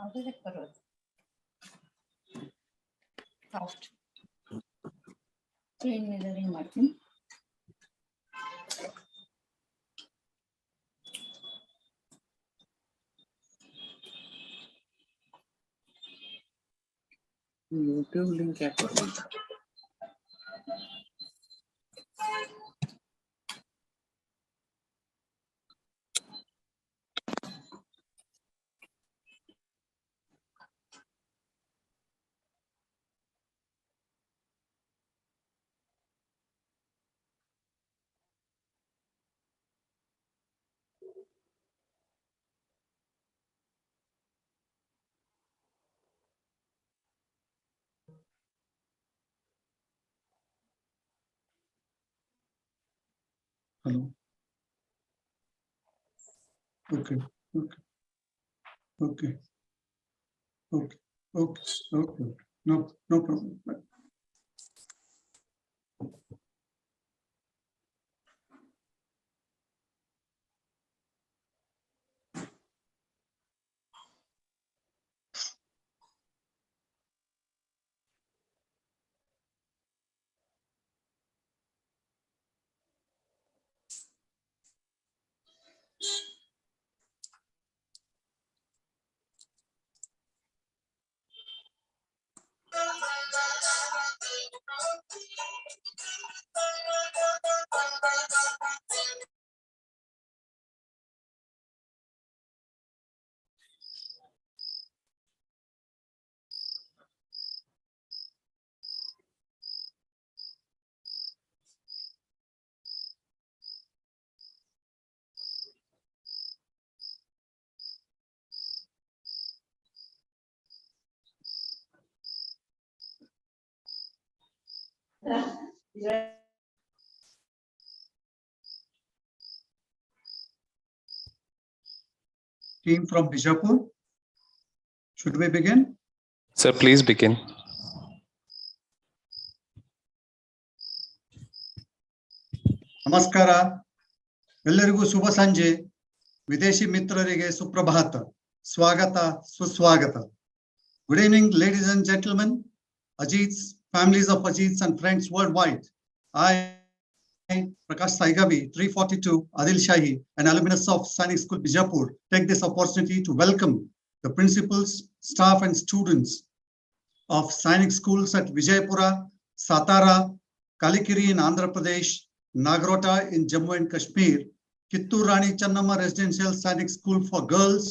ಅದಕ್ಕೆ ಬರೋದು fast chain mirroring ಮಾಡ್ತೀನಿ. ಯೂಟ್ಯೂಬ್ ಲಿಂಕ್ ಯಾಕೆ ಬರ್ತಿಲ್ಲ? Hello. Okay. Okay. Okay. Okay. Okay. Okay. No problem. Team from Bijapur, should we begin? Sir, please begin. ನಮಸ್ಕಾರ, ಎಲ್ಲರಿಗೂ ಶುಭ ಸಂಜೆ. ವಿದೇಶಿ ಮಿತ್ರರಿಗೆ ಸುಪ್ರಭಾತ, ಸ್ವಾಗತ ಸುಸ್ವಾಗತ. Good evening, ladies and gentlemen, Ajit's, families of Ajit's and friends worldwide. I, Prakash Saigavi, 342 Adil Shahi, an alumnus of Sainik School Bijapur, take this opportunity to welcome the principals, staff and students of Sainik schools at Vijaypura, Satara, Kalikiri in Andhra Pradesh, Nagrota in Jammu and Kashmir, Kittur Rani Channamma Residential Sainik School for Girls,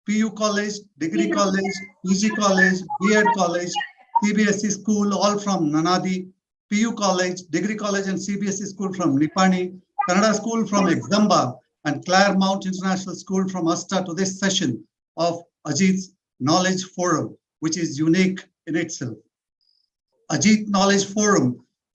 PU College, Degree College, PG College, B.Ed College, CBSE School, all from Nanadi, PU College, Degree College and CBSE School from Nipani, Kannada School from Examba, and Claremont International School from Asta to this session of Ajit's Knowledge Forum, which is unique in itself. Ajit Knowledge Forum,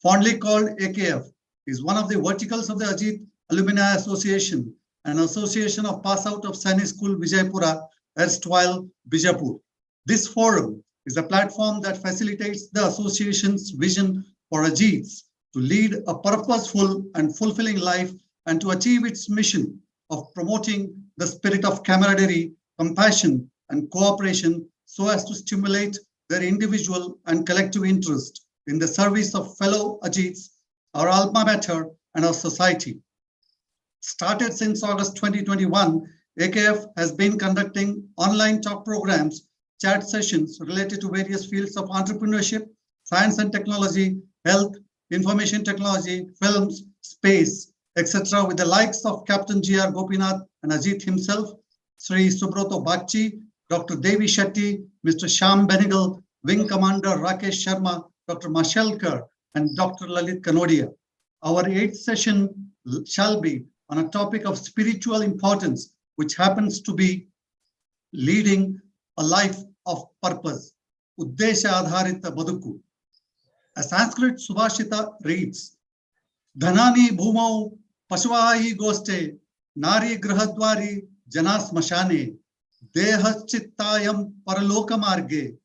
fondly called AKF, is one of the verticals of the Ajit Alumni Association, an association of pass out of Sainik School Vijaypura, erstwhile Bijapur. This forum is a platform that facilitates the association's vision for Ajits to lead a purposeful and fulfilling life and to achieve its mission of promoting the spirit of camaraderie, compassion, and cooperation so as to stimulate their individual and collective interest in the service of fellow Ajits, our alma mater, and our society. Started since August 2021, AKF has been conducting online talk programs, chat sessions related to various fields of entrepreneurship, science and technology, health, information technology, films, space, etc. with the likes of Captain G.R. Gopinath and Ajit himself, Sri Subroto Bagchi, Dr. Devi Shetty, Mr. Shyam Benegal, Wing Commander Rakesh Sharma, Dr. Mashelkar, and Dr. Lalit Kanodia. Our 8th session shall be on a topic of spiritual importance, which happens to be leading a life of purpose. Uddesha Adharita Baduku. A Sanskrit Subhashita reads, Dhanani Bhumau Pashvahi Goste Nari Grahadwari Janas Mashane Dehachittayam Paralokamarge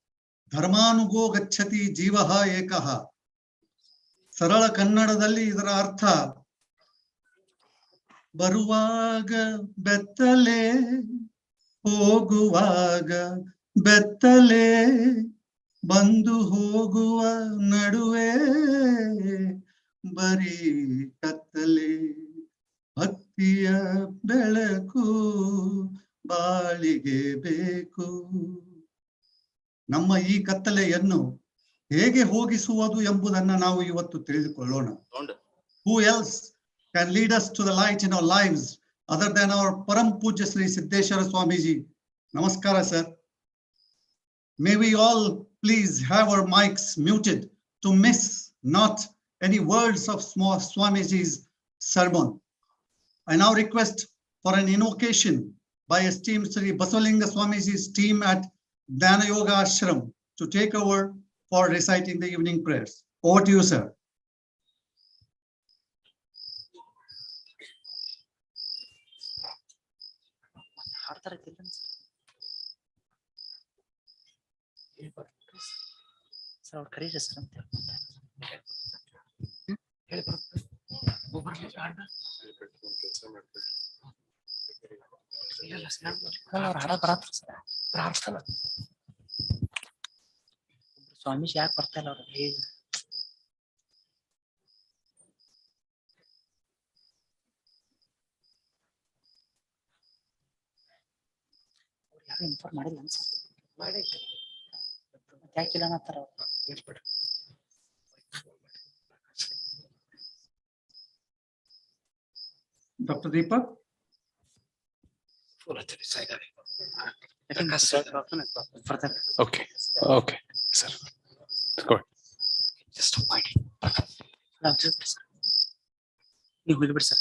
Dharmanugo Gachati Jivaha Ekaha. ಸರಳ ಕನ್ನಡದಲ್ಲಿ ಇದರ ಅರ್ಥ, ಬರುವಾಗ ಬೆತ್ತಲೆ ಹೋಗುವಾಗ ಬೆತ್ತಲೆ ಬಂದು ಹೋಗುವ ನಡುವೆ ಬರೀ ಕತ್ತಲೆ ಭಕ್ತಿಯ ಬೆಳಕು ಬಾಳಿಗೆ ಬೇಕು. ನಮ್ಮ ಈ ಕತ್ತಲೆಯನ್ನು ಹೇಗೆ ಹೋಗಿಸುವುದು ಎಂಬುದನ್ನು ನಾವು ಇವತ್ತು ತಿಳಿದುಕೊಳ್ಳೋಣ. Who else can lead us to the light in our lives other than our Param Pujya Sri Siddheshwara Swamiji? Namaskara, sir. May we all please have our mics muted to miss not any words of Swamiji's sermon. I now request for an invocation by esteemed Sri Basalinga Swamiji's team at Dhyana Yoga Ashram to take over for reciting the evening prayers. Over to you, sir. Sir ಅವ್ರು ಕರೀರಿ sir ಅಂತ ಹೇಳಿ ಅವ್ರು ಹಾಡ ಬರತ್ರಿ sir ಪ್ರಾರ್ಥನ Swamiji ಯಾಕೆ ಬರ್ತಾ ಇಲ್ಲ ಅವ್ರು ಹೇಳಿ ಯಾರು ಇನ್ಫಾರ್ಮ್ ಮಾಡಿಲ್ಲ ಅನ್ಸ ಮಾಡೈತೆ ಯಾಕಿಲ್ಲ ಅನ್ನತ್ತಾರ ಅವ್ರು Dr. Deepak? Okay, okay, sir. Go ahead. Just avoid it. You will be sir.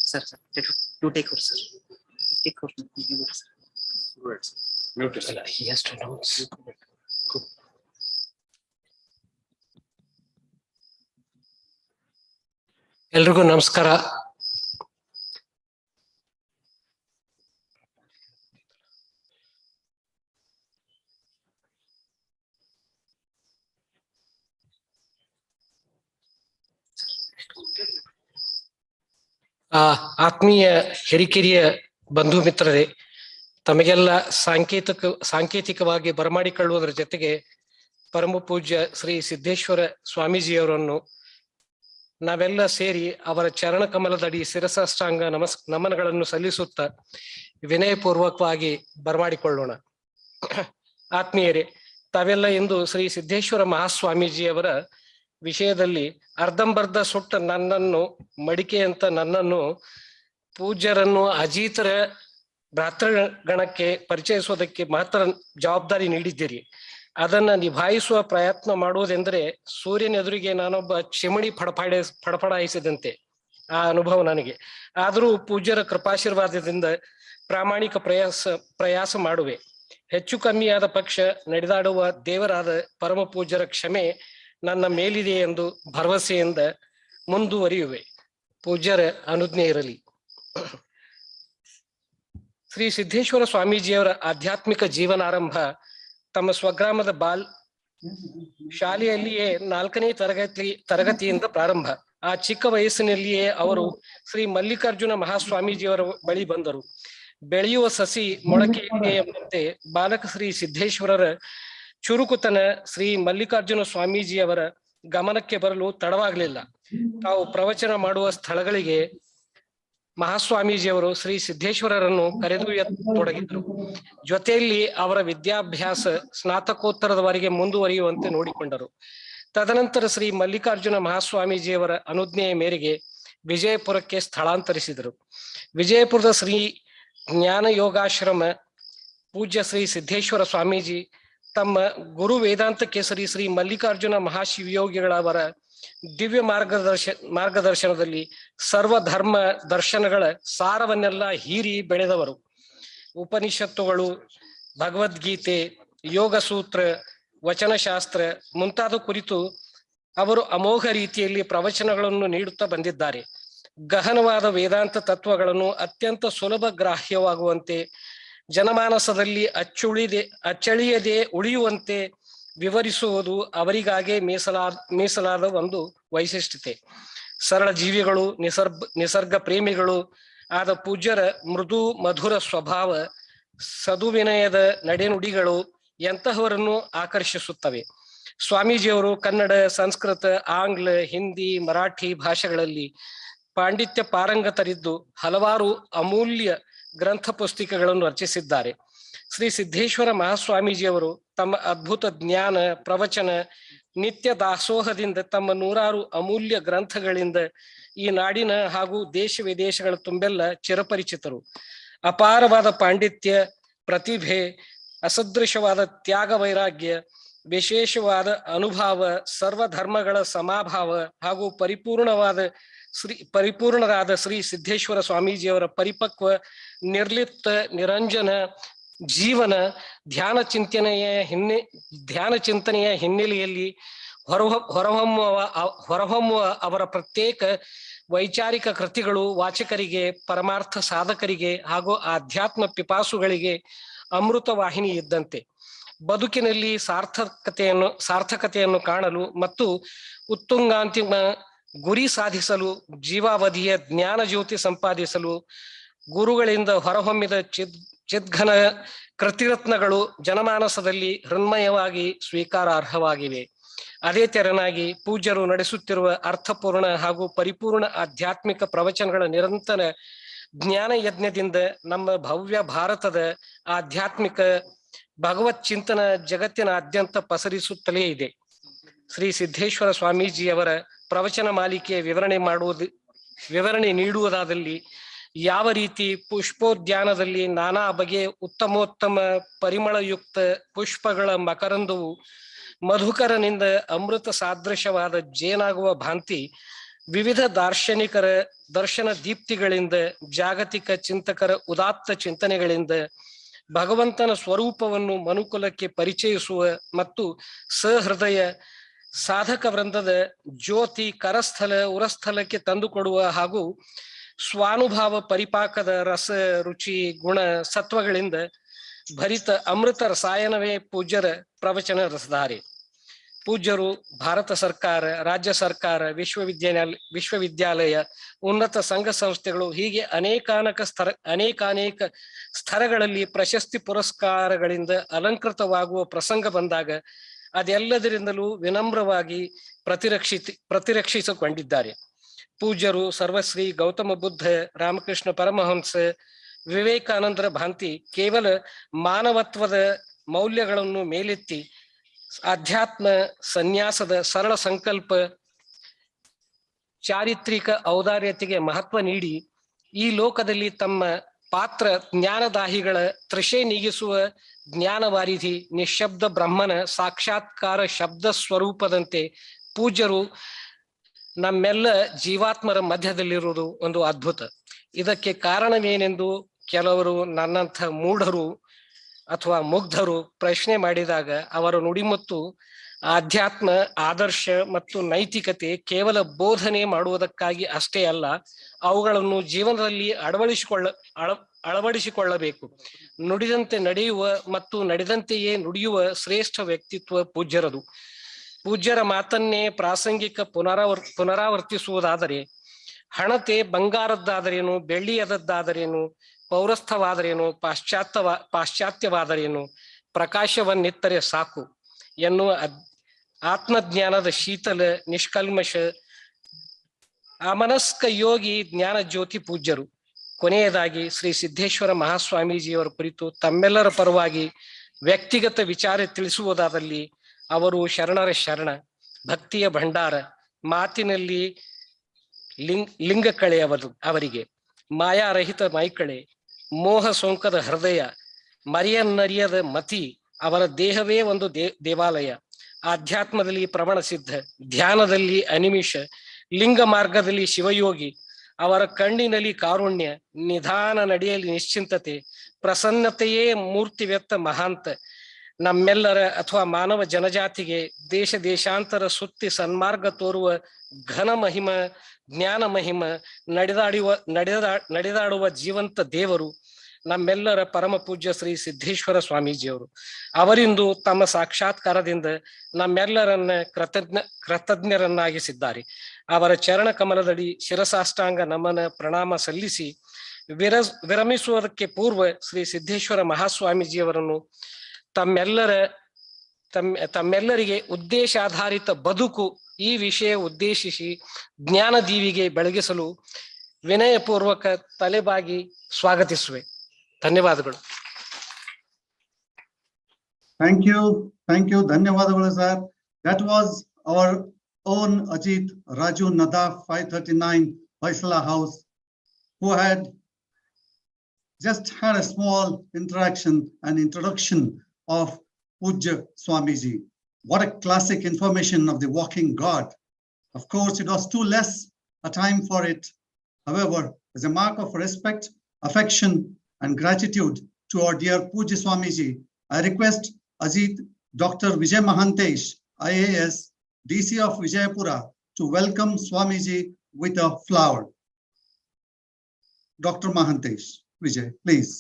You take over, sir. Take over. You will, sir. Good. Mute, sir. He has to announce. Cool. ಎಲ್ರಿಗೂ ನಮಸ್ಕಾರ. ಆತ್ಮೀಯ ಹಿರಿಕಿರಿಯ ಬಂಧು ಮಿತ್ರರೇ, ತಮಗೆಲ್ಲ ಸಾಂಕೇತಿಕವಾಗಿ ಬರಮಾಡಿಕೊಳ್ಳುವುದರ ಜೊತೆಗೆ ಪರಮ ಪೂಜ್ಯ ಶ್ರೀ ಸಿದ್ದೇಶ್ವರ ಸ್ವಾಮೀಜಿಯವರನ್ನು ನಾವೆಲ್ಲ ಸೇರಿ ಅವರ ಚರಣ ಕಮಲದಡಿ ಶಿರಸಾಷ್ಟಾಂಗ ನಮನಗಳನ್ನು ಸಲ್ಲಿಸುತ್ತಾ ವಿನಯಪೂರ್ವಕವಾಗಿ ಬರಮಾಡಿಕೊಳ್ಳೋಣ. ಆತ್ಮೀಯರೇ, ತಾವೆಲ್ಲ ಇಂದು ಶ್ರೀ ಸಿದ್ದೇಶ್ವರ ಮಹಾಸ್ವಾಮೀಜಿಯವರ ವಿಷಯದಲ್ಲಿ ಅರ್ಧಂಬರ್ಧ ಸುಟ್ಟ ನನ್ನನ್ನು ಮಡಿಕೆಯಂತ ನನ್ನನ್ನು ಪೂಜ್ಯರನ್ನು ಅಜೀತರ ಭ್ರಾತೃಗಣಕ್ಕೆ ಪರಿಚಯಿಸುವುದಕ್ಕೆ ಮಾತ್ರ ಜವಾಬ್ದಾರಿ ನೀಡಿದ್ದೀರಿ. ಅದನ್ನ ನಿಭಾಯಿಸುವ ಪ್ರಯತ್ನ ಮಾಡುವುದೆಂದರೆ ಸೂರ್ಯನ ಎದುರಿಗೆ ನಾನೊಬ್ಬ ಚಿಮಣಿ ಫಡಫಡಾಯಿಸಿದಂತೆ ಆ ಅನುಭವ ನನಗೆ. ಆದರೂ ಪೂಜ್ಯರ ಕೃಪಾಶೀರ್ವಾದದಿಂದ ಪ್ರಾಮಾಣಿಕ ಪ್ರಯಾಸ ಮಾಡುವೆ. ಹೆಚ್ಚು ಕಮ್ಮಿಯಾದ ಪಕ್ಷ ನಡೆದಾಡುವ ದೇವರಾದ ಪರಮ ಪೂಜ್ಯರ ಕ್ಷಮೆ ನನ್ನ ಮೇಲಿದೆ ಎಂದು ಭರವಸೆಯಿಂದ ಮುಂದುವರಿಯುವೆ. ಪೂಜ್ಯರ ಅನುಜ್ಞೆ ಇರಲಿ. ಶ್ರೀ ಸಿದ್ದೇಶ್ವರ ಸ್ವಾಮೀಜಿಯವರ ಆಧ್ಯಾತ್ಮಿಕ ಜೀವನಾರಂಭ ತಮ್ಮ ಸ್ವಗ್ರಾಮದ ಶಾಲೆಯಲ್ಲಿಯೇ 4ನೇ ತರಗತಿಯಿಂದ ಪ್ರಾರಂಭ. ಆ ಚಿಕ್ಕ ವಯಸ್ಸಿನಲ್ಲಿಯೇ ಅವರು ಶ್ರೀ ಮಲ್ಲಿಕಾರ್ಜುನ ಮಹಾಸ್ವಾಮೀಜಿಯವರ ಬಳಿ ಬಂದರು. ಬೆಳೆಯುವ ಸಸಿ ಮೊಳಕೆ ಎಂಬಂತೆ ಬಾಲಕ ಶ್ರೀ ಸಿದ್ದೇಶ್ವರರ ಚುರುಕುತನ ಶ್ರೀ ಮಲ್ಲಿಕಾರ್ಜುನ ಸ್ವಾಮೀಜಿಯವರ ಗಮನಕ್ಕೆ ಬರಲು ತಡವಾಗಲಿಲ್ಲ. ತಾವು ಪ್ರವಚನ ಮಾಡುವ ಸ್ಥಳಗಳಿಗೆ ಮಹಾಸ್ವಾಮೀಜಿಯವರು ಶ್ರೀ ಸಿದ್ದೇಶ್ವರರನ್ನು ಕರೆದೊಯ್ಯತೊಡಗಿದರು. ಜೊತೆಯಲ್ಲಿ ಅವರ ವಿದ್ಯಾಭ್ಯಾಸ ಸ್ನಾತಕೋತ್ತರದವರೆಗೆ ಮುಂದುವರಿಯುವಂತೆ ನೋಡಿಕೊಂಡರು. ತದನಂತರ ಶ್ರೀ ಮಲ್ಲಿಕಾರ್ಜುನ ಮಹಾಸ್ವಾಮೀಜಿಯವರ ಅನುಜ್ಞೆಯ ಮೇರೆಗೆ ವಿಜಯಪುರಕ್ಕೆ ಸ್ಥಳಾಂತರಿಸಿದರು. ವಿಜಯಪುರದ ಶ್ರೀ ಜ್ಞಾನ ಯೋಗಾಶ್ರಮ ಪೂಜ್ಯ ಶ್ರೀ ಸಿದ್ದೇಶ್ವರ ಸ್ವಾಮೀಜಿ ತಮ್ಮ ಗುರು ವೇದಾಂತ ಕೇಸರಿ ಶ್ರೀ ಮಲ್ಲಿಕಾರ್ಜುನ ಮಹಾಶಿವಯೋಗಿಗಳವರ ದಿವ್ಯ ಮಾರ್ಗದರ್ಶನದಲ್ಲಿ ಸರ್ವಧರ್ಮ ದರ್ಶನಗಳ ಸಾರವನ್ನೆಲ್ಲ ಹೀರಿ ಬೆಳೆದವರು. ಉಪನಿಷತ್ತುಗಳು, ಭಗವದ್ಗೀತೆ, ಯೋಗ ಸೂತ್ರ, ವಚನಶಾಸ್ತ್ರ ಮುಂತಾದ ಕುರಿತು ಅವರು ಅಮೋಘ ರೀತಿಯಲ್ಲಿ ಪ್ರವಚನಗಳನ್ನು ನೀಡುತ್ತಾ ಬಂದಿದ್ದಾರೆ. ಗಹನವಾದ ವೇದಾಂತ ತತ್ವಗಳನ್ನು ಅತ್ಯಂತ ಸುಲಭ ಗ್ರಾಹ್ಯವಾಗುವಂತೆ, ಜನಮಾನಸದಲ್ಲಿ ಅಚ್ಚಳಿಯದೆ ಉಳಿಯುವಂತೆ ವಿವರಿಸುವುದು ಅವರಿಗಾಗೆ ಮೀಸಲಾದ ಒಂದು ವೈಶಿಷ್ಟ್ಯತೆ. ಸರಳ ಜೀವಿಗಳು, ನಿಸರ್ಗ ಪ್ರೇಮಿಗಳು ಆದ ಪೂಜ್ಯರ ಮೃದು ಮಧುರ ಸ್ವಭಾವ, ಸದುವಿನಯದ ನಡೆನುಡಿಗಳು ಎಂತಹವರನ್ನು ಆಕರ್ಷಿಸುತ್ತವೆ. ಸ್ವಾಮೀಜಿಯವರು ಕನ್ನಡ, ಸಂಸ್ಕೃತ, ಆಂಗ್ಲ, ಹಿಂದಿ, ಮರಾಠಿ ಭಾಷೆಗಳಲ್ಲಿ ಪಾಂಡಿತ್ಯ ಪಾರಂಗತರಿದ್ದು ಹಲವಾರು ಅಮೂಲ್ಯ ಗ್ರಂಥ ಪುಸ್ತಕಗಳನ್ನು ರಚಿಸಿದ್ದಾರೆ. ಶ್ರೀ ಸಿದ್ದೇಶ್ವರ ಮಹಾಸ್ವಾಮೀಜಿಯವರು ತಮ್ಮ ಅದ್ಭುತ ಜ್ಞಾನ, ಪ್ರವಚನ, ನಿತ್ಯ ದಾಸೋಹದಿಂದ ತಮ್ಮ 100 ಅಮೂಲ್ಯ ಗ್ರಂಥಗಳಿಂದ ಈ ನಾಡಿನ ಹಾಗೂ ದೇಶ ವಿದೇಶಗಳ ತುಂಬೆಲ್ಲ ಚಿರಪರಿಚಿತರು. ಅಪಾರವಾದ ಪಾಂಡಿತ್ಯ, ಪ್ರತಿಭೆ, ಅಸದೃಶವಾದ ತ್ಯಾಗ ವೈರಾಗ್ಯ, ವಿಶೇಷವಾದ ಅನುಭವ, ಸರ್ವಧರ್ಮಗಳ ಸಮಾಭಾವ ಹಾಗೂ ಪರಿಪೂರ್ಣರಾದ ಶ್ರೀ ಸಿದ್ದೇಶ್ವರ ಸ್ವಾಮೀಜಿಯವರ ಪರಿಪಕ್ವ, ನಿರ್ಲಿಪ್ತ, ನಿರಂಜನ ಜೀವನ ಧ್ಯಾನ ಚಿಂತನೆಯ ಹಿನ್ನೆಲೆಯಲ್ಲಿ ಹೊರಹೊಮ್ಮುವ ಅವರ ಪ್ರತ್ಯೇಕ ವೈಚಾರಿಕ ಕೃತಿಗಳು ವಾಚಕರಿಗೆ, ಪರಮಾರ್ಥ ಸಾಧಕರಿಗೆ ಹಾಗೂ ಆಧ್ಯಾತ್ಮ ಪಿಪಾಸುಗಳಿಗೆ ಅಮೃತ ವಾಹಿನಿ ಇದ್ದಂತೆ. ಬದುಕಿನಲ್ಲಿ ಸಾರ್ಥಕತೆಯನ್ನು ಕಾಣಲು ಮತ್ತು ಉತ್ತುಂಗಾಂತಿಮ ಗುರಿ ಸಾಧಿಸಲು, ಜೀವಾವಧಿಯ ಜ್ಞಾನ ಜ್ಯೋತಿ ಸಂಪಾದಿಸಲು ಗುರುಗಳಿಂದ ಹೊರಹೊಮ್ಮಿದ ಚಿದ್ಘನ ಕೃತಿರತ್ನಗಳು ಜನಮಾನಸದಲ್ಲಿ ಹೃನ್ಮಯವಾಗಿ ಸ್ವೀಕಾರಾರ್ಹವಾಗಿವೆ. ಅದೇ ತೆರನಾಗಿ ಪೂಜ್ಯರು ನಡೆಸುತ್ತಿರುವ ಅರ್ಥಪೂರ್ಣ ಹಾಗೂ ಪರಿಪೂರ್ಣ ಆಧ್ಯಾತ್ಮಿಕ ಪ್ರವಚನಗಳ ನಿರಂತರ ಜ್ಞಾನ ಯಜ್ಞದಿಂದ ನಮ್ಮ ಭವ್ಯ ಭಾರತದ ಆಧ್ಯಾತ್ಮಿಕ ಭಗವತ್ ಚಿಂತನ ಜಗತ್ತಿನಾದ್ಯಂತ ಪಸರಿಸುತ್ತಲೇ ಇದೆ. ಶ್ರೀ ಸಿದ್ದೇಶ್ವರ ಸ್ವಾಮೀಜಿಯವರ ಪ್ರವಚನ ಮಾಲಿಕೆಯ ವಿವರಣೆ ನೀಡುವುದಾದಲ್ಲಿ ಯಾವ ರೀತಿ ಪುಷ್ಪೋದ್ಯಾನದಲ್ಲಿ ನಾನಾ ಬಗೆಯ ಉತ್ತಮೋತ್ತಮ ಪರಿಮಳಯುಕ್ತ ಪುಷ್ಪಗಳ ಮಕರಂದವು ಮಧುಕರನಿಂದ ಅಮೃತ ಸಾದೃಶವಾದ ಜೇನಾಗುವ ಭಾಂತಿ ವಿವಿಧ ದಾರ್ಶನಿಕರ ದರ್ಶನ ದೀಪ್ತಿಗಳಿಂದ, ಜಾಗತಿಕ ಚಿಂತಕರ ಉದಾತ್ತ ಚಿಂತನೆಗಳಿಂದ ಭಗವಂತನ ಸ್ವರೂಪವನ್ನು ಮನುಕುಲಕ್ಕೆ ಪರಿಚಯಿಸುವ ಮತ್ತು ಸಹೃದಯ ಸಾಧಕ ವೃಂದದ ಜ್ಯೋತಿ ಕರಸ್ಥಲ ಉರಸ್ಥಲಕ್ಕೆ ತಂದುಕೊಡುವ ಹಾಗೂ ಸ್ವಾನುಭಾವ ಪರಿಪಾಕದ ರಸ, ರುಚಿ, ಗುಣ, ಸತ್ವಗಳಿಂದ ಭರಿತ ಅಮೃತ ರಸಾಯನವೇ ಪೂಜ್ಯರ ಪ್ರವಚನ ರಸಧಾರೆ. ಪೂಜ್ಯರು ಭಾರತ ಸರ್ಕಾರ, ರಾಜ್ಯ ಸರ್ಕಾರ, ವಿಶ್ವವಿದ್ಯಾಲಯ, ಉನ್ನತ ಸಂಘ ಸಂಸ್ಥೆಗಳು ಹೀಗೆ ಅನೇಕಾನೇಕ ಸ್ತರಗಳಲ್ಲಿ ಪ್ರಶಸ್ತಿ ಪುರಸ್ಕಾರಗಳಿಂದ ಅಲಂಕೃತವಾಗುವ ಪ್ರಸಂಗ ಬಂದಾಗ ಅದೆಲ್ಲದರಿಂದಲೂ ವಿನಮ್ರವಾಗಿ ಪ್ರತಿರಕ್ಷಿಸಿಕೊಂಡಿದ್ದಾರೆ. ಪೂಜ್ಯರು ಸರ್ವಶ್ರೀ ಗೌತಮ ಬುದ್ಧ, ರಾಮಕೃಷ್ಣ ಪರಮಹಂಸ, ವಿವೇಕಾನಂದರ ಭಾಂತಿ ಕೇವಲ ಮಾನವತ್ವದ ಮೌಲ್ಯಗಳನ್ನು ಮೇಲೆತ್ತಿ ಆಧ್ಯಾತ್ಮ ಸನ್ಯಾಸದ ಸರಳ ಸಂಕಲ್ಪ, ಚಾರಿತ್ರಿಕ ಔದಾರ್ಯತೆಗೆ ಮಹತ್ವ ನೀಡಿ ಈ ಲೋಕದಲ್ಲಿ ತಮ್ಮ ಪಾತ್ರ ಜ್ಞಾನದಾಹಿಗಳ ತೃಷೆ ನೀಗಿಸುವ ಜ್ಞಾನವಾರಿಧಿ ನಿಶಬ್ದ ಬ್ರಹ್ಮನ ಸಾಕ್ಷಾತ್ಕಾರ ಶಬ್ದ ಸ್ವರೂಪದಂತೆ ಪೂಜ್ಯರು ನಮ್ಮೆಲ್ಲ ಜೀವಾತ್ಮರ ಮಧ್ಯದಲ್ಲಿರುವುದು ಒಂದು ಅದ್ಭುತ. ಇದಕ್ಕೆ ಕಾರಣವೇನೆಂದು ಕೆಲವರು ನನ್ನಂಥ ಮೂಢರು ಅಥವಾ ಮುಗ್ಧರು ಪ್ರಶ್ನೆ ಮಾಡಿದಾಗ ಅವರ ನುಡಿಮುತ್ತು ಆಧ್ಯಾತ್ಮ, ಆದರ್ಶ ಮತ್ತು ನೈತಿಕತೆ ಕೇವಲ ಬೋಧನೆ ಮಾಡುವುದಕ್ಕಾಗಿ ಅಷ್ಟೇ ಅಲ್ಲ, ಅವುಗಳನ್ನು ಜೀವನದಲ್ಲಿ ಅಳವಡಿಸಿಕೊಳ್ಳಬೇಕು. ನುಡಿದಂತೆ ನಡೆಯುವ ಮತ್ತು ನಡೆದಂತೆಯೇ ನುಡಿಯುವ ಶ್ರೇಷ್ಠ ವ್ಯಕ್ತಿತ್ವ ಪೂಜ್ಯರದು. ಪೂಜ್ಯರ ಮಾತನ್ನೇ ಪ್ರಾಸಂಗಿಕ ಪುನರಾವರ್ತಿಸುವುದಾದರೆ, ಹಣತೆ ಬಂಗಾರದ್ದಾದರೇನು, ಬೆಳ್ಳಿಯದದ್ದಾದರೇನು, ಪೌರಸ್ಥವಾದರೇನು, ಪಾಶ್ಚಾತ್ಯವಾದರೇನು, ಪ್ರಕಾಶವನ್ನಿತ್ತರೆ ಸಾಕು ಎನ್ನುವ ಆತ್ಮಜ್ಞಾನದ ಶೀತಲ ನಿಷ್ಕಲ್ಮಶ ಅಮನಸ್ಕ ಯೋಗಿ ಜ್ಞಾನ ಜ್ಯೋತಿ ಪೂಜ್ಯರು. ಕೊನೆಯದಾಗಿ ಶ್ರೀ ಸಿದ್ದೇಶ್ವರ ಮಹಾಸ್ವಾಮೀಜಿಯವರ ಕುರಿತು ತಮ್ಮೆಲ್ಲರ ಪರವಾಗಿ ವ್ಯಕ್ತಿಗತ ವಿಚಾರ ತಿಳಿಸುವುದಾದಲ್ಲಿ, ಅವರು ಶರಣರ ಶರಣ, ಭಕ್ತಿಯ ಭಂಡಾರ, ಮಾತಿನಲ್ಲಿ ಲಿಂಗ ಕಳೆ ಅವರಿಗೆ, ಮಾಯಾರಹಿತ ಮೈಕಳೆ, ಮೋಹ ಸೋಂಕದ ಹೃದಯ, ಮರೆಯನ್ನರಿಯದ ಮತಿ, ಅವರ ದೇಹವೇ ಒಂದು ದೇವಾಲಯ. ಆಧ್ಯಾತ್ಮದಲ್ಲಿ ಪ್ರವಣ ಸಿದ್ಧ, ಧ್ಯಾನದಲ್ಲಿ ಅನಿಮಿಷ, ಲಿಂಗ ಮಾರ್ಗದಲ್ಲಿ ಶಿವಯೋಗಿ. ಅವರ ಕಣ್ಣಿನಲ್ಲಿ ಕಾರುಣ್ಯ, ನಿಧಾನ ನಡೆಯಲ್ಲಿ ನಿಶ್ಚಿಂತತೆ, ಪ್ರಸನ್ನತೆಯೇ ಮೂರ್ತಿವ್ಯಕ್ತ ಮಹಾಂತ. ನಮ್ಮೆಲ್ಲರ ಅಥವಾ ಮಾನವ ಜನಜಾತಿಗೆ ದೇಶ ದೇಶಾಂತರ ಸುತ್ತಿ ಸನ್ಮಾರ್ಗ ತೋರುವ ಘನ ಮಹಿಮ, ಜ್ಞಾನ ಮಹಿಮ, ನಡೆದಾಡುವ ಜೀವಂತ ದೇವರು ನಮ್ಮೆಲ್ಲರ ಪರಮ ಪೂಜ್ಯ ಶ್ರೀ ಸಿದ್ದೇಶ್ವರ ಸ್ವಾಮೀಜಿಯವರು. ಅವರಿಂದು ತಮ್ಮ ಸಾಕ್ಷಾತ್ಕಾರದಿಂದ ನಮ್ಮೆಲ್ಲರನ್ನ ಕೃತಜ್ಞರನ್ನಾಗಿಸಿದ್ದಾರೆ. ಅವರ ಚರಣ ಕಮಲದಡಿ ಶಿರಸಾಷ್ಟಾಂಗ ನಮನ ಪ್ರಣಾಮ ಸಲ್ಲಿಸಿ ವಿರಮಿಸುವುದಕ್ಕೆ ಪೂರ್ವ ಶ್ರೀ ಸಿದ್ದೇಶ್ವರ ಮಹಾಸ್ವಾಮೀಜಿಯವರನ್ನು ತಮ್ಮೆಲ್ಲರಿಗೆ ಉದ್ದೇಶಾಧಾರಿತ ಬದುಕು ಈ ವಿಷಯ ಉದ್ದೇಶಿಸಿ ಜ್ಞಾನ ದೀವಿಗೆ ಬೆಳಗಿಸಲು ವಿನಯಪೂರ್ವಕ ತಲೆಬಾಗಿ ಸ್ವಾಗತಿಸುವೆ. ಧನ್ಯವಾದಗಳು. Thank you. ಧನ್ಯವಾದಗಳು sir. That was our own Ajit Raju Nadaf 539 Faisala House, who had just had a small interaction and introduction of Pujya Swamiji. What a classic information of the walking God. Of course, it was too less a time for it. However, as a mark of respect, affection, and gratitude to our dear Pujya Swamiji, I request Ajit Dr. Vijay Mahantesh, IAS, DC of Vijayapura, to welcome Swamiji with a flower. Dr. Mahantesh, Vijay, please.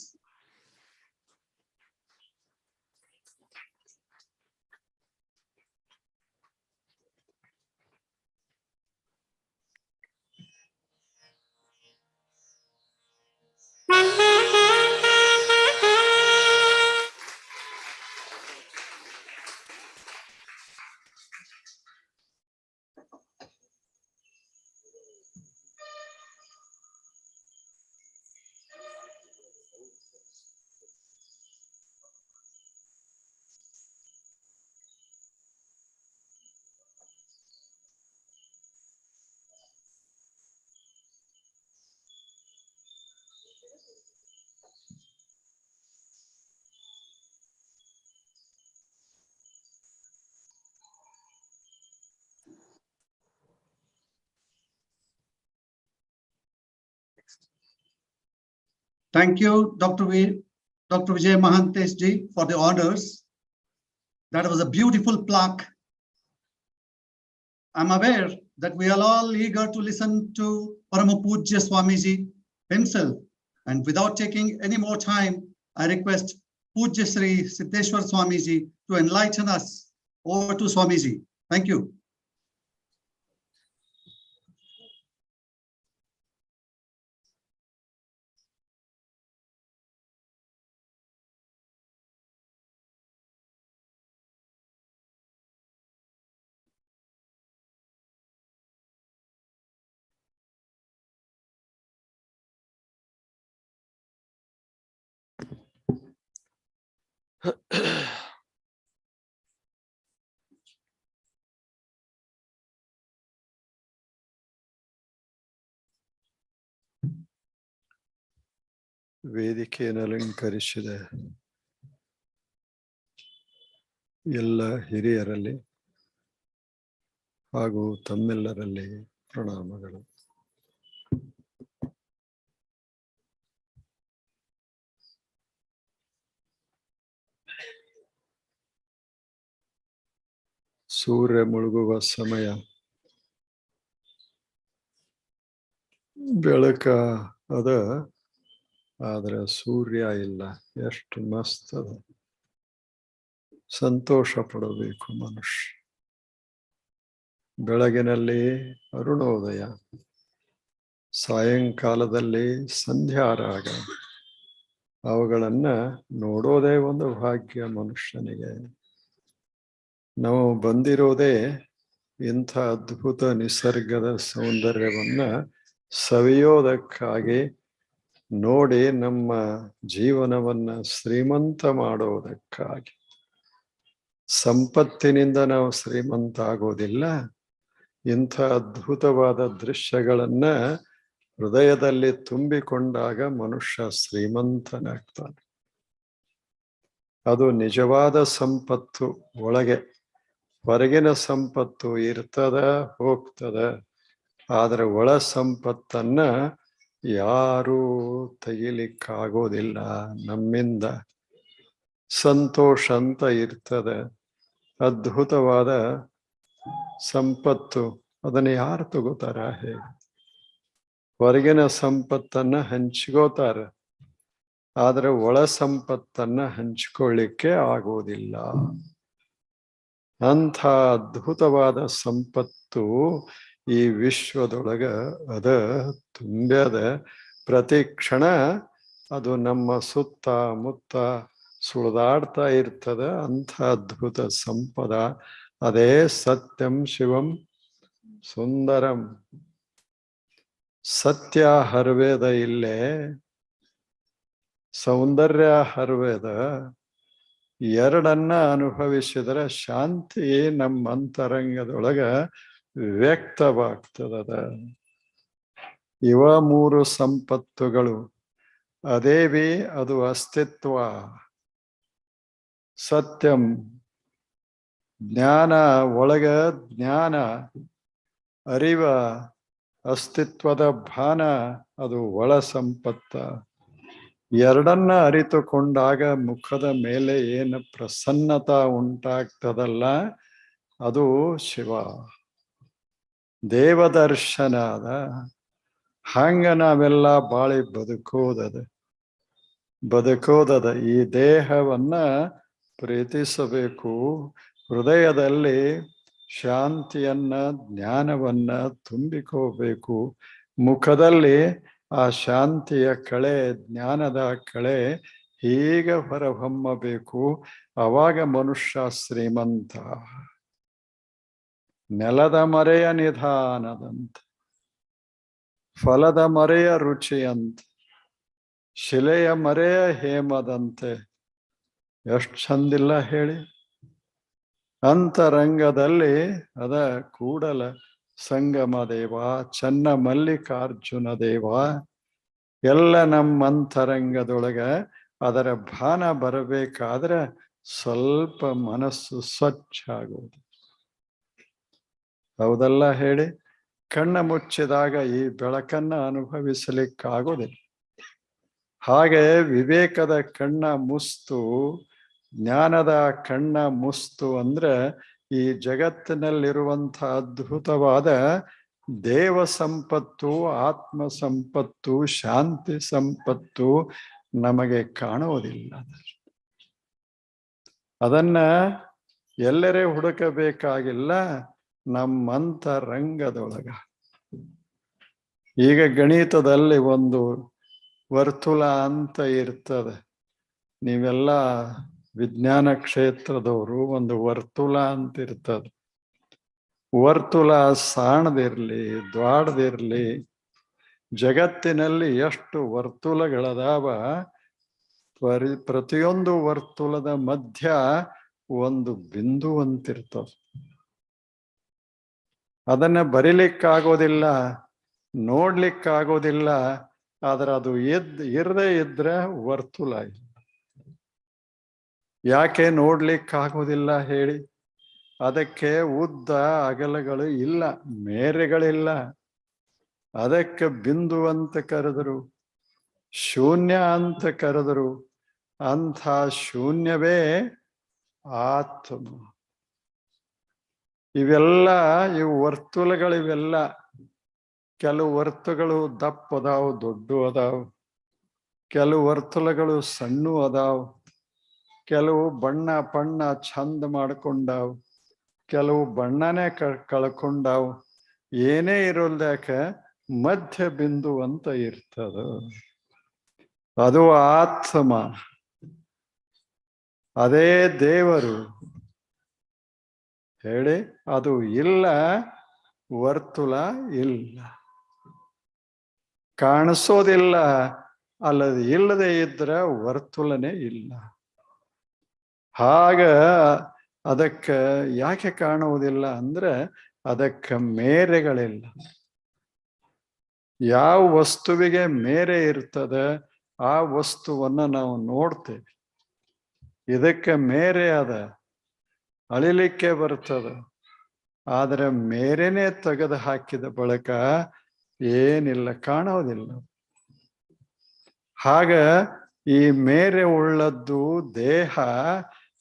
Thank you, Dr. Vijay Mahantesh ji, for the honors. That was a beautiful plaque. I'm aware that we are all eager to listen to Parama Pujya Swamiji himself. And without taking any more time, I request Pujya Sri Siddheshwar Swamiji to enlighten us. Over to Swamiji. Thank you. ವೇದಿಕೆಯನ್ನು ಅಲಂಕರಿಸಿದ ಎಲ್ಲ ಹಿರಿಯರಲ್ಲಿ ಹಾಗೂ ತಮ್ಮೆಲ್ಲರಲ್ಲಿ ಪ್ರಣಾಮಗಳು. ಸೂರ್ಯ ಮುಳುಗುವ ಸಮಯ, ಬೆಳಕ ಅದ, ಆದ್ರೆ ಸೂರ್ಯ ಇಲ್ಲ. ಎಷ್ಟು ಮಸ್ತ್ ಅದ. ಸಂತೋಷ ಪಡಬೇಕು ಮನುಷ್ಯ. ಬೆಳಗಿನಲ್ಲಿ ಅರುಣೋದಯ, ಸಾಯಂಕಾಲದಲ್ಲಿ ಸಂಧ್ಯಾರಾಗ, ಅವುಗಳನ್ನ ನೋಡೋದೇ ಒಂದು ಭಾಗ್ಯ ಮನುಷ್ಯನಿಗೆ. ನಾವು ಬಂದಿರೋದೇ ಇಂಥ ಅದ್ಭುತ ನಿಸರ್ಗದ ಸೌಂದರ್ಯವನ್ನ ಸವಿಯೋದಕ್ಕಾಗಿ, ನೋಡಿ ನಮ್ಮ ಜೀವನವನ್ನ ಶ್ರೀಮಂತ ಮಾಡೋದಕ್ಕಾಗಿ. ಸಂಪತ್ತಿನಿಂದ ನಾವು ಶ್ರೀಮಂತ ಆಗೋದಿಲ್ಲ. ಇಂಥ ಅದ್ಭುತವಾದ ದೃಶ್ಯಗಳನ್ನ ಹೃದಯದಲ್ಲಿ ತುಂಬಿಕೊಂಡಾಗ ಮನುಷ್ಯ ಶ್ರೀಮಂತನಾಗ್ತಾನೆ. ಅದು ನಿಜವಾದ ಸಂಪತ್ತು. ಒಳಗೆ ಹೊರಗಿನ ಸಂಪತ್ತು ಇರ್ತದ ಹೋಗ್ತದ, ಆದ್ರೆ ಒಳ ಸಂಪತ್ತನ್ನ ಯಾರೂ ತೆಗಿಲಿಕ್ಕಾಗೋದಿಲ್ಲ ನಮ್ಮಿಂದ. ಸಂತೋಷ ಅಂತ ಇರ್ತದೆ, ಅದ್ಭುತವಾದ ಸಂಪತ್ತು. ಅದನ್ನ ಯಾರು ತಗೋತಾರ? ಹೇಗೆ? ಹೊರಗಿನ ಸಂಪತ್ತನ್ನ ಹಂಚ್ಕೋತಾರ, ಆದ್ರೆ ಒಳ ಸಂಪತ್ತನ್ನ ಹಂಚ್ಕೊಳ್ಳಿಕ್ಕೆ ಆಗೋದಿಲ್ಲ. ಅಂಥ ಅದ್ಭುತವಾದ ಸಂಪತ್ತು ಈ ವಿಶ್ವದೊಳಗ ಅದ, ತುಂಬ್ಯದ. ಪ್ರತಿ ಕ್ಷಣ ಅದು ನಮ್ಮ ಸುತ್ತ ಮುತ್ತ ಸುಳಿದಾಡ್ತಾ ಇರ್ತದ ಅಂಥ ಅದ್ಭುತ ಸಂಪದ. ಅದೇ ಸತ್ಯಂ ಶಿವಂ ಸುಂದರಂ. ಸತ್ಯ ಹರ್ವೇದ ಇಲ್ಲೇ, ಸೌಂದರ್ಯ ಹರ್ವೇದ. ಎರಡನ್ನ ಅನುಭವಿಸಿದರೆ ಶಾಂತಿ ನಮ್ಮ ಅಂತರಂಗದೊಳಗ ವ್ಯಕ್ತವಾಗ್ತದ. ಇವ ಮೂರು ಸಂಪತ್ತುಗಳು. ಅದೇವಿ ಅದು ಅಸ್ತಿತ್ವ. ಸತ್ಯಂ ಜ್ಞಾನ, ಒಳಗ ಜ್ಞಾನ ಅರಿವ ಅಸ್ತಿತ್ವದ ಭಾನ, ಅದು ಒಳ ಸಂಪತ್ತ. ಎರಡನ್ನ ಅರಿತುಕೊಂಡಾಗ ಮುಖದ ಮೇಲೆ ಏನು ಪ್ರಸನ್ನತ ಉಂಟಾಗ್ತದಲ್ಲ, ಅದು ಶಿವ ದೇವದರ್ಶನ ಅದ. ಹಂಗ ನಾವೆಲ್ಲ ಬಾಳಿ ಬದುಕೋದದ. ಈ ದೇಹವನ್ನ ಪ್ರೀತಿಸಬೇಕು. ಹೃದಯದಲ್ಲಿ ಶಾಂತಿಯನ್ನ ಜ್ಞಾನವನ್ನ ತುಂಬಿಕೋಬೇಕು. ಮುಖದಲ್ಲಿ ಆ ಶಾಂತಿಯ ಕಳೆ, ಜ್ಞಾನದ ಕಳೆ ಹೀಗೆ ಹೊರಹೊಮ್ಮಬೇಕು. ಅವಾಗ ಮನುಷ್ಯ ಶ್ರೀಮಂತ. ನೆಲದ ಮರೆಯ ನಿಧಾನದಂತೆ, ಫಲದ ಮರೆಯ ರುಚಿಯಂತೆ, ಶಿಲೆಯ ಮರೆಯ ಹೇಮದಂತೆ. ಎಷ್ಟು ಚಂದಿಲ್ಲ ಹೇಳಿ. ಅಂತರಂಗದಲ್ಲಿ ಅದ ಕೂಡಲ ಸಂಗಮ ದೇವ, ಚನ್ನ ಮಲ್ಲಿಕಾರ್ಜುನ ದೇವ. ಎಲ್ಲ ನಮ್ಮ ಅಂತರಂಗದೊಳಗ ಅದರ ಭಾನ ಬರಬೇಕಾದ್ರೆ ಸ್ವಲ್ಪ ಮನಸ್ಸು ಸ್ವಚ್ಛ ಆಗೋದು. ಹೌದಲ್ಲ ಹೇಳಿ. ಕಣ್ಣ ಮುಚ್ಚಿದಾಗ ಈ ಬೆಳಕನ್ನ ಅನುಭವಿಸಲಿಕ್ಕಾಗೋದಿಲ್ಲ. ಹಾಗೆ ವಿವೇಕದ ಕಣ್ಣ ಮುಸ್ತು, ಜ್ಞಾನದ ಕಣ್ಣ ಮುಸ್ತು ಅಂದ್ರೆ ಈ ಜಗತ್ತಿನಲ್ಲಿರುವಂಥ ಅದ್ಭುತವಾದ ದೇವ ಸಂಪತ್ತು, ಆತ್ಮ ಸಂಪತ್ತು, ಶಾಂತಿ ಸಂಪತ್ತು ನಮಗೆ ಕಾಣುವುದಿಲ್ಲ. ಅದನ್ನ ಎಲ್ಲರೇ ಹುಡುಕಬೇಕಾಗಿಲ್ಲ, ನಮ್ಮಂತರಂಗದೊಳಗ. ಈಗ ಗಣಿತದಲ್ಲಿ ಒಂದು ವರ್ತುಲ ಅಂತ ಇರ್ತದೆ. ನೀವೆಲ್ಲ ವಿಜ್ಞಾನ ಕ್ಷೇತ್ರದವರು, ಒಂದು ವರ್ತುಲ ಅಂತ ಇರ್ತದೆ. ವರ್ತುಲ ಸಾಣದಿರ್ಲಿ ದ್ವಾಡದಿರ್ಲಿ, ಜಗತ್ತಿನಲ್ಲಿ ಎಷ್ಟು ವರ್ತುಲಗಳದಾವ, ಪ್ರತಿಯೊಂದು ವರ್ತುಲದ ಮಧ್ಯ ಒಂದು ಬಿಂದು ಅಂತಿರ್ತದೆ. ಅದನ್ನ ಬರಿಲಿಕ್ಕಾಗೋದಿಲ್ಲ, ನೋಡ್ಲಿಕ್ಕಾಗೋದಿಲ್ಲ. ಆದ್ರೆ ಅದು ಇರದೇ ಇದ್ರೆ ವರ್ತುಲ ಇಲ್ಲ. ಯಾಕೆ ನೋಡ್ಲಿಕ್ಕಾಗೋದಿಲ್ಲ ಹೇಳಿ? ಅದಕ್ಕೆ ಉದ್ದ ಅಗಲಗಳು ಇಲ್ಲ, ಮೇರೆಗಳಿಲ್ಲ. ಅದಕ್ಕೆ ಬಿಂದು ಅಂತ ಕರೆದರು, ಶೂನ್ಯ ಅಂತ ಕರೆದರು. ಅಂಥ ಶೂನ್ಯವೇ ಆತ್ಮ. ಇವು ವರ್ತುಲಗಳಿವೆಲ್ಲ. ಕೆಲವು ವರ್ತುಗಳು ದಪ್ಪ ಅದಾವು, ದೊಡ್ಡ ಅದಾವು. ಕೆಲವು ವರ್ತುಲಗಳು ಸಣ್ಣ ಅದಾವು. ಕೆಲವು ಬಣ್ಣ ಪಣ್ಣ ಚಂದ ಮಾಡ್ಕೊಂಡಾವು. ಕೆಲವು ಬಣ್ಣನೇ ಕಳ್ಕೊಂಡಾವು. ಏನೇ ಇರೋಲ್ದಾಕ ಮಧ್ಯ ಬಿಂದು ಅಂತ ಇರ್ತದ. ಅದು ಆತ್ಮ, ಅದೇ ದೇವರು ಹೇಳಿ. ಅದು ಇಲ್ಲ, ವರ್ತುಲ ಇಲ್ಲ, ಕಾಣಿಸೋದಿಲ್ಲ. ಅಲ್ಲದೆ ಇಲ್ಲದೆ ಇದ್ರೆ ವರ್ತುಲನೇ ಇಲ್ಲ. ಹಾಗ ಅದಕ್ಕೆ ಯಾಕೆ ಕಾಣುವುದಿಲ್ಲ ಅಂದ್ರೆ ಅದಕ್ಕೆ ಮೇರೆಗಳಿಲ್ಲ. ಯಾವ ವಸ್ತುವಿಗೆ ಮೇರೆ ಇರ್ತದೆ ಆ ವಸ್ತುವನ್ನ ನಾವು ನೋಡ್ತೇವೆ. ಇದಕ್ಕೆ ಮೇರೆ ಅದ, ಅಳಿಲಿಕ್ಕೆ ಬರ್ತದೆ. ಆದರೆ ಮೇರೆನೇ ತೆಗೆದು ಹಾಕಿದ ಬಳಿಕ ಏನಿಲ್ಲ, ಕಾಣೋದಿಲ್ಲ. ಹಾಗ ಈ ಮೇರೆ ಉಳ್ಳದ್ದು ದೇಹ,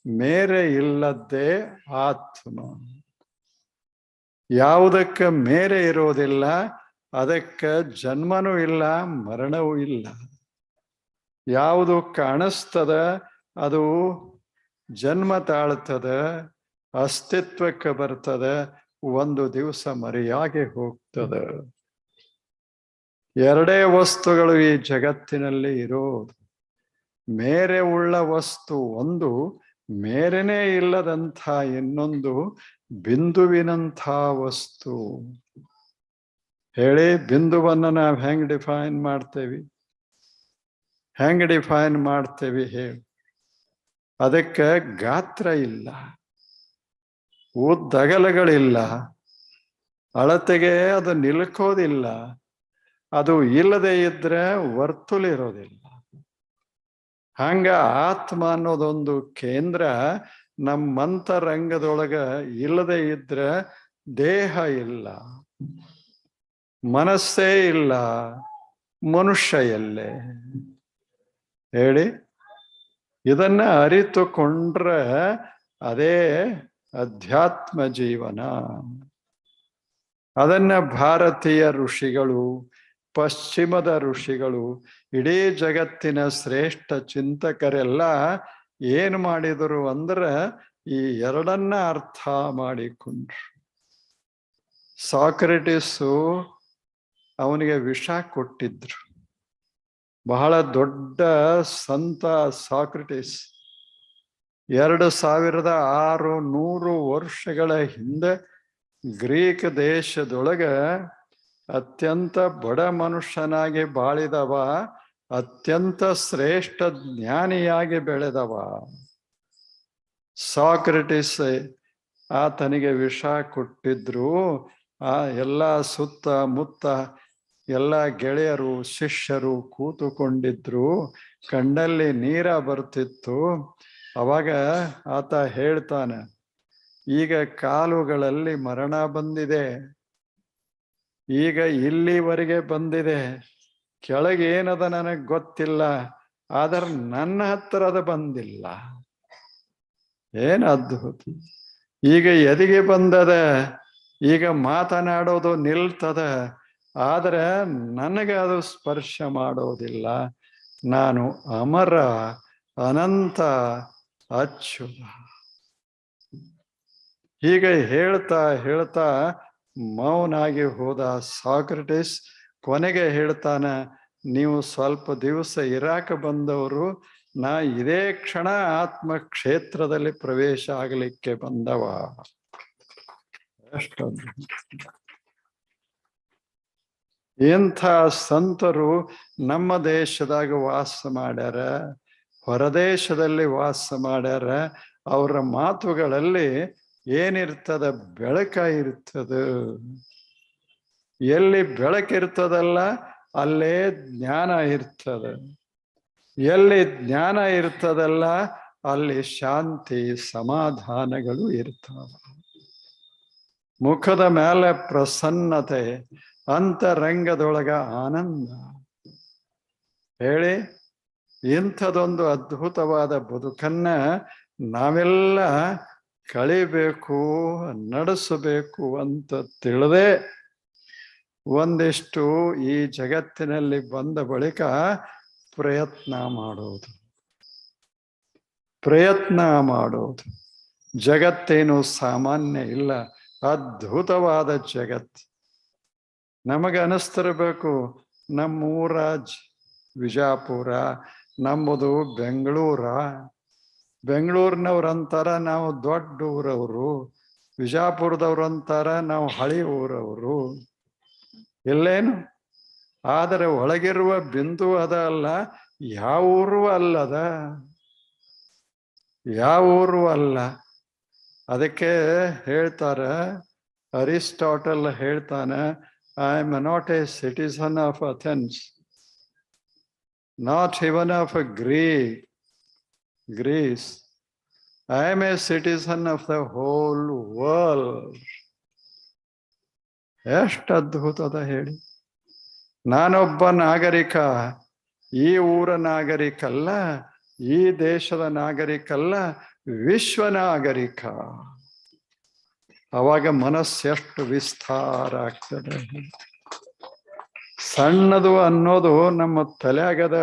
ಮೇರೆ ಇಲ್ಲದ್ದೇ ಆತ್ಮ. ಯಾವುದಕ್ಕೆ ಮೇರೆ ಇರೋದಿಲ್ಲ ಅದಕ್ಕೆ ಜನ್ಮನೂ ಇಲ್ಲ, ಮರಣವೂ ಇಲ್ಲ. ಯಾವುದು ಕಾಣಿಸ್ತದ ಅದು ಜನ್ಮ ತಾಳ್ತದ, ಅಸ್ತಿತ್ವಕ್ಕೆ ಬರ್ತದೆ, ಒಂದು ದಿವಸ ಮರೆಯಾಗಿ ಹೋಗ್ತದೆ. ಎರಡೇ ವಸ್ತುಗಳು ಈ ಜಗತ್ತಿನಲ್ಲಿ ಇರೋದು, ಮೇರೆ ಉಳ್ಳ ವಸ್ತು ಒಂದು, ಮೇರೆನೇ ಇಲ್ಲದಂಥ ಇನ್ನೊಂದು ಬಿಂದುವಿನಂಥ ವಸ್ತು. ಹೇಳಿ, ಬಿಂದುವನ್ನು ನಾವು ಹೆಂಗ್ ಡಿಫೈನ್ ಮಾಡ್ತೇವಿ? ಹೆಂಗ್ ಡಿಫೈನ್ ಮಾಡ್ತೇವಿ ಹೇಳಿ? ಅದಕ್ಕೆ ಗಾತ್ರ ಇಲ್ಲ, ಉದ್ದಗಲಗಳಿಲ್ಲ, ಅಳತೆಗೆ ಅದು ನಿಲ್ಕೋದಿಲ್ಲ. ಅದು ಇಲ್ಲದೆ ಇದ್ರೆ ವರ್ತುಲಿರೋದಿಲ್ಲ. ಹಂಗ ಆತ್ಮ ಅನ್ನೋದೊಂದು ಕೇಂದ್ರ ನಮ್ಮಂತರಂಗದೊಳಗ ಇಲ್ಲದೆ ಇದ್ರೆ ದೇಹ ಇಲ್ಲ, ಮನಸ್ಸೇ ಇಲ್ಲ, ಮನುಷ್ಯ ಎಲ್ಲೇ? ಹೇಳಿ. ಇದನ್ನ ಅರಿತುಕೊಂಡ್ರೆ ಅದೇ ಅಧ್ಯಾತ್ಮ ಜೀವನ. ಅದನ್ನ ಭಾರತೀಯ ಋಷಿಗಳು, ಪಶ್ಚಿಮದ ಋಷಿಗಳು, ಇಡೀ ಜಗತ್ತಿನ ಶ್ರೇಷ್ಠ ಚಿಂತಕರೆಲ್ಲ ಏನು ಮಾಡಿದರು ಅಂದ್ರೆ ಈ ಎರಡನ್ನ ಅರ್ಥ ಮಾಡಿಕೊಂಡ್ರು. ಸಾಕ್ರೆಟಿಸು ಅವನಿಗೆ ವಿಷ ಕೊಟ್ಟಿದ್ರು. ಬಹಳ ದೊಡ್ಡ ಸಂತ ಸಾಕ್ರೆಟಿಸ್. 2600 ವರ್ಷಗಳ ಹಿಂದೆ ಗ್ರೀಕ್ ದೇಶದೊಳಗ ಅತ್ಯಂತ ಬಡ ಮನುಷ್ಯನಾಗಿ ಬಾಳಿದವ, ಅತ್ಯಂತ ಶ್ರೇಷ್ಠ ಜ್ಞಾನಿಯಾಗಿ ಬೆಳೆದವ ಸಾಕ್ರೆಟಿಸ್. ಆತನಿಗೆ ವಿಷ ಕೊಟ್ಟಿದ್ರು. ಆ ಎಲ್ಲ ಸುತ್ತ ಮುತ್ತ ಎಲ್ಲ ಗೆಳೆಯರು ಶಿಷ್ಯರು ಕೂತುಕೊಂಡಿದ್ರು. ಕಣ್ಣಲ್ಲಿ ನೀರ ಬರ್ತಿತ್ತು. ಅವಾಗ ಆತ ಹೇಳ್ತಾನೆ, ಈಗ ಕಾಲುಗಳಲ್ಲಿ ಮರಣ ಬಂದಿದೆ, ಈಗ ಇಲ್ಲಿವರೆಗೆ ಬಂದಿದೆ, ಕೆಳಗೇನದ ನನಗೆ ಗೊತ್ತಿಲ್ಲ, ಆದ್ರೆ ನನ್ನ ಹತ್ರ ಅದು ಬಂದಿಲ್ಲ. ಏನ್ ಅದ್ಭುತ! ಈಗ ಎದಿಗೆ ಬಂದದ, ಈಗ ಮಾತನಾಡೋದು ನಿಲ್ತದ, ಆದ್ರೆ ನನಗೆ ಅದು ಸ್ಪರ್ಶ ಮಾಡೋದಿಲ್ಲ. ನಾನು ಅಮರ, ಅನಂತ, ಅಚ್ಯುತ. ಹೀಗೆ ಹೇಳ್ತಾ ಹೇಳ್ತಾ ಮೌನಾಗಿ ಹೋದ ಸಾಕ್ರೆಟಿಸ್ ಕೊನೆಗೆ ಹೇಳ್ತಾನ, ನೀವು ಸ್ವಲ್ಪ ದಿವಸ ಇರಾಕ ಬಂದವರು, ನಾ ಇದೇ ಕ್ಷಣ ಆತ್ಮ ಕ್ಷೇತ್ರದಲ್ಲಿ ಪ್ರವೇಶ ಆಗಲಿಕ್ಕೆ ಬಂದವ. ಅಷ್ಟೊಂದು ಎಂಥ ಸಂತರು ನಮ್ಮ ದೇಶದಾಗ ವಾಸ ಮಾಡ್ಯಾರ, ಹೊರದೇಶದಲ್ಲಿ ವಾಸ ಮಾಡ್ಯಾರ. ಅವರ ಮಾತುಗಳಲ್ಲಿ ಏನಿರ್ತದ? ಬೆಳಕ ಇರ್ತದ. ಎಲ್ಲಿ ಬೆಳಕಿರ್ತದಲ್ಲ ಅಲ್ಲೇ ಜ್ಞಾನ ಇರ್ತದ. ಎಲ್ಲಿ ಜ್ಞಾನ ಇರ್ತದಲ್ಲ ಅಲ್ಲಿ ಶಾಂತಿ ಸಮಾಧಾನಗಳು ಇರ್ತಾವ. ಮುಖದ ಮೇಲೆ ಪ್ರಸನ್ನತೆ, ಅಂತರಂಗದೊಳಗ ಆನಂದ. ಹೇಳಿ, ಇಂಥದೊಂದು ಅದ್ಭುತವಾದ ಬದುಕನ್ನ ನಾವೆಲ್ಲ ಕಳಿಬೇಕು, ನಡೆಸಬೇಕು ಅಂತ ತಿಳಿದೇ ಒಂದಿಷ್ಟು ಈ ಜಗತ್ತಿನಲ್ಲಿ ಬಂದ ಬಳಿಕ ಪ್ರಯತ್ನ ಮಾಡೋದು. ಜಗತ್ತೇನು ಸಾಮಾನ್ಯ ಇಲ್ಲ, ಅದ್ಭುತವಾದ ಜಗತ್ತು. ನಮಗೆ ಅನಿಸ್ತಿರ್ಬೇಕು, ನಮ್ಮೂರ ವಿಜಾಪುರ, ನಮ್ಮದು ಬೆಂಗಳೂರಿನವ್ರಂತಾರ ನಾವು ದೊಡ್ಡ ಊರವರು, ವಿಜಾಪುರದವ್ರಂತಾರ ನಾವು ಹಳಿ ಊರವರು. ಎಲ್ಲೇನು? ಆದರೆ ಒಳಗಿರುವ ಬಿಂದು ಅದ ಅಲ್ಲ, ಯಾವ ಊರು ಅಲ್ಲದ, ಯಾವ ಊರು ಅಲ್ಲ. ಅದಕ್ಕೆ ಹೇಳ್ತಾರ, ಅರಿಸ್ಟಾಟಲ್ ಹೇಳ್ತಾನೆ, I am not A citizen of Athens, not even of Greece. I am a citizen of the whole world. ಎಷ್ಟು ಅದ್ಭುತದ ಹೇಳಿ! ನಾನೊಬ್ಬ ನಾಗರಿಕ, ಈ ಊರ ನಾಗರಿಕಲ್ಲ, ಈ ದೇಶದ ನಾಗರಿಕಲ್ಲ, ವಿಶ್ವ ನಾಗರಿಕ. ಅವಾಗ ಮನಸ್ಸೆಷ್ಟು ವಿಸ್ತಾರ ಆಗ್ತದೆ. ಸಣ್ಣದು ಅನ್ನೋದು ನಮ್ಮ ತಲೆಯಾಗದ,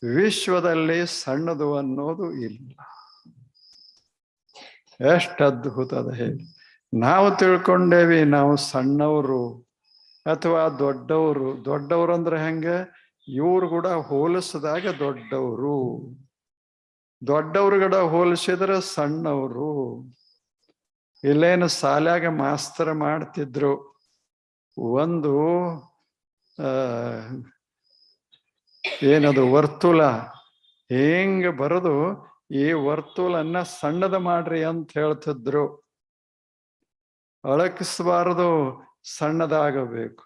ವಿಶ್ವದಲ್ಲಿ ಸಣ್ಣದು ಅನ್ನೋದು ಇಲ್ಲ. ಎಷ್ಟು ಅದ್ಭುತದ ಹೇಳಿ! ನಾವು ತಿಳ್ಕೊಂಡೇವಿ ನಾವು ಸಣ್ಣವರು ಅಥವಾ ದೊಡ್ಡವರು. ದೊಡ್ಡವರು ಅಂದ್ರೆ ಹೆಂಗೆ? ಇವ್ರು ಕೂಡ ಹೋಲಿಸಿದಾಗ ದೊಡ್ಡವರು. ದೊಡ್ಡವ್ರುಗಡ ಹೋಲಿಸಿದ್ರೆ ಸಣ್ಣವರು. ಇಲ್ಲೇನು ಶಾಲ್ಯಾಗ ಮಾಸ್ತರ ಮಾಡ್ತಿದ್ರು, ಒಂದು ಏನದು ವರ್ತುಲ ಹಿಂಗ ಬರೋದು, ಈ ವರ್ತುಲನ್ನ ಸಣ್ಣದ ಮಾಡ್ರಿ ಅಂತ ಹೇಳ್ತಿದ್ರು. ಅಳಕಿಸ್ಬಾರದು, ಸಣ್ಣದಾಗಬೇಕು.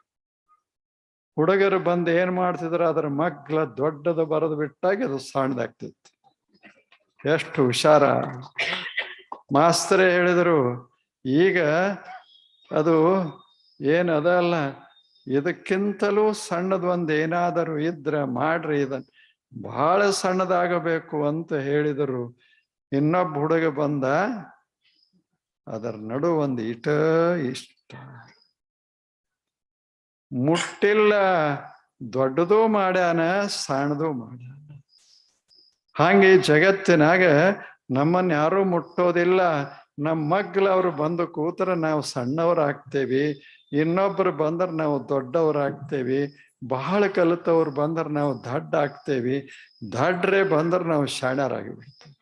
ಹುಡುಗರು ಬಂದು ಏನ್ ಮಾಡ್ತಿದ್ರು, ಅದರ ಮಗ್ಲ ದೊಡ್ಡದು ಬರೆದು ಬಿಟ್ಟಾಗ ಅದು ಸಣ್ಣದಾಗ್ತಿತ್ತು. ಎಷ್ಟು ಹುಷಾರ ಮಾಸ್ತರೇ ಹೇಳಿದರು. ಈಗ ಅದು ಏನದಲ್ಲ, ಇದಕ್ಕಿಂತಲೂ ಸಣ್ಣದು ಒಂದು ಏನಾದರೂ ಇದ್ರೆ ಮಾಡ್ರಿ, ಇದನ್ನ ಬಹಳ ಸಣ್ಣದಾಗಬೇಕು ಅಂತ ಹೇಳಿದರು. ಇನ್ನೊಬ್ಬ ಹುಡುಗ ಬಂದ, ಅದರ ನಡು ಒಂದು ಇಷ್ಟ ಮುಟ್ಟಿಲ್ಲ, ದೊಡ್ಡದು ಮಾಡ್ಯಾನ, ಸಣ್ಣದು ಮಾಡ್ಯಾನ. ಹಾಗೆ ಜಗತ್ತಿನಾಗ ನಮ್ಮನ್ನ ಯಾರೂ ಮುಟ್ಟೋದಿಲ್ಲ. ನಮ್ಮ ಮಗ್ಲವ್ರು ಬಂದು ಕೂತ್ರ ನಾವು ಸಣ್ಣವ್ರಾಗ್ತೇವಿ, ಇನ್ನೊಬ್ರು ಬಂದ್ರೆ ನಾವು ದೊಡ್ಡವ್ರಾಗ್ತೇವಿ. ಬಹಳ ಕಲಿತವ್ರು ಬಂದ್ರೆ ನಾವು ದಡ್ಡ ಆಗ್ತೇವಿ, ದಡ್ರೆ ಬಂದ್ರೆ ನಾವು ಶಾಣ್ಯರಾಗಿಬಿಡ್ತೇವೆ.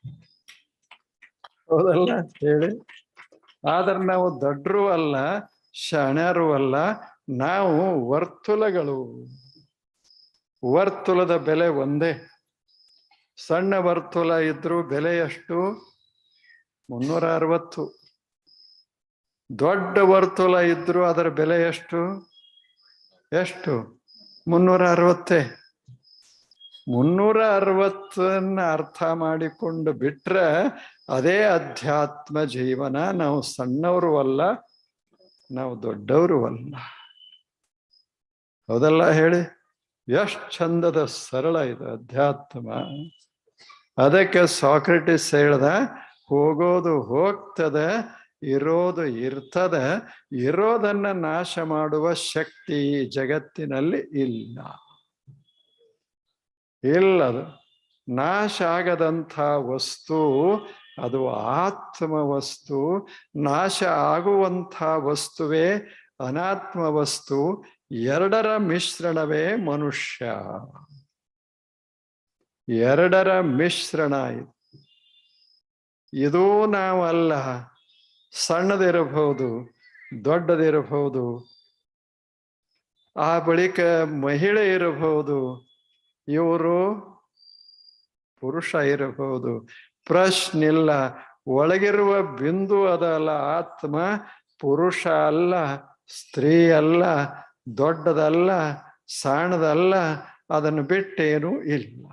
ಹೌದಲ್ಲ ಹೇಳಿ? ಆದ್ರೆ ನಾವು ದಡ್ರು ಅಲ್ಲ, ಶಾಣ್ಯರು ಅಲ್ಲ, ನಾವು ವರ್ತುಲಗಳು. ವರ್ತುಲದ ಬೆಲೆ ಒಂದೇ. ಸಣ್ಣ ವರ್ತುಲ ಇದ್ರು ಬೆಲೆ ಎಷ್ಟು? 360. ದೊಡ್ಡ ವರ್ತುಲ ಇದ್ರು ಅದರ ಬೆಲೆ ಎಷ್ಟು? 360. 360 ಅರ್ಥ ಮಾಡಿಕೊಂಡು ಬಿಟ್ರೆ ಅದೇ ಅಧ್ಯಾತ್ಮ ಜೀವನ. ನಾವು ಸಣ್ಣವರು ಅಲ್ಲ, ನಾವು ದೊಡ್ಡವರು ಅಲ್ಲ. ಹೌದಲ್ಲ ಹೇಳಿ? ಎಷ್ಟು ಚಂದದ ಸರಳ ಇದು ಅಧ್ಯಾತ್ಮ. ಅದಕ್ಕೆ ಸಾಕ್ರೆಟಿಸ್ ಹೇಳ್ದ, ಹೋಗೋದು ಹೋಗ್ತದೆ, ಇರೋದು ಇರ್ತದೆ, ಇರೋದನ್ನ ನಾಶ ಮಾಡುವ ಶಕ್ತಿ ಜಗತ್ತಿನಲ್ಲಿ ಇಲ್ಲದು. ನಾಶ ಆಗದಂಥ ವಸ್ತು ಅದು ಆತ್ಮ ವಸ್ತು. ನಾಶ ಆಗುವಂಥ ವಸ್ತುವೇ ಅನಾತ್ಮ ವಸ್ತು. ಎರಡರ ಮಿಶ್ರಣವೇ ಮನುಷ್ಯ. ಎರಡರ ಮಿಶ್ರಣ ಇದು. ಇದೂ ನಾವಲ್ಲ. ಸಣ್ಣದಿರಬಹುದು, ದೊಡ್ಡದಿರಬಹುದು, ಆ ಬಳಿಕ ಮಹಿಳೆ ಇರಬಹುದು, ಇವರು ಪುರುಷ ಇರಬಹುದು. ಪ್ರಶ್ನಿಲ್ಲ. ಒಳಗಿರುವ ಬಿಂದು ಅದಲ್ಲ ಆತ್ಮ. ಪುರುಷ ಅಲ್ಲ, ಸ್ತ್ರೀ ಅಲ್ಲ, ದೊಡ್ಡದಲ್ಲ, ಸಣ್ಣದಲ್ಲ. ಅದನ್ನು ಬಿಟ್ಟೇನು ಇಲ್ಲ.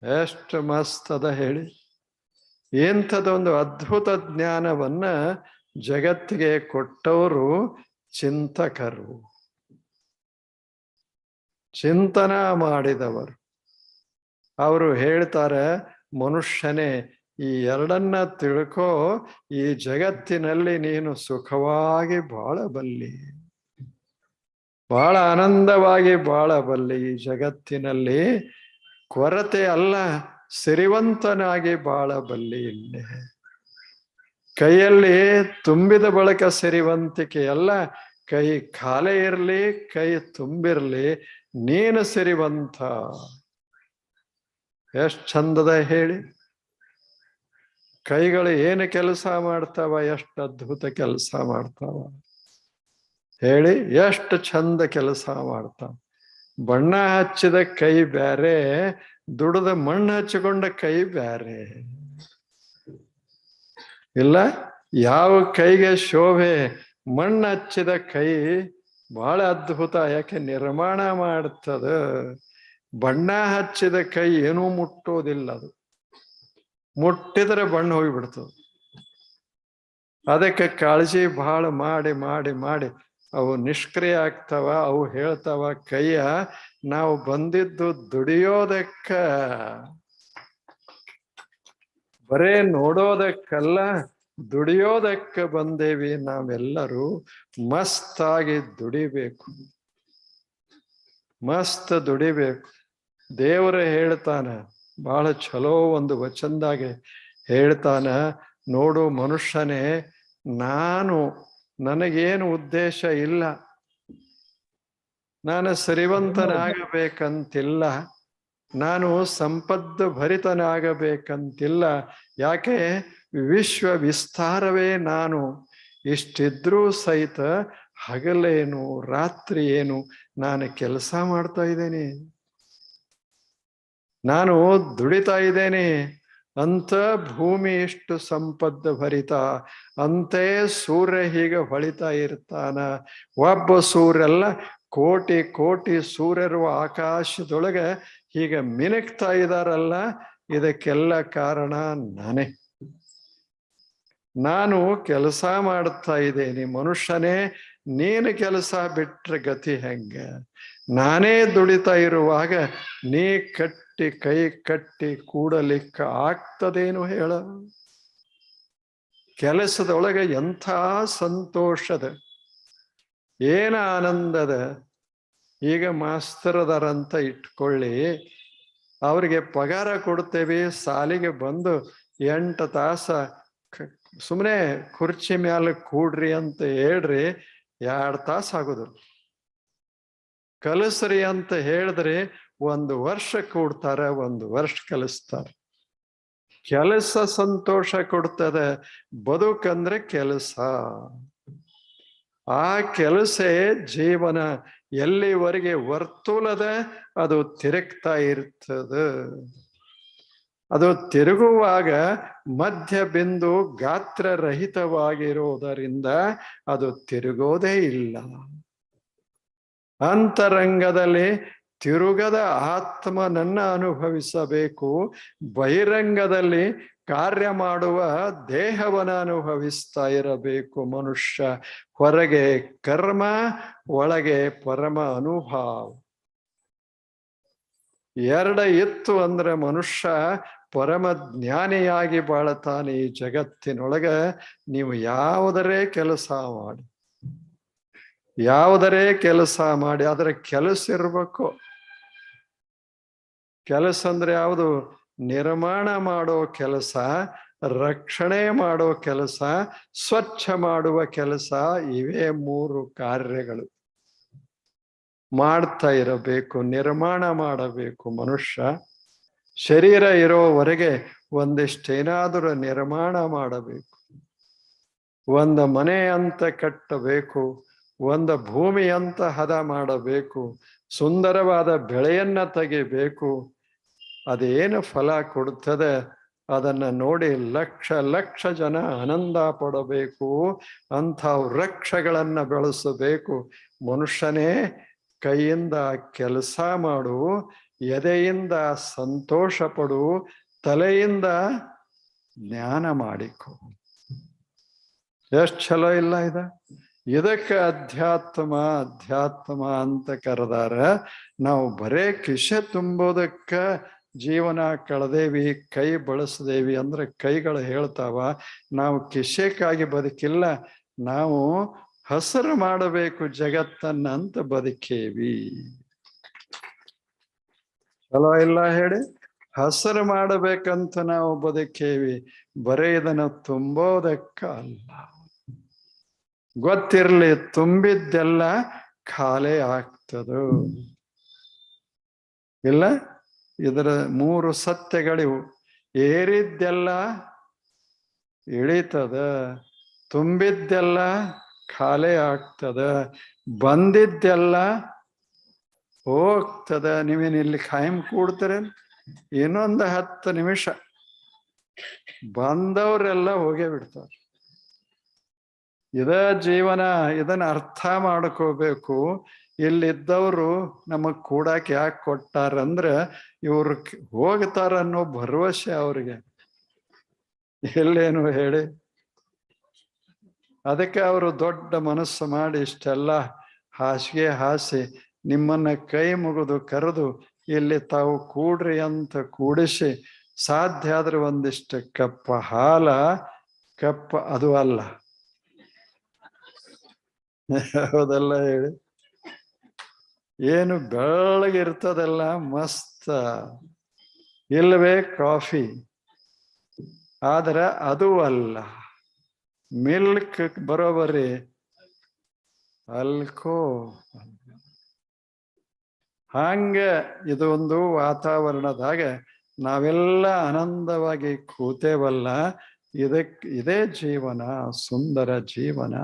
ಎಷ್ಟು ಮಸ್ತ್ ಅದ ಹೇಳಿ. ಇಂಥದೊಂದು ಅದ್ಭುತ ಜ್ಞಾನವನ್ನ ಜಗತ್ತಿಗೆ ಕೊಟ್ಟವರು ಚಿಂತಕರು, ಚಿಂತನ ಮಾಡಿದವರು. ಅವರು ಹೇಳ್ತಾರೆ, ಮನುಷ್ಯನೇ ಈ ಎರಡನ್ನ ತಿಳ್ಕೋ, ಈ ಜಗತ್ತಿನಲ್ಲಿ ನೀನು ಸುಖವಾಗಿ ಬಾಳಬಲ್ಲಿ, ಬಹಳ ಆನಂದವಾಗಿ ಬಾಳಬಲ್ಲಿ. ಈ ಜಗತ್ತಿನಲ್ಲಿ ಕೊರತೆ ಅಲ್ಲ, ಸಿರಿವಂತನಾಗಿ ಬಾಳಬಲ್ಲಿ. ಇಲ್ಲೇ ಕೈಯಲ್ಲಿ ತುಂಬಿದ ಬಳಿಕ ಸಿರಿವಂತಿಕೆ ಅಲ್ಲ, ಕೈ ಖಾಲಿ ಇರ್ಲಿ, ಕೈ ತುಂಬಿರ್ಲಿ, ನೀನು ಸಿರಿವಂತ. ಎಷ್ಟು ಚಂದದ ಹೇಳಿ. ಕೈಗಳು ಏನು ಕೆಲಸ ಮಾಡ್ತಾವ, ಎಷ್ಟು ಅದ್ಭುತ ಕೆಲಸ ಮಾಡ್ತಾವ ಹೇಳಿ. ಎಷ್ಟು ಚಂದ ಕೆಲಸ ಮಾಡ್ತಾವ. ಬಣ್ಣ ಹಚ್ಚಿದ ಕೈ ಬ್ಯಾರೆ, ದುಡದ ಮಣ್ಣು ಹಚ್ಚಿಕೊಂಡ ಕೈ ಬ್ಯಾರೆ. ಇಲ್ಲ, ಯಾವ ಕೈಗೆ ಶೋಭೆ? ಮಣ್ಣು ಹಚ್ಚಿದ ಕೈ ಬಹಳ ಅದ್ಭುತ, ಯಾಕೆ ನಿರ್ಮಾಣ ಮಾಡ್ತದ. ಬಣ್ಣ ಹಚ್ಚಿದ ಕೈ ಏನೂ ಮುಟ್ಟೋದಿಲ್ಲ. ಅದು ಮುಟ್ಟಿದ್ರೆ ಬಣ್ಣ ಹೋಗಿಬಿಡ್ತದ. ಅದಕ್ಕೆ ಕಾಳಜಿ ಬಹಳ ಮಾಡಿ ಮಾಡಿ ಮಾಡಿ ಅವು ನಿಷ್ಕ್ರಿಯ ಆಗ್ತಾವ. ಅವು ಹೇಳ್ತಾವ, ಕೈಯ ನಾವು ಬಂದಿದ್ದು ದುಡಿಯೋದಕ್ಕ, ಬರೇ ನೋಡೋದಕ್ಕಲ್ಲ, ದುಡಿಯೋದಕ್ಕೆ ಬಂದೇವಿ. ನಾವೆಲ್ಲರೂ ಮಸ್ತಾಗಿ ದುಡಿಬೇಕು, ಮಸ್ತ್ ದುಡಿಬೇಕು. ದೇವರು ಹೇಳ್ತಾನ, ಬಹಳ ಚಲೋ ಒಂದು ವಚನದಾಗೆ ಹೇಳ್ತಾನ, ನೋಡು ಮನುಷ್ಯನೇ, ನನಗೇನು ಉದ್ದೇಶ ಇಲ್ಲ, ನಾನು ಸಿರಿವಂತನಾಗಬೇಕಂತಿಲ್ಲ. ನಾನು ಸಂಪತ್ತು ಭರಿತನಾಗಬೇಕಂತಿಲ್ಲ. ಯಾಕೆ? ವಿಶ್ವ ವಿಸ್ತಾರವೇ ನಾನು. ಇಷ್ಟಿದ್ರೂ ಸಹಿತ ಹಗಲೇನು ರಾತ್ರಿ ಏನು ನಾನು ಕೆಲಸ ಮಾಡ್ತಾ ಇದ್ದೇನೆ, ನಾನು ದುಡಿತಾ ಇದ್ದೇನೆ. ಅಂತ ಭೂಮಿ ಇಷ್ಟು ಸಂಪತ್ತು ಭರಿತ, ಅಂತೆ ಸೂರ್ಯ ಹೀಗೆ ಹೊಳಿತಾ ಇರ್ತಾನ. ಒಬ್ಬ ಸೂರ್ಯಲ್ಲ, ಕೋಟಿ ಕೋಟಿ ಸೂರ್ಯರು ಆಕಾಶದೊಳಗೆ ಹೀಗೆ ಮಿನುಕ್ತಾ ಇದಾರಲ್ಲ, ಇದಕ್ಕೆಲ್ಲ ಕಾರಣ ನಾನೇ. ನಾನು ಕೆಲಸ ಮಾಡ್ತಾ ಇದ್ದೇನೆ. ಮನುಷ್ಯನೇ, ನೀನು ಕೆಲಸ ಬಿಟ್ರೆ ಗತಿ ಹೆಂಗ? ನಾನೇ ದುಡಿತಾ ಇರುವಾಗ ನೀ ಕಟ್ಟಿ ಕೈ ಕಟ್ಟಿ ಕೂಡಲಿಕ್ಕ ಆಗ್ತದೇನು ಹೇಳ? ಕೆಲಸದೊಳಗೆ ಎಂಥ ಸಂತೋಷದ, ಏನ ಆನಂದದ. ಈಗ ಮಾಸ್ತರದಾರಂತ ಇಟ್ಕೊಳ್ಳಿ, ಅವ್ರಿಗೆ ಪಗಾರ ಕೊಡ್ತೇವೆ, ಸಾಲಿಗೆ ಬಂದು 8 ತಾಸ ಸುಮ್ಮನೆ ಕುರ್ಚಿ ಮ್ಯಾಲ ಕೂಡ್ರಿ ಅಂತ ಹೇಳ್ರಿ, 2 ತಾಸು ಆಗುದು. ಕಲಿಸ್ರಿ ಅಂತ ಹೇಳಿದ್ರೆ 1 ವರ್ಷ ಕೂಡ್ತಾರ, 1 ವರ್ಷ ಕಲಿಸ್ತಾರ. ಕೆಲಸ ಸಂತೋಷ ಕೊಡ್ತದೆ. ಬದುಕಂದ್ರೆ ಕೆಲಸ. ಆ ಕೆಲಸ ಜೀವನ. ಎಲ್ಲಿವರೆಗೆ ವರ್ತುಲದ ಅದು ತಿರುಗ್ತಾ ಇರ್ತದೆ. ಅದು ತಿರುಗುವಾಗ ಮಧ್ಯ ಬಿಂದು ಗಾತ್ರ ರಹಿತವಾಗಿರುವುದರಿಂದ ಅದು ತಿರುಗೋದೇ ಇಲ್ಲ. ಅಂತರಂಗದಲ್ಲಿ ತಿರುಗದ ಆತ್ಮನನ್ನ ಅನುಭವಿಸಬೇಕು. ಬಹಿರಂಗದಲ್ಲಿ ಕಾರ್ಯ ಮಾಡುವ ದೇಹವನ್ನ ಅನುಭವಿಸ್ತಾ ಇರಬೇಕು ಮನುಷ್ಯ. ಹೊರಗೆ ಕರ್ಮ, ಒಳಗೆ ಪರಮ ಅನುಭವ. 2 ಇತ್ತು ಅಂದ್ರೆ ಮನುಷ್ಯ ಪರಮ ಜ್ಞಾನಿಯಾಗಿ ಬಾಳತಾನೆ ಈ ಜಗತ್ತಿನೊಳಗ. ನೀವು ಯಾವುದರೇ ಕೆಲಸ ಮಾಡಿ, ಯಾವುದರೇ ಕೆಲಸ ಮಾಡಿ, ಅದರ ಕೆಲಸ ಇರ್ಬೇಕು. ಕೆಲಸ ಅಂದ್ರೆ ಯಾವುದು? ನಿರ್ಮಾಣ ಮಾಡೋ ಕೆಲಸ, ರಕ್ಷಣೆ ಮಾಡೋ ಕೆಲಸ, ಸ್ವಚ್ಛ ಮಾಡುವ ಕೆಲಸ. ಇವೇ 3 ಕಾರ್ಯಗಳು ಮಾಡ್ತಾ ಇರಬೇಕು. ನಿರ್ಮಾಣ ಮಾಡಬೇಕು ಮನುಷ್ಯ. ಶರೀರ ಇರೋವರೆಗೆ ಒಂದಿಷ್ಟೇನಾದರೂ ನಿರ್ಮಾಣ ಮಾಡಬೇಕು. ಒಂದು ಮನೆ ಅಂತ ಕಟ್ಟಬೇಕು, ಒಂದು ಭೂಮಿ ಅಂತ ಹದ ಮಾಡಬೇಕು, ಸುಂದರವಾದ ಬೆಳೆಯನ್ನ ತೆಗಿಬೇಕು. ಅದೇನು ಫಲ ಕೊಡುತ್ತದೆ ಅದನ್ನ ನೋಡಿ ಲಕ್ಷ ಲಕ್ಷ ಜನ ಆನಂದ ಪಡಬೇಕು. ಅಂಥ ವೃಕ್ಷಗಳನ್ನ ಬೆಳೆಸಬೇಕು. ಮನುಷ್ಯನೇ, ಕೈಯಿಂದ ಕೆಲಸ ಮಾಡು, ಎದೆಯಿಂದ ಸಂತೋಷ ಪಡು, ತಲೆಯಿಂದ ಜ್ಞಾನ ಮಾಡಿಕೊ. ಎಷ್ಟು ಚಲೋ ಇಲ್ಲ ಇದ? ಇದಕ್ಕೆ ಅಧ್ಯಾತ್ಮ ಅಧ್ಯಾತ್ಮ ಅಂತ ಕರೆದಾರ. ನಾವು ಬರೇ ಕಿಸೆ ತುಂಬೋದಕ್ಕ ಜೀವನ ಕಳೆದೇವಿ, ಕೈ ಬಳಸದೇವಿ ಅಂದ್ರೆ ಕೈಗಳು ಹೇಳ್ತಾವ ನಾವು ಕಿಸೆಕ್ಕಾಗಿ ಬದುಕಿಲ್ಲ, ನಾವು ಹಸರು ಮಾಡಬೇಕು ಜಗತ್ತನ್ನ ಅಂತ ಬದುಕೇವಿ. ಚಲೋ ಇಲ್ಲ ಹೇಳಿ? ಹಸರು ಮಾಡಬೇಕಂತ ನಾವು ಬದುಕೇವಿ, ಬರೇ ಇದನ್ನ ತುಂಬೋದಕ್ಕ ಅಲ್ಲ. ಗೊತ್ತಿರ್ಲಿ, ತುಂಬಿದ್ದೆಲ್ಲ ಖಾಲಿ ಆಗ್ತದ ಇಲ್ಲ. ಇದರ 3 ಸತ್ಯಗಳಿವು. ಏರಿದ್ದೆಲ್ಲ ಇಳಿತದ, ತುಂಬಿದ್ದೆಲ್ಲ ಖಾಲಿ ಆಗ್ತದ, ಬಂದಿದ್ದೆಲ್ಲ ಹೋಗ್ತದ. ನೀವೇನು ಇಲ್ಲಿ ಖಾಯಂ ಕೂಡ್ತಾರೆ? ಇನ್ನೊಂದು 10 ನಿಮಿಷ ಬಂದವರೆಲ್ಲ ಹೋಗೇ ಬಿಡ್ತಾರೆ. ಇದ ಜೀವನ. ಇದನ್ನ ಅರ್ಥ ಮಾಡ್ಕೋಬೇಕು. ಇಲ್ಲಿದ್ದವರು ನಮಗ್ ಕೂಡಾಕ್ ಯಾಕೆ ಕೊಟ್ಟಾರಂದ್ರ ಇವ್ರು ಹೋಗ್ತಾರ ಅನ್ನೋ ಭರವಸೆ ಅವ್ರಿಗೆ ಎಲ್ಲೇನು ಹೇಳಿ. ಅದಕ್ಕೆ ಅವರು ದೊಡ್ಡ ಮನಸ್ಸು ಮಾಡಿ ಇಷ್ಟೆಲ್ಲ ಹಾಸಿಗೆ ಹಾಸಿ ನಿಮ್ಮನ್ನ ಕೈ ಮುಗಿದು ಕರೆದು ಇಲ್ಲಿ ತಾವು ಕೂಡ್ರಿ ಅಂತ ಕೂಡಿಸಿ, ಸಾಧ್ಯ ಆದ್ರೆ ಒಂದಿಷ್ಟು ಕಪ್ಪ ಹಾಲ, ಕಪ್ಪ ಅದು ಅಲ್ಲ, ಹೌದಲ್ಲ ಹೇಳಿ? ಏನು ಬೆಳ್ಳಗಿರ್ತದಲ್ಲ ಮಸ್ತ್, ಇಲ್ಲವೇ ಕಾಫಿ, ಆದ್ರೆ ಅದು ಅಲ್ಲ. ಮಿಲ್ಕ್ ಬರೋಬರಿ ಅಲ್ಕೋ. ಹಂಗ ಇದೊಂದು ವಾತಾವರಣದಾಗ ನಾವೆಲ್ಲ ಆನಂದವಾಗಿ ಕೂತೇವಲ್ಲ, ಇದೇ ಜೀವನ, ಸುಂದರ ಜೀವನ.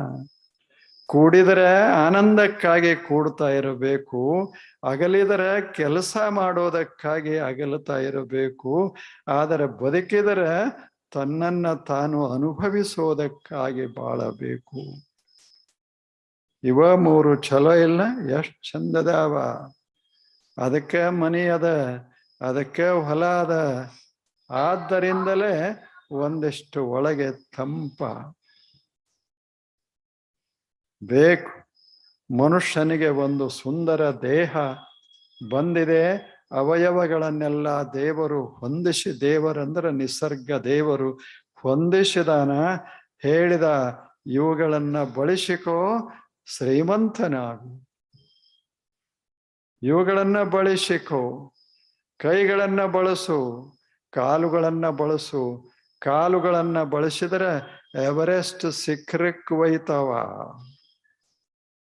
ಕೂಡಿದರೆ ಆನಂದಕ್ಕಾಗಿ ಕೂಡ್ತಾ ಇರಬೇಕು, ಅಗಲಿದರೆ ಕೆಲಸ ಮಾಡೋದಕ್ಕಾಗಿ ಅಗಲುತ್ತಾ ಇರಬೇಕು. ಆದರೆ ಬದುಕಿದರೆ ತನ್ನನ್ನ ತಾನು ಅನುಭವಿಸೋದಕ್ಕಾಗಿ ಬಾಳಬೇಕು. ಇವ ಮೂರು ಚಲೋ ಇಲ್ಲ? ಎಷ್ಟು ಚಂದದಾವ. ಅದಕ್ಕೆ ಮನಿ ಅದ, ಅದಕ್ಕೆ ಹೊಲ ಅದ. ಆದ್ದರಿಂದಲೇ ಒಂದಿಷ್ಟು ಒಳಗೆ ತಂಪ ಬೇಕು. ಮನುಷ್ಯನಿಗೆ ಒಂದು ಸುಂದರ ದೇಹ ಬಂದಿದೆ. ಅವಯವಗಳನ್ನೆಲ್ಲ ದೇವರು ಹೊಂದಿಸಿ, ದೇವರಂದ್ರೆ ನಿಸರ್ಗ ದೇವರು ಹೊಂದಿಸಿದಾನ. ಹೇಳಿದ ಇವುಗಳನ್ನ ಬಳಸಿಕೋ, ಶ್ರೀಮಂತನಾಗು. ಇವುಗಳನ್ನ ಬಳಸಿಕೋ, ಕೈಗಳನ್ನ ಬಳಸು, ಕಾಲುಗಳನ್ನ ಬಳಸು. ಕಾಲುಗಳನ್ನ ಬಳಸಿದರೆ ಎವರೆಸ್ಟ್ ಶಿಖರಕ್ಕೆ ಒಯ್ತಾವ.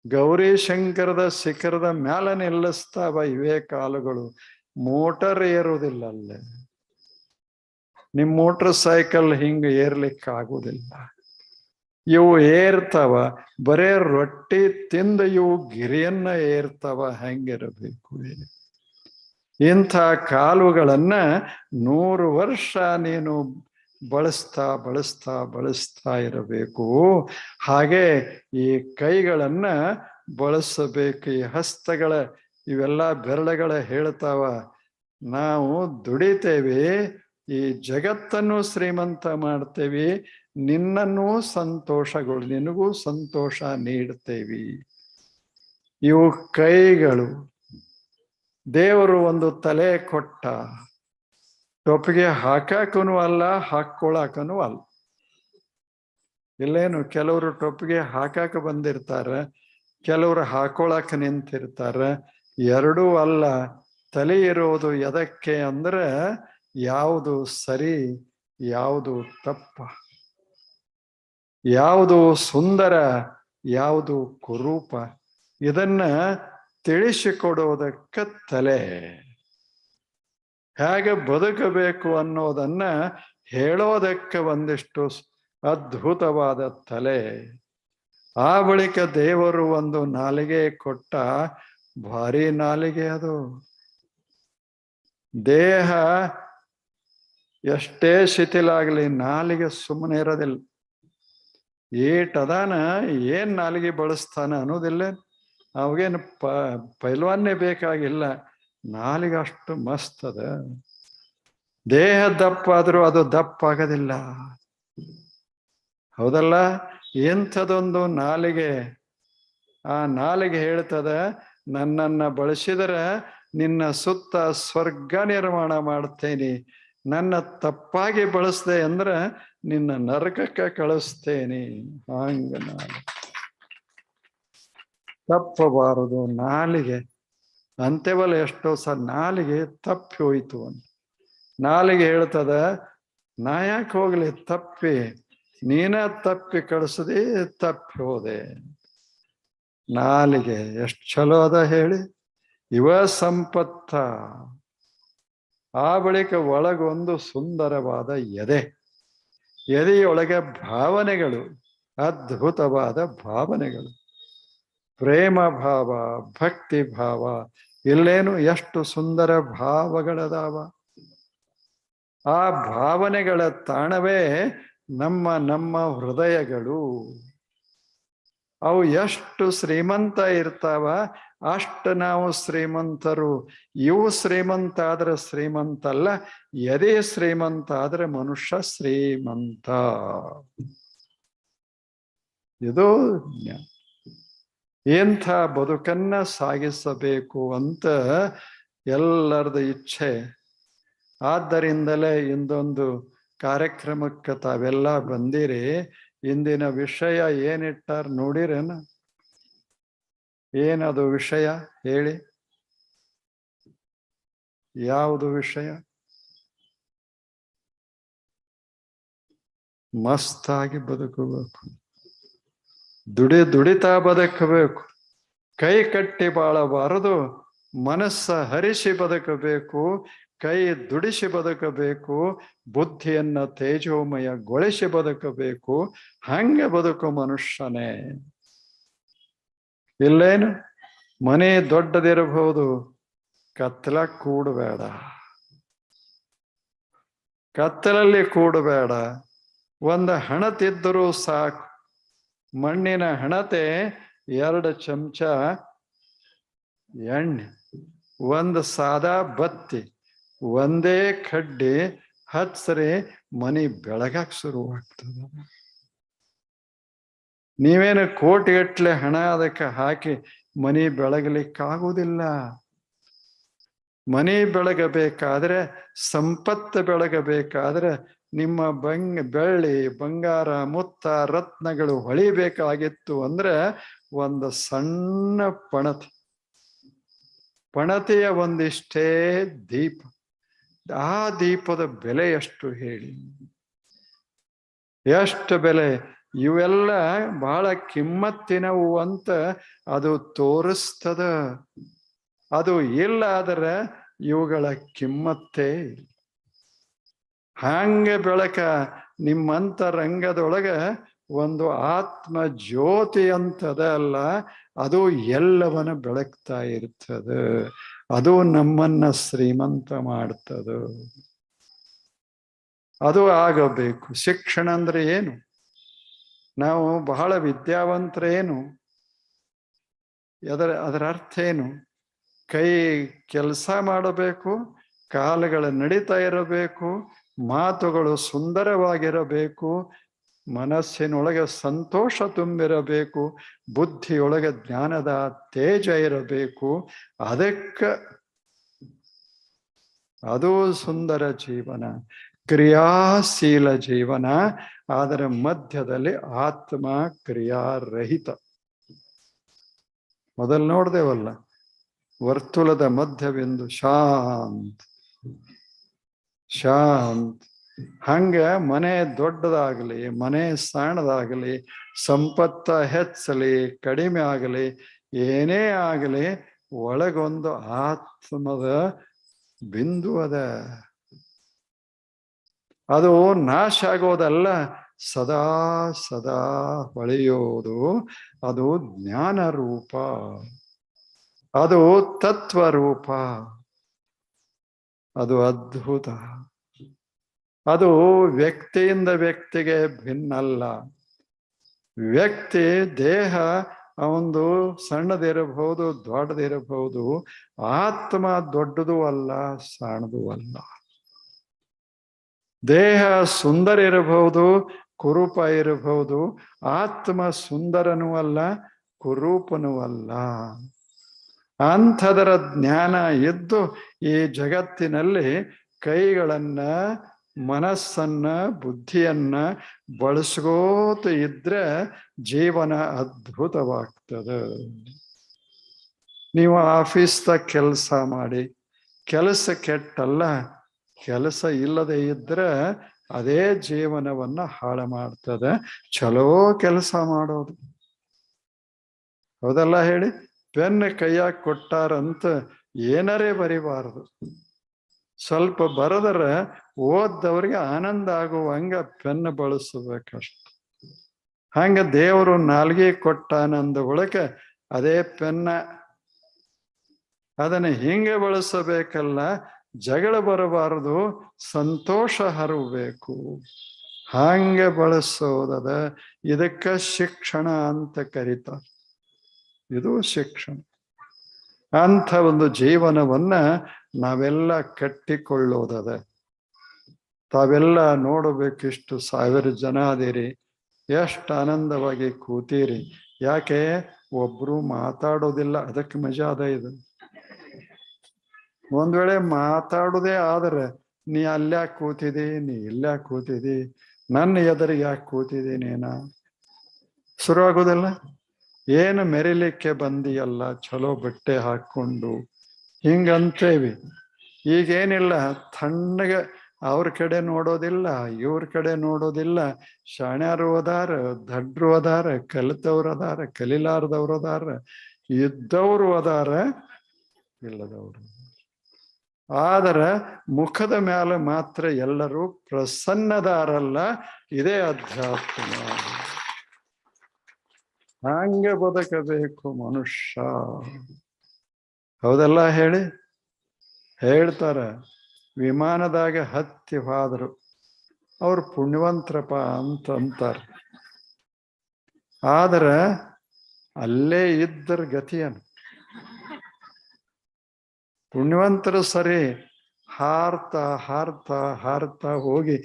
ಗೌರಿ ಶಂಕರದ ಶಿಖರದ ಮ್ಯಾಲ ನಿಲ್ಲಿಸ್ತಾವ ಇವೇ ಕಾಲುಗಳು. ಮೋಟರ್ ಏರುವುದಿಲ್ಲ ಅಲ್ಲೇ. ನಿಮ್ ಮೋಟರ್ ಸೈಕಲ್ ಹಿಂಗ ಏರ್ಲಿಕ್ಕೆ ಆಗುದಿಲ್ಲ. ಇವು ಏರ್ತಾವ, ಬರೇ ರೊಟ್ಟಿ ತಿಂದ ಇವು ಗಿರಿಯನ್ನ ಏರ್ತಾವ. ಹೆಂಗಿರಬೇಕು? ಇಂಥ ಕಾಲುಗಳನ್ನ 100 ವರ್ಷ ನೀನು ಬಳಸ್ತಾ ಇರಬೇಕು. ಹಾಗೆ ಈ ಕೈಗಳನ್ನ ಬಳಸಬೇಕು. ಈ ಹಸ್ತಗಳ ಇವೆಲ್ಲ ಬೆರಳುಗಳ ಹೇಳ್ತಾವ, ನಾವು ದುಡಿತೇವೆ, ಈ ಜಗತ್ತನ್ನು ಶ್ರೀಮಂತ ಮಾಡ್ತೇವಿ, ನಿನ್ನನ್ನೂ ನಿನಗೂ ಸಂತೋಷ ನೀಡ್ತೇವಿ. ಇವು ಕೈಗಳು. ದೇವರು ಒಂದು ತಲೆ ಕೊಟ್ಟ, ಟೊಪ್ಪಿಗೆ ಹಾಕಾಕನು ಅಲ್ಲ, ಹಾಕೊಳಕನು ಅಲ್ಲ. ಇಲ್ಲೇನು ಕೆಲವರು ಟೊಪ್ಪಿಗೆ ಹಾಕಾಕ ಬಂದಿರ್ತಾರ, ಕೆಲವರು ಹಾಕೊಳಕ ನಿಂತಿರ್ತಾರ. ಎರಡೂ ಅಲ್ಲ. ತಲೆ ಇರೋದು ಎದಕ್ಕೆ ಅಂದ್ರೆ ಯಾವುದು ಸರಿ, ಯಾವುದು ತಪ್ಪ, ಯಾವುದು ಸುಂದರ, ಯಾವುದು ಕುರೂಪ, ಇದನ್ನ ತಿಳಿಸಿಕೊಡೋದಕ್ಕೆ ತಲೆ. ಹೇಗೆ ಬದುಕಬೇಕು ಅನ್ನೋದನ್ನ ಹೇಳೋದಕ್ಕೆ ಒಂದಿಷ್ಟು ಅದ್ಭುತವಾದ ತಲೆ. ಆ ಬಳಿಕ ದೇವರು ಒಂದು ನಾಲಿಗೆ ಕೊಟ್ಟ, ಭಾರಿ ನಾಲಿಗೆ ಅದು. ದೇಹ ಎಷ್ಟೇ ಶಿಥಿಲಾಗ್ಲಿ ನಾಲಿಗೆ ಸುಮ್ಮನೆ ಇರೋದಿಲ್ಲ. ಏಟದಾನ ಏನ್ ನಾಲಿಗೆ ಬಳಸ್ತಾನ ಅನ್ನೋದಿಲ್ಲ. ಅವಾಗೇನು ಪೈಲ್ವಾನ್ನೇ ಬೇಕಾಗಿಲ್ಲ, ನಾಲಿಗೆ ಅಷ್ಟು ಮಸ್ತ್ ಅದ. ದೇಹ ದಪ್ಪ ಆದ್ರೂ ಅದು ದಪ್ಪ ಆಗೋದಿಲ್ಲ. ಹೌದಲ್ಲ? ಎಂಥದೊಂದು ನಾಲಿಗೆ. ಆ ನಾಲಿಗೆ ಹೇಳ್ತದ, ನನ್ನನ್ನ ಬಳಸಿದರೆ ನಿನ್ನ ಸುತ್ತ ಸ್ವರ್ಗ ನಿರ್ಮಾಣ ಮಾಡ್ತೇನೆ. ನನ್ನ ತಪ್ಪಾಗಿ ಬಳಸ್ದೆ ಅಂದ್ರೆ ನಿನ್ನ ನರಕಕ್ಕೆ ಕಳಿಸ್ತೇನೆ. ಹಂಗ ತಪ್ಪಬಾರದು ನಾಲಿಗೆ. ಅಂತೇವಲ್ಲ ಎಷ್ಟೋ ನಾಲಿಗೆ ತಪ್ಪಿ ಹೋಯ್ತು ಅಂತ. ನಾಲಿಗೆ ಹೇಳ್ತದ, ನಾ ಯಾಕೆ ಹೋಗ್ಲಿ ತಪ್ಪಿ, ನೀನ ತಪ್ಪಿ ಕಳಿಸದೆ ತಪ್ಪಿ ಹೋದೆ. ನಾಲಿಗೆ ಎಷ್ಟು ಚಲೋ ಅದ ಹೇಳಿ. ಇವ ಸಂಪತ್ತ. ಆ ಬಳಿಕ ಒಳಗೊಂದು ಸುಂದರವಾದ ಎದೆಯೊಳಗೆ ಭಾವನೆಗಳು, ಅದ್ಭುತವಾದ ಭಾವನೆಗಳು. ಪ್ರೇಮ ಭಾವ, ಭಕ್ತಿ ಭಾವ, ಇಲ್ಲೇನು ಎಷ್ಟು ಸುಂದರ ಭಾವಗಳದಾವ. ಆ ಭಾವನೆಗಳ ತಾಣವೇ ನಮ್ಮ ಹೃದಯಗಳು. ಅವು ಎಷ್ಟು ಶ್ರೀಮಂತ ಇರ್ತಾವ ಅಷ್ಟು ನಾವು ಶ್ರೀಮಂತರು. ಇವು ಶ್ರೀಮಂತ ಆದ್ರೆ ಶ್ರೀಮಂತ ಅಲ್ಲ, ಎದೆ ಶ್ರೀಮಂತ ಆದ್ರೆ ಮನುಷ್ಯ ಶ್ರೀಮಂತ. ಇದು ಎಂಥ ಬದುಕನ್ನ ಸಾಗಿಸಬೇಕು ಅಂತ ಎಲ್ಲರದ ಇಚ್ಛೆ. ಆದ್ದರಿಂದಲೇ ಇಂದೊಂದು ಕಾರ್ಯಕ್ರಮಕ್ಕೆ ತಾವೆಲ್ಲ ಬಂದಿರಿ. ಇಂದಿನ ವಿಷಯ ಏನಿಟ್ಟಾರ ನೋಡಿರೇನ? ಏನದು ವಿಷಯ ಹೇಳಿ? ಯಾವುದು ವಿಷಯ? ಮಸ್ತಾಗಿ ಬದುಕಬೇಕು, ದುಡಿತಾ ಬದುಕಬೇಕು, ಕೈ ಕಟ್ಟಿ ಬಾಳಬಾರದು, ಮನಸ್ಸ ಹರಿಸಿ ಬದುಕಬೇಕು, ಕೈ ದುಡಿಸಿ ಬದುಕಬೇಕು, ಬುದ್ಧಿಯನ್ನ ತೇಜೋಮಯಗೊಳಿಸಿ ಬದುಕಬೇಕು. ಹಂಗೆ ಬದುಕು ಮನುಷ್ಯನೇ. ಇಲ್ಲೇನು ಮನೆ ದೊಡ್ಡದಿರಬಹುದು, ಕತ್ತಲ ಕೂಡಬೇಡ, ಕತ್ತಲಲ್ಲಿ ಕೂಡಬೇಡ. ಒಂದು ಹಣತಿದ್ದರೂ ಸಾಕು. ಮಣ್ಣಿನ ಹಣತೆ 2 ಚಮಚ ಎಣ್ಣೆ, ಒಂದು ಸಾದಾ ಬತ್ತಿ, ಒಂದೇ ಕಡ್ಡಿ ಹಚ್ಚ್ರೆ ಮನೆ ಬೆಳಗಕ್ಕೆ ಶುರುವಾಗ್ತದೆ. ನೀವೇನು ಕೋಟಿಗಟ್ಟಲೆ ಹಣ ಅದಕ್ಕೆ ಹಾಕಿ ಮನೆ ಬೆಳಗಲಿಕ್ಕಾಗುವುದಿಲ್ಲ. ಮನೆ ಬೆಳಗಬೇಕಾದ್ರೆ, ಸಂಪತ್ತು ಬೆಳಗಬೇಕಾದ್ರೆ ನಿಮ್ಮ ಬೆಳ್ಳಿ ಬಂಗಾರ ಮುತ್ತ ರತ್ನಗಳು ಹೊಳಿಬೇಕಾಗಿತ್ತು ಅಂದ್ರೆ ಒಂದು ಸಣ್ಣ ಪಣತೆಯ ಒಂದಿಷ್ಟೇ ದೀಪ. ಆ ದೀಪದ ಬೆಲೆ ಎಷ್ಟು ಹೇಳಿ? ಎಷ್ಟು ಬೆಲೆ? ಇವೆಲ್ಲ ಬಹಳ ಕಿಮ್ಮತ್ತಿನವು ಅಂತ ಅದು ತೋರಿಸ್ತದ. ಅದು ಇಲ್ಲ ಆದ್ರೆ ಇವುಗಳ ಕಿಮ್ಮತ್ತೇ. ಹಂಗೆ ಬೆಳಕ ನಿಮ್ಮಂತರಂಗದೊಳಗ ಒಂದು ಆತ್ಮ ಜ್ಯೋತಿ ಅಂತದ ಅಲ್ಲ, ಅದು ಎಲ್ಲವನ್ನ ಬೆಳಗ್ತಾ ಇರ್ತದೆ. ಅದು ನಮ್ಮನ್ನ ಶ್ರೀಮಂತ ಮಾಡ್ತದ. ಅದು ಆಗಬೇಕು. ಶಿಕ್ಷಣ ಅಂದ್ರೆ ಏನು? ನಾವು ಬಹಳ ವಿದ್ಯಾವಂತರೇನು? ಅದರ ಅರ್ಥ ಏನು? ಕೈ ಕೆಲಸ ಮಾಡಬೇಕು, ಕಾಲುಗಳು ನಡೀತಾ ಇರಬೇಕು, ಮಾತುಗಳು ಸುಂದರವಾಗಿರಬೇಕು, ಮನಸ್ಸಿನೊಳಗೆ ಸಂತೋಷ ತುಂಬಿರಬೇಕು, ಬುದ್ಧಿಯೊಳಗೆ ಜ್ಞಾನದ ತೇಜ ಇರಬೇಕು. ಅದು ಸುಂದರ ಜೀವನ, ಕ್ರಿಯಾಶೀಲ ಜೀವನ. ಅದರ ಮಧ್ಯದಲ್ಲಿ ಆತ್ಮ ಕ್ರಿಯಾರಹಿತ. ಮೊದಲು ನೋಡ್ದೇವಲ್ಲ, ವರ್ತುಲದ ಮಧ್ಯವೆಂದು ಶಾಂತ್ ಶಾಂತ್. ಹಂಗ ಮನೆ ದೊಡ್ಡದಾಗಲಿ, ಮನೆ ಸಣ್ಣದಾಗಲಿ, ಸಂಪತ್ತ ಹೆಚ್ಚಲಿ ಕಡಿಮೆ ಆಗಲಿ, ಏನೇ ಆಗಲಿ, ಒಳಗೊಂದು ಆತ್ಮದ ಬಿಂದು ಅದ. ಅದು ನಾಶ ಆಗೋದಲ್ಲ, ಸದಾ ಸದಾ ಹೊಳೆಯೋದು. ಅದು ಜ್ಞಾನ ರೂಪ, ಅದು ತತ್ವರೂಪ, ಅದು ಅದ್ಭುತ. ಅದು ವ್ಯಕ್ತಿಯಿಂದ ವ್ಯಕ್ತಿಗೆ ಭಿನ್ನಲ್ಲ. ವ್ಯಕ್ತಿ ದೇಹ ಒಂದು ಸಣ್ಣದಿರಬಹುದು, ದೊಡ್ಡದಿರಬಹುದು. ಆತ್ಮ ದೊಡ್ಡದು ಅಲ್ಲ, ಸಣ್ಣದು ಅಲ್ಲ. ದೇಹ ಸುಂದರ ಇರಬಹುದು, ಕುರೂಪ ಇರಬಹುದು. ಆತ್ಮ ಸುಂದರನೂ ಅಲ್ಲ, ಕುರೂಪನೂ ಅಲ್ಲ. ಅಂಥದರ ಜ್ಞಾನ ಇದ್ದು ಈ ಜಗತ್ತಿನಲ್ಲಿ ಕೈಗಳನ್ನ, ಮನಸ್ಸನ್ನ, ಬುದ್ಧಿಯನ್ನ ಬಳಸ್ಕೋತ ಇದ್ರೆ ಜೀವನ ಅದ್ಭುತವಾಗ್ತದೆ. ನೀವು ಆಫೀಸ್ದಾಗ ಕೆಲಸ ಮಾಡಿ, ಕೆಲಸ ಕೆಟ್ಟಲ್ಲ. ಕೆಲಸ ಇಲ್ಲದೆ ಇದ್ರೆ ಅದೇ ಜೀವನವನ್ನ ಹಾಳು ಮಾಡ್ತದೆ. ಚಲೋ ಕೆಲಸ ಮಾಡೋದು. ಹೌದಲ್ಲ ಹೇಳಿ? ಪೆನ್ ಕೈಯಾಗ ಕೊಟ್ಟಾರಂತ ಏನರೇ ಬರಿಬಾರದು. ಸ್ವಲ್ಪ ಬರೆದರೆ ಓದ್ದವ್ರಿಗೆ ಆನಂದ ಆಗುವಂಗ ಪೆನ್ ಬಳಸಬೇಕಷ್ಟ. ಹಂಗ ದೇವರು ನಾಲ್ಗೆ ಕೊಟ್ಟಾನಂದ ಒಳಕ ಅದೇ ಪೆನ್ನ, ಅದನ್ನ ಹಿಂಗೆ ಬಳಸಬೇಕಲ್ಲ. ಜಗಳ ಬರಬಾರದು, ಸಂತೋಷ ಹರಬೇಕು. ಹಂಗೆ ಬಳಸೋದದ. ಇದಕ್ಕ ಶಿಕ್ಷಣ ಅಂತ ಕರೀತಾರೆ. ಇದು ಶಿಕ್ಷಣ. ಅಂಥ ಒಂದು ಜೀವನವನ್ನ ನಾವೆಲ್ಲ ಕಟ್ಟಿಕೊಳ್ಳೋದದ. ತಾವೆಲ್ಲ ನೋಡಬೇಕಿಷ್ಟು 1000 ಜನ ಅದಿರಿ, ಎಷ್ಟು ಆನಂದವಾಗಿ ಕೂತೀರಿ. ಯಾಕೆ? ಒಬ್ರು ಮಾತಾಡೋದಿಲ್ಲ, ಅದಕ್ಕೆ ಮಜಾ ಅದ. ಇದು ಒಂದ್ ವೇಳೆ ಮಾತಾಡುದೇ ಆದ್ರೆ ನೀ ಅಲ್ಯಾಕೆ ಕೂತಿದಿ, ನೀ ಇಲ್ಯಾಕೆ ಕೂತಿದಿ, ನನ್ನ ಎದುರಿಗೆ ಯಾಕೆ ಕೂತಿದಿ ನೀನ, ಶುರು ಆಗೋದಿಲ್ಲ. ಏನು ಮೆರಿಲಿಕ್ಕೆ ಬಂದಿಯಲ್ಲ, ಚಲೋ ಬಟ್ಟೆ ಹಾಕೊಂಡು ಹಿಂಗಂತೇವಿ. ಈಗೇನಿಲ್ಲ, ತಣ್ಣಗೆ ಅವ್ರ ಕಡೆ ನೋಡೋದಿಲ್ಲ, ಇವ್ರ ಕಡೆ ನೋಡೋದಿಲ್ಲ. ಶಾಣ್ಯಾರು ಅದಾರ, ದಡ್ರು ಅದಾರ, ಕಲಿತವ್ರು ಅದಾರ, ಕಲಿಲಾರ್ದವ್ರು ಅದಾರ, ಇದ್ದವ್ರು ಅದಾರ, ಇಲ್ಲದವರು. ಆದರೆ ಮುಖದ ಮೇಲೆ ಮಾತ್ರ ಎಲ್ಲರೂ ಪ್ರಸನ್ನದಾರಲ್ಲ. ಇದೇ ಅಧ್ಯಾತ್ಮ. ಹಂಗೆ ಬದುಕಬೇಕು ಮನುಷ್ಯ. ಹೌದಲ್ಲ ಹೇಳಿ? ಹೇಳ್ತಾರ ವಿಮಾನದಾಗ ಹತ್ತಿ ಹೋದ್ರು ಅವ್ರು ಪುಣ್ಯವಂತರಪ್ಪ ಅಂತ ಅಂತಾರ. ಆದ್ರೆ ಅಲ್ಲೇ ಇದ್ದರ ಗತಿಯನು. ಪುಣ್ಯವಂತರು ಸರಿ ಹಾರ್ತಾ ಹಾರ್ತಾ ಹಾರ್ತಾ ಹೋಗಿ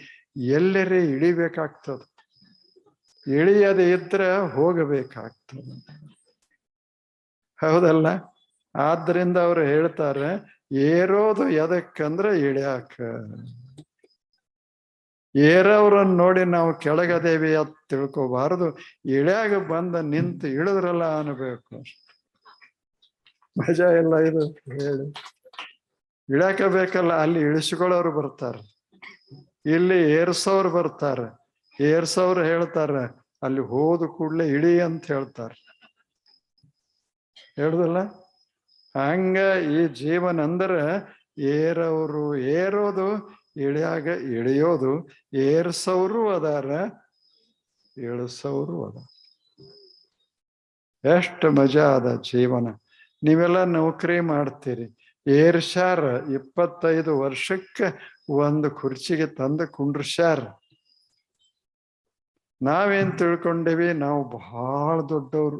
ಎಲ್ಲರೇ ಇಳಿಬೇಕಾಗ್ತದ. ಇಳಿಯದೆ ಇದ್ರೆ ಹೋಗಬೇಕಾಗ್ತದೆ. ಹೌದಲ್ಲ? ಆದ್ರಿಂದ ಅವ್ರು ಹೇಳ್ತಾರೆ ಏರೋದು ಎದಕ್ಕಂದ್ರೆ ಇಳ್ಯಾಕ. ಏರವ್ರನ್ನ ನೋಡಿ ನಾವು ಕೆಳಗದೇವಿ ಅಂತ ತಿಳ್ಕೋಬಾರದು. ಇಳ್ಯಾಗ ಬಂದ ನಿಂತು ಇಳಿದ್ರಲ್ಲ ಅನ್ಬೇಕು. ಮಜಾ ಇಲ್ಲ ಇದು ಹೇಳಿ. ಇಳ್ಯಾಕ ಬೇಕಲ್ಲ. ಅಲ್ಲಿ ಇಳಿಸ್ಕೊಳ್ಳೋರು ಬರ್ತಾರೆ, ಇಲ್ಲಿ ಏರ್ಸೋರು ಬರ್ತಾರೆ. ಏರ್ಸೋರು ಹೇಳ್ತಾರೆ ಅಲ್ಲಿ ಹೋದ ಕೂಡ್ಲೆ ಇಳಿ ಅಂತ ಹೇಳ್ತಾರೆ. ಹೇಳುದಲ್ಲ? ಹಂಗ ಈ ಜೀವನ ಅಂದ್ರೆ ಏರವರು ಏರೋದು, ಇಳಿಯಾಗ ಇಳಿಯೋದು. ಏರ್ಸೋರು ಅದಾರ, ಇಳಿಸೋರು ಅದ. ಎಷ್ಟು ಮಜಾ ಅದ ಜೀವನ. ನೀವೆಲ್ಲ ನೌಕರಿ ಮಾಡ್ತೀರಿ. ಏರ್ಸ್ಯಾರ 25 ವರ್ಷಕ್ಕೆ ಒಂದು ಕುರ್ಚಿಗೆ ತಂದು ಕುಂಡ್ರಸ್ಯಾರ. ನಾವೇನ್ ತಿಳ್ಕೊಂಡೇವಿ? ನಾವು ಬಹಳ ದೊಡ್ಡವರು,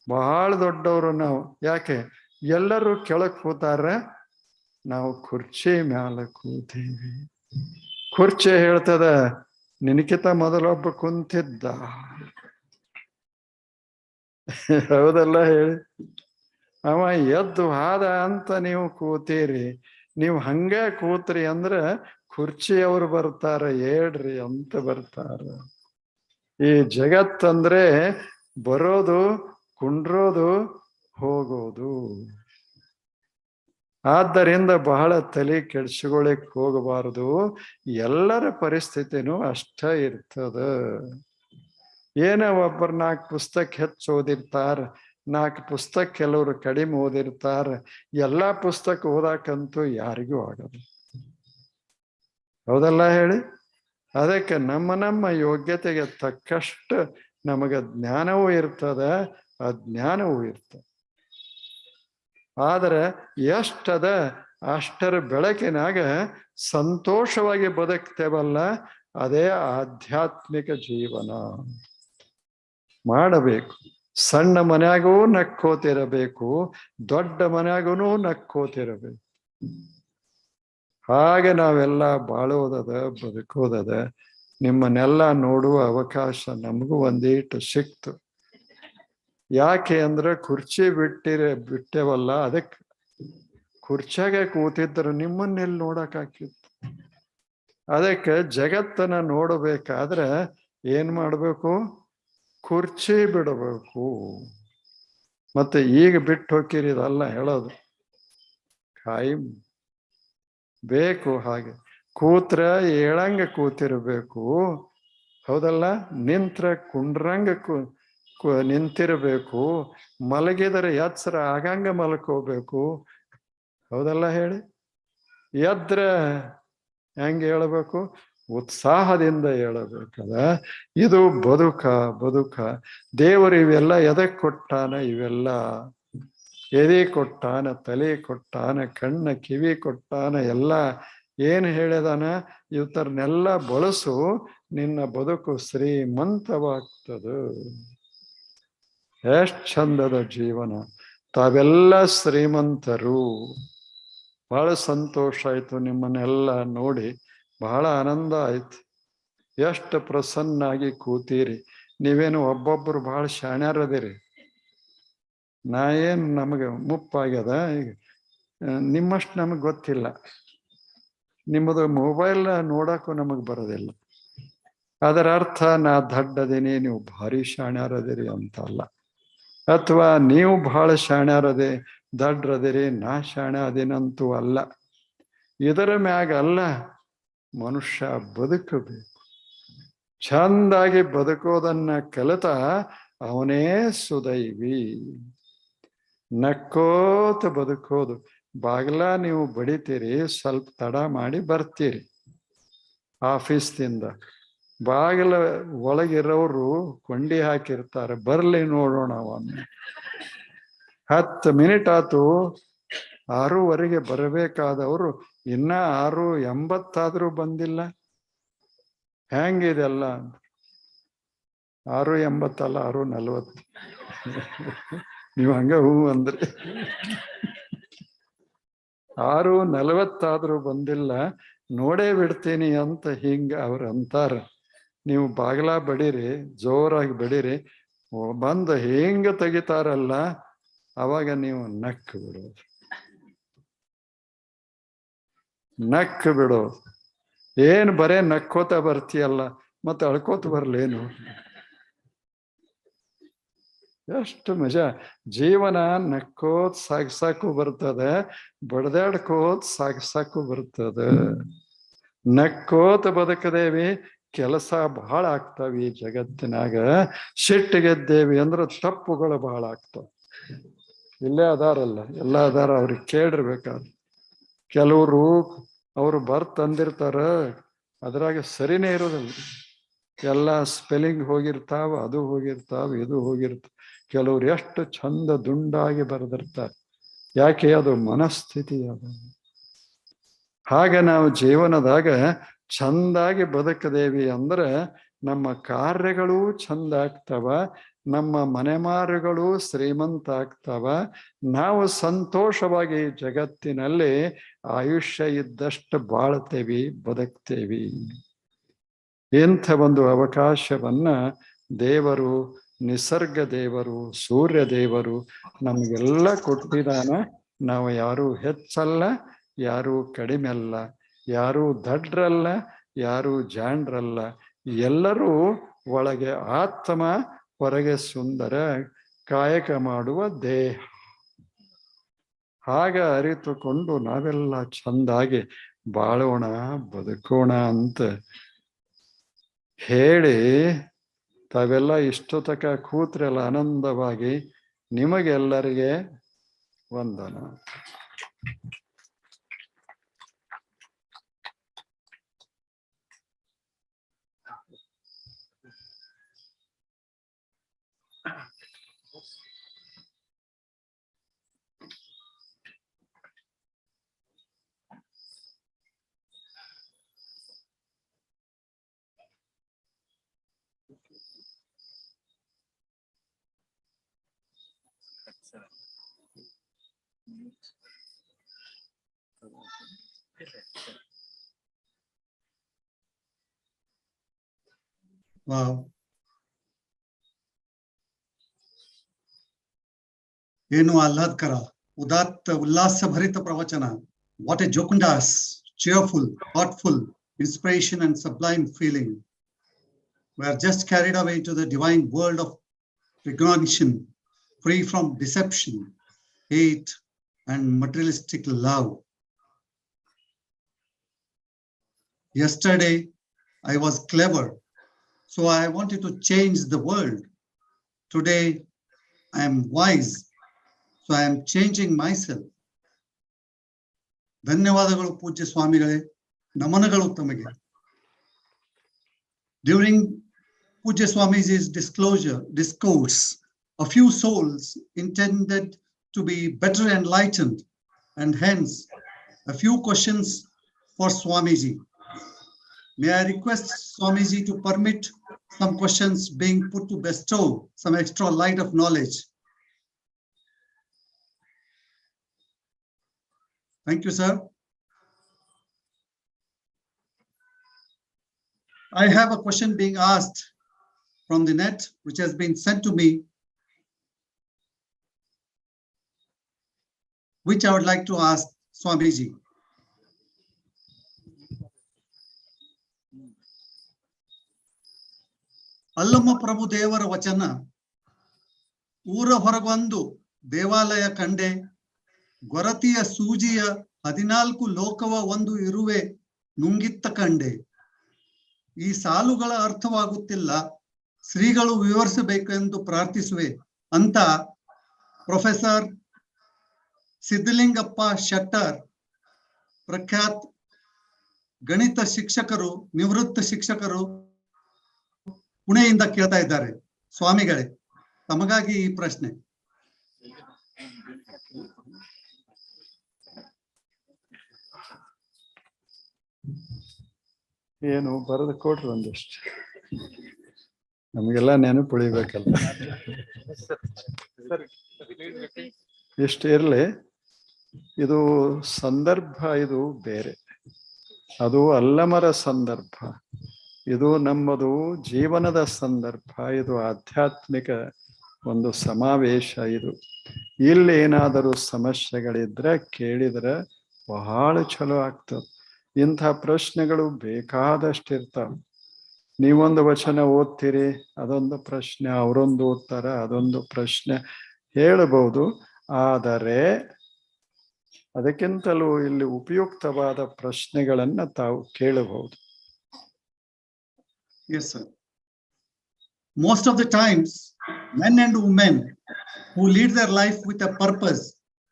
ಬಹಳ ದೊಡ್ಡವರು ನಾವು. ಯಾಕೆ? ಎಲ್ಲರೂ ಕೆಳಕ್ ಕೂತಾರ, ನಾವು ಕುರ್ಚಿ ಮ್ಯಾಲ ಕೂತೀವಿ. ಕುರ್ಚಿ ಹೇಳ್ತದ ನಿನಕಿತ ಮೊದಲೊಬ್ಬ ಕುಂತಿದ್ದ. ಹೌದಲ್ಲ ಹೇಳಿ? ಅವ ಎದ್ದು ಹಾದ ಅಂತ ನೀವು ಕೂತೀರಿ. ನೀವು ಹಂಗ ಕೂತ್ರಿ ಅಂದ್ರ ಕುರ್ಚಿಯವರು ಬರ್ತಾರ, ಹೇಳ್ರಿ ಅಂತ ಬರ್ತಾರ. ಈ ಜಗತ್ತಂದ್ರೆ ಬರೋದು, ಕುಂಡ್ರೋದು, ಹೋಗೋದು. ಆದ್ದರಿಂದ ಬಹಳ ತಲೆ ಕೆಡ್ಸ್ಕೊಳಿಕ್ ಹೋಗಬಾರದು. ಎಲ್ಲರ ಪರಿಸ್ಥಿತಿನೂ ಅಷ್ಟ ಇರ್ತದ. ಏನೋ ಒಬ್ಬರು 4 ಪುಸ್ತಕ ಹೆಚ್ಚು ಓದಿರ್ತಾರ, 4 ಪುಸ್ತಕ ಕೆಲವರು ಕಡಿಮೆ ಓದಿರ್ತಾರ. ಎಲ್ಲಾ ಪುಸ್ತಕ ಓದಾಕಂತೂ ಯಾರಿಗೂ ಆಗಲ್ಲ. ಹೌದಲ್ಲ ಹೇಳಿ? ಅದಕ್ಕೆ ನಮ್ಮ ಯೋಗ್ಯತೆಗೆ ತಕ್ಕಷ್ಟು ನಮಗೆ ಜ್ಞಾನವೂ ಇರ್ತದ, ಅಜ್ಞಾನವೂ ಇರ್ತದೆ. ಆದರೆ ಎಷ್ಟದ ಅಷ್ಟರ ಬೆಳಕಿನಾಗ ಸಂತೋಷವಾಗಿ ಬದುಕ್ತೇವಲ್ಲ, ಅದೇ ಆಧ್ಯಾತ್ಮಿಕ ಜೀವನ. ಮಾಡಬೇಕು. ಸಣ್ಣ ಮನ್ಯಾಗೂ ನಕ್ಕೋತಿರಬೇಕು, ದೊಡ್ಡ ಮನ್ಯಾಗೂ ನಕ್ಕೋತಿರಬೇಕು. ಹಾಗೆ ನಾವೆಲ್ಲ ಬಾಳೋದದ, ಬದುಕೋದದ. ನಿಮ್ಮನ್ನೆಲ್ಲ ನೋಡುವ ಅವಕಾಶ ನಮಗೂ ಒಂದೀಟು ಸಿಕ್ತು. ಯಾಕೆ ಅಂದ್ರೆ ಕುರ್ಚಿ ಬಿಟ್ಟೇವಲ್ಲ, ಅದಕ್ಕೆ. ಕುರ್ಚಾಗೆ ಕೂತಿದ್ರು ನಿಮ್ಮನ್ನೆಲ್ಲಿ ನೋಡಕ್ಕಾಗ್ತಿತ್ತು? ಅದಕ್ಕೆ ಜಗತ್ತನ್ನ ನೋಡಬೇಕಾದ್ರೆ ಏನ್ ಮಾಡ್ಬೇಕು? ಕುರ್ಚಿ ಬಿಡಬೇಕು. ಮತ್ತೆ ಈಗ ಬಿಟ್ಟು ಹೋಗಿರಿ ಇದಲ್ಲ ಹೇಳೋದು. ಕಾಯಿ ಬೇಕು. ಹಾಗೆ ಕೂತ್ರ ಏಳಂಗ ಕೂತಿರ್ಬೇಕು. ಹೌದಲ್ಲ? ನಿಂತ್ರ ಕುಂಡ್ರಂಗ ನಿಂತಿರ್ಬೇಕು. ಮಲಗಿದರೆ ಎಚ್ಚರ ಆಗಂಗ ಮಲ್ಕೋಬೇಕು. ಹೌದಲ್ಲ ಹೇಳಿ? ಎದ್ರ ಹೆಂಗೆ ಹೇಳಬೇಕು? ಉತ್ಸಾಹದಿಂದ ಹೇಳಬೇಕದ. ಇದು ಬದುಕ. ದೇವರು ಇವೆಲ್ಲ ಎದಕ್ ಕೊಟ್ಟಾನ? ಇವೆಲ್ಲ ಎದೆ ಕೊಟ್ಟಾನ, ತಲೆ ಕೊಟ್ಟಾನ, ಕಣ್ಣ ಕಿವಿ ಕೊಟ್ಟಾನ. ಎಲ್ಲ ಏನ್ ಹೇಳಿದಾನ? ಇವತ್ತರನ್ನೆಲ್ಲ ಬಳಸು, ನಿನ್ನ ಬದುಕು ಶ್ರೀಮಂತವಾಗ್ತದ. ಎಷ್ಟ್ ಚಂದದ ಜೀವನ. ತಾವೆಲ್ಲ ಶ್ರೀಮಂತರು. ಬಹಳ ಸಂತೋಷ ಆಯ್ತು ನಿಮ್ಮನ್ನೆಲ್ಲ ನೋಡಿ. ಬಹಳ ಆನಂದ ಆಯ್ತು. ಎಷ್ಟು ಪ್ರಸನ್ನಾಗಿ ಕೂತೀರಿ. ನೀವೇನು ಒಬ್ಬೊಬ್ಬರು ಬಹಳ ಶಾಣ್ಯಾರದಿರಿ. ನಾ ಏನು ನಮಗೆ ಮುಪ್ಪಾಗ್ಯದ ಈಗ? ನಿಮ್ಮಷ್ಟು ನಮಗೆ ಗೊತ್ತಿಲ್ಲ. ನಿಮ್ಮದು ಮೊಬೈಲ್ ನೋಡಕ್ಕೂ ನಮಗೆ ಬರೋದಿಲ್ಲ. ಅದರ ಅರ್ಥ ನಾ ದಡ್ಡದೀನಿ, ನೀವು ಭಾರಿ ಶಾಣ್ಯಾರದಿರಿ ಅಂತ ಅಲ್ಲ. ಅಥವಾ ನೀವು ಬಹಳ ಶಾಣ್ಯಾರದೆ ದಡ್ರದಿರಿ, ನಾ ಶಾಣ್ಯ ಅದೇನಂತೂ ಅಲ್ಲ. ಇದರ ಮ್ಯಾಗ ಅಲ್ಲ. ಮನುಷ್ಯ ಬದುಕಬೇಕು. ಚಂದಾಗಿ ಬದುಕೋದನ್ನ ಕಲಿತ ಅವನೇ ಸುದೈವಿ. ನಕ್ಕೋತ ಬದುಕೋದು. ಬಾಗ್ಲ ನೀವು ಬಡಿತೀರಿ, ಸ್ವಲ್ಪ ತಡ ಮಾಡಿ ಬರ್ತೀರಿ ಆಫೀಸ್ದಿಂದ. ಬಾಗಿಲ ಒಳಗಿರೋರು ಕೊಂಡಿ ಹಾಕಿರ್ತಾರೆ, ಬರ್ಲಿ ನೋಡೋಣ ಒಮ್ಮೆ. 10 ಮಿನಿಟ್ ಆತು, 6:15 ಬರಬೇಕಾದವರು ಇನ್ನ 6:80 ಬಂದಿಲ್ಲ. ಹೆಂಗಿದೆಲ್ಲ? 6:80 ಅಲ್ಲ, 6:40. ನೀವು ಹಂಗ ಹೂ ಅಂದ್ರೆ 6:40 ಬಂದಿಲ್ಲ, ನೋಡೇ ಬಿಡ್ತೀನಿ ಅಂತ ಹಿಂಗ ಅವ್ರು ಅಂತಾರ. ನೀವು ಬಾಗಿಲ ಬಡೀರಿ, ಜೋರಾಗಿ ಬಡೀರಿ, ಬಂದು ಹಿಂಗ ತೆಗಿತಾರಲ್ಲ, ಅವಾಗ ನೀವು ನಕ್ಕು ಬಿಡೋದು. ನಕ್ಕು ಬಿಡೋದು. ಏನ್ ಬರೇ ನಕ್ಕೋತ ಬರ್ತೀಯಲ್ಲ, ಮತ್ತೆ ಅಳ್ಕೋತ ಬರ್ಲೇನು? ಎಷ್ಟು ಮಜಾ. ಜೀವನ ನಕ್ಕೋತ್ ಸಾಗ್ಸಾಕು ಬರ್ತದೆ, ಬಡ್ದಾಡ್ಕೋತ್ ಸಾಗ್ಸಾಕು ಬರ್ತದೆ. ನಕ್ಕೋತ ಬದುಕದೇವಿ, ಕೆಲಸ ಬಹಳ ಆಗ್ತಾವ ಈ ಜಗತ್ತಿನಾಗ. ಸಿಟ್ಟಿಗೆದ್ದೇವಿ ಅಂದ್ರೆ ತಪ್ಪುಗಳು ಬಹಳ ಆಗ್ತಾವ. ಇಲ್ಲೇ ಅದಾರಲ್ಲ, ಎಲ್ಲ ಅದಾರ, ಅವ್ರಿಗೆ ಕೇಳಿರ್ಬೇಕಾದ್ರೆ. ಕೆಲವರು ಅವರು ತಂದಿರ್ತಾರ, ಅದ್ರಾಗ ಸರಿನೇ ಇರೋದಿಲ್ಲ. ಎಲ್ಲ ಸ್ಪೆಲ್ಲಿಂಗ್ ಹೋಗಿರ್ತಾವ, ಅದು ಹೋಗಿರ್ತಾವ, ಇದು ಹೋಗಿರ್ತಾವ. ಕೆಲವ್ರು ಎಷ್ಟು ಚಂದ ದುಂಡಾಗಿ ಬರೆದಿರ್ತಾರೆ. ಯಾಕೆ? ಅದು ಮನಸ್ಥಿತಿ. ಅದು ಹಾಗೆ ನಾವು ಜೀವನದಾಗ ಚಂದಾಗಿ ಬದುಕದೇವಿ ಅಂದ್ರೆ ನಮ್ಮ ಕಾರ್ಯಗಳು ಚಂದ ಆಗ್ತಾವ, ನಮ್ಮ ಮನೆಮಾರುಗಳು ಶ್ರೀಮಂತ ಆಗ್ತಾವ, ನಾವು ಸಂತೋಷವಾಗಿ ಜಗತ್ತಿನಲ್ಲಿ ಆಯುಷ್ಯ ಇದ್ದಷ್ಟು ಬಾಳ್ತೇವಿ, ಬದುಕ್ತೇವಿ. ಇಂಥ ಒಂದು ಅವಕಾಶವನ್ನ ದೇವರು, ನಿಸರ್ಗ ದೇವರು, ಸೂರ್ಯ ದೇವರು ನಮಗೆಲ್ಲ ಕೊಟ್ಟಿದಾನ. ನಾವು ಯಾರೂ ಹೆಚ್ಚಲ್ಲ, ಯಾರೂ ಕಡಿಮೆ ಅಲ್ಲ, ಯಾರೂ ದಡ್ರಲ್ಲ, ಯಾರೂ ಜಾಣ್ರಲ್ಲ. ಎಲ್ಲರೂ ಒಳಗೆ ಆತ್ಮ, ಹೊರಗೆ ಸುಂದರ, ಕಾಯಕ ಮಾಡುವ ದೇಹ. ಹಾಗ ಅರಿತುಕೊಂಡು ನಾವೆಲ್ಲ ಚಂದಾಗಿ ಬಾಳೋಣ, ಬದುಕೋಣ ಅಂತ ಹೇಳಿ, ತಾವೆಲ್ಲ ಇಷ್ಟು ತಕ ಕೂತ್ರೆಲ್ಲ ಆನಂದವಾಗಿ. ನಿಮಗೆಲ್ಲರಿಗೆ ವಂದನ. Wow. ಏನು ಆಹ್ಲಾದಕರ, ಉದಾತ್ತ ಉಲ್ಲಾಸಭರಿತ ಪ್ರವಚನ. What a jocundous, cheerful, thoughtful, inspiration and sublime feeling. We are just carried away to the divine world of recognition, free from deception, hate and materialistic love. Yesterday, I was clever, so I wanted to change the world. Today, I am wise, so I am changing myself. ಧನ್ಯವಾದಗಳು ಪೂಜ್ಯ ಸ್ವಾಮಿಗಳೇ, ನಮನಗಳು ತಮಗೆ. During Pujya Swamiji's discourse, a few souls intended to be better enlightened, and hence a few questions for Swamiji. May I request Swamiji to permit some questions being put to bestow some extra light of knowledge. Thank you, sir. I have a question being asked from the net, which has been sent to me, which I would like to ask Swamiji. ಅಲ್ಲಮ್ಮ ಪ್ರಭು ದೇವರ ವಚನ, ಊರ ಹೊರಗೊಂದು ದೇವಾಲಯ ಕಂಡೆ, ಗೊರತಿಯ ಸೂಜಿಯ 14 ಲೋಕವ ಒಂದು ಇರುವೆ ನುಂಗಿತ್ತ ಕಂಡೆ. ಈ ಸಾಲುಗಳ ಅರ್ಥವಾಗುತ್ತಿಲ್ಲ, ಶ್ರೀಗಳು ವಿವರಿಸಬೇಕೆಂದು ಪ್ರಾರ್ಥಿಸುವೆ ಅಂತ ಪ್ರೊಫೆಸರ್ ಸಿದ್ಧಲಿಂಗಪ್ಪ ಶೆಟ್ಟರ್, ಪ್ರಖ್ಯಾತ್ ಗಣಿತ ಶಿಕ್ಷಕರು, ನಿವೃತ್ತ ಶಿಕ್ಷಕರು, ಪುಣೆಯಿಂದ ಕೇಳ್ತಾ ಇದ್ದಾರೆ. ಸ್ವಾಮಿಗಳೇ, ತಮಗಾಗಿ ಈ ಪ್ರಶ್ನೆ. ಏನು ಬರೆದು ಕೊಡ್ರಿ ಒಂದಿಷ್ಟು, ನಮಗೆಲ್ಲ ನೆನಪು ಉಳಿಬೇಕಲ್ಲ. ಇಷ್ಟು ಇರ್ಲಿ. ಇದು ಸಂದರ್ಭ, ಇದು ಬೇರೆ, ಅದು ಅಲ್ಲಮರ ಸಂದರ್ಭ. ಇದು ನಮ್ಮದು ಜೀವನದ ಸಂದರ್ಭ, ಇದು ಆಧ್ಯಾತ್ಮಿಕ ಒಂದು ಸಮಾವೇಶ. ಇದು ಇಲ್ಲಿ ಏನಾದರೂ ಸಮಸ್ಯೆಗಳಿದ್ರೆ ಕೇಳಿದ್ರೆ ಬಹಳ ಚಲೋ ಆಗ್ತದೆ. ಇಂಥ ಪ್ರಶ್ನೆಗಳು ಬೇಕಾದಷ್ಟಿರ್ತಾವೆ. ನೀವೊಂದು ವಚನ ಓದ್ತೀರಿ, ಅದೊಂದು ಪ್ರಶ್ನೆ, ಅವರೊಂದು ಓದ್ತಾರ, ಅದೊಂದು ಪ್ರಶ್ನೆ ಹೇಳಬಹುದು. ಆದರೆ ಅದಕ್ಕಿಂತಲೂ ಇಲ್ಲಿ ಉಪಯುಕ್ತವಾದ ಪ್ರಶ್ನೆಗಳನ್ನ ತಾವು ಕೇಳಬಹುದು. Yes, sir. Most of the times, men and women who lead their life with a purpose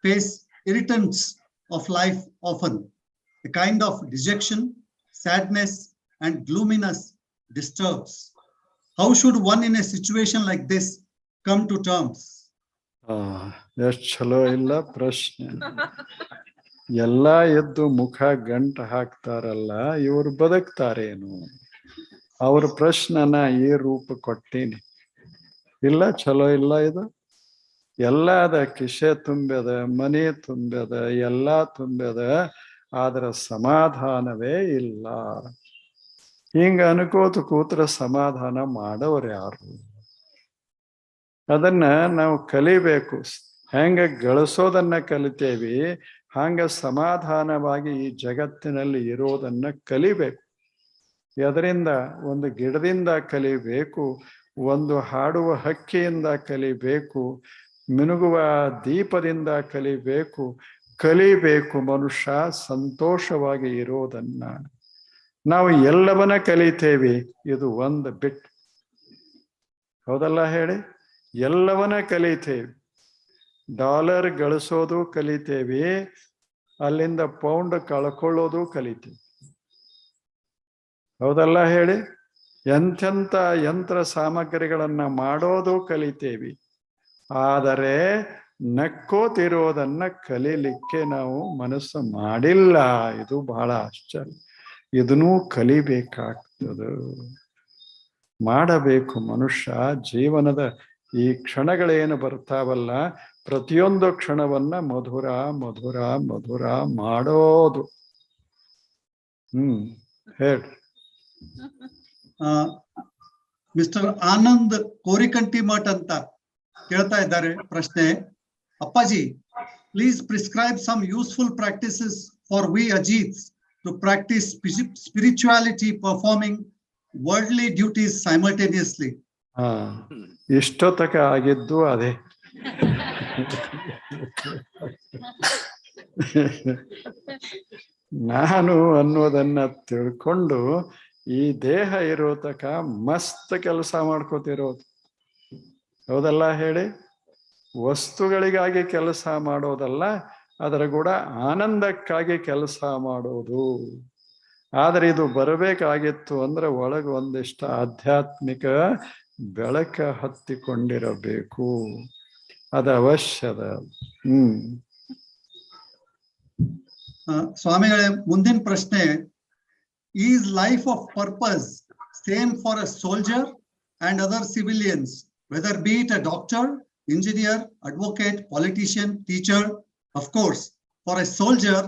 face irritants of life often. A kind of dejection, sadness, and gloominess disturbs. How should one in a situation like this come to terms? ಎಷ್ಟು ಚಲೋ ಇಲ್ಲ ಪ್ರಶ್ನೆ. ಎಲ್ಲ ಎದ್ದು ಮುಖ ಗಂಟು ಹಾಕ್ತಾರಲ್ಲ, ಇವರು ಬದುಕ್ತಾರೇನು? ಅವ್ರ ಪ್ರಶ್ನೆನ ಈ ರೂಪ ಕೊಟ್ಟೀನಿ. ಇಲ್ಲ, ಚಲೋ ಇಲ್ಲ. ಇದು ಎಲ್ಲ ಅದ, ಕಿಶೆ ತುಂಬ್ಯದ, ಮನೆ ತುಂಬ್ಯದ, ಎಲ್ಲ ತುಂಬ್ಯದ, ಆದ್ರ ಸಮಾಧಾನವೇ ಇಲ್ಲ. ಹಿಂಗ ಅನ್ಕೋತ ಕೂತ್ರ ಸಮಾಧಾನ ಮಾಡೋರು ಯಾರು? ಅದನ್ನ ನಾವು ಕಲಿಬೇಕು. ಹೆಂಗ ಗಳಿಸೋದನ್ನ ಕಲಿತೇವಿ, ಹಂಗ ಸಮಾಧಾನವಾಗಿ ಈ ಜಗತ್ತಿನಲ್ಲಿ ಇರೋದನ್ನ ಕಲಿಬೇಕು. ಅದರಿಂದ ಒಂದು ಗಿಡದಿಂದ ಕಲಿಬೇಕು, ಒಂದು ಹಾಡುವ ಹಕ್ಕಿಯಿಂದ ಕಲಿಬೇಕು, ಮಿನುಗುವ ದೀಪದಿಂದ ಕಲಿಬೇಕು ಮನುಷ್ಯ ಸಂತೋಷವಾಗಿ ಇರೋದನ್ನ. ನಾವು ಎಲ್ಲವನ್ನ ಕಲಿತೇವಿ, ಇದು ಒಂದು ಬಿಟ್ಟು. ಹೌದಲ್ಲ ಹೇಳಿ? ಎಲ್ಲವನ್ನ ಕಲಿತೇವಿ. ಡಾಲರ್ ಗಳಿಸೋದು ಕಲಿತೇವಿ, ಅಲ್ಲಿಂದ ಪೌಂಡ್ ಕಳ್ಕೊಳ್ಳೋದು ಕಲಿತೇವಿ. ಹೌದಲ್ಲ ಹೇಳಿ? ಎಂತೆಂಥ ಯಂತ್ರ ಸಾಮಗ್ರಿಗಳನ್ನ ಮಾಡೋದು ಕಲಿತೇವಿ. ಆದರೆ ನಕ್ಕೋತಿರೋದನ್ನ ಕಲೀಲಿಕ್ಕೆ ನಾವು ಮನಸ್ಸು ಮಾಡಿಲ್ಲ. ಇದು ಬಹಳ ಆಶ್ಚರ್ಯ. ಇದನ್ನೂ ಕಲಿಬೇಕಾಗ್ತದೆ, ಮಾಡಬೇಕು. ಮನುಷ್ಯ ಜೀವನದ ಈ ಕ್ಷಣಗಳೇನು ಬರ್ತಾವಲ್ಲ, ಪ್ರತಿಯೊಂದು ಕ್ಷಣವನ್ನ ಮಧುರ ಮಧುರ ಮಧುರ ಮಾಡೋದು. ಹೇಳ್ರಿ. ಮಿಸ್ಟರ್ ಆನಂದ್ ಕೋರಿಕಂಟಿಮಠ್ ಅಂತ ಕೇಳ್ತಾ ಇದ್ದಾರೆ ಪ್ರಶ್ನೆ. ಅಪ್ಪಾಜಿ, please prescribe some useful practices for we ಅಜೀತ್ಸ್ to practise spirituality performing worldly duties simultaneously. ಇಷ್ಟೊತ್ತಕ ಆಗಿದ್ದು ಅದೇ. ನಾನು ಅನ್ನೋದನ್ನ ತಿಳ್ಕೊಂಡು ಈ ದೇಹ ಇರೋ ತಕ ಮಸ್ತ್ ಕೆಲಸ ಮಾಡ್ಕೋತಿರೋದು. ಹೌದಲ್ಲ ಹೇಳಿ? ವಸ್ತುಗಳಿಗಾಗಿ ಕೆಲಸ ಮಾಡೋದಲ್ಲ, ಅದರ ಕೂಡ ಆನಂದಕ್ಕಾಗಿ ಕೆಲಸ ಮಾಡೋದು. ಆದ್ರೆ ಇದು ಬರಬೇಕಾಗಿತ್ತು ಅಂದ್ರೆ ಒಳಗೆ ಒಂದಿಷ್ಟು ಆಧ್ಯಾತ್ಮಿಕ ಬೆಳಕ ಹತ್ತಿಕೊಂಡಿರಬೇಕು. ಅದು ಅವಶ್ಯದ. ಸ್ವಾಮಿಗಳೇ, ಮುಂದಿನ ಪ್ರಶ್ನೆ. Is life of purpose same for a soldier and other civilians, whether be it a doctor, engineer, advocate, politician, teacher? Of course, for a soldier,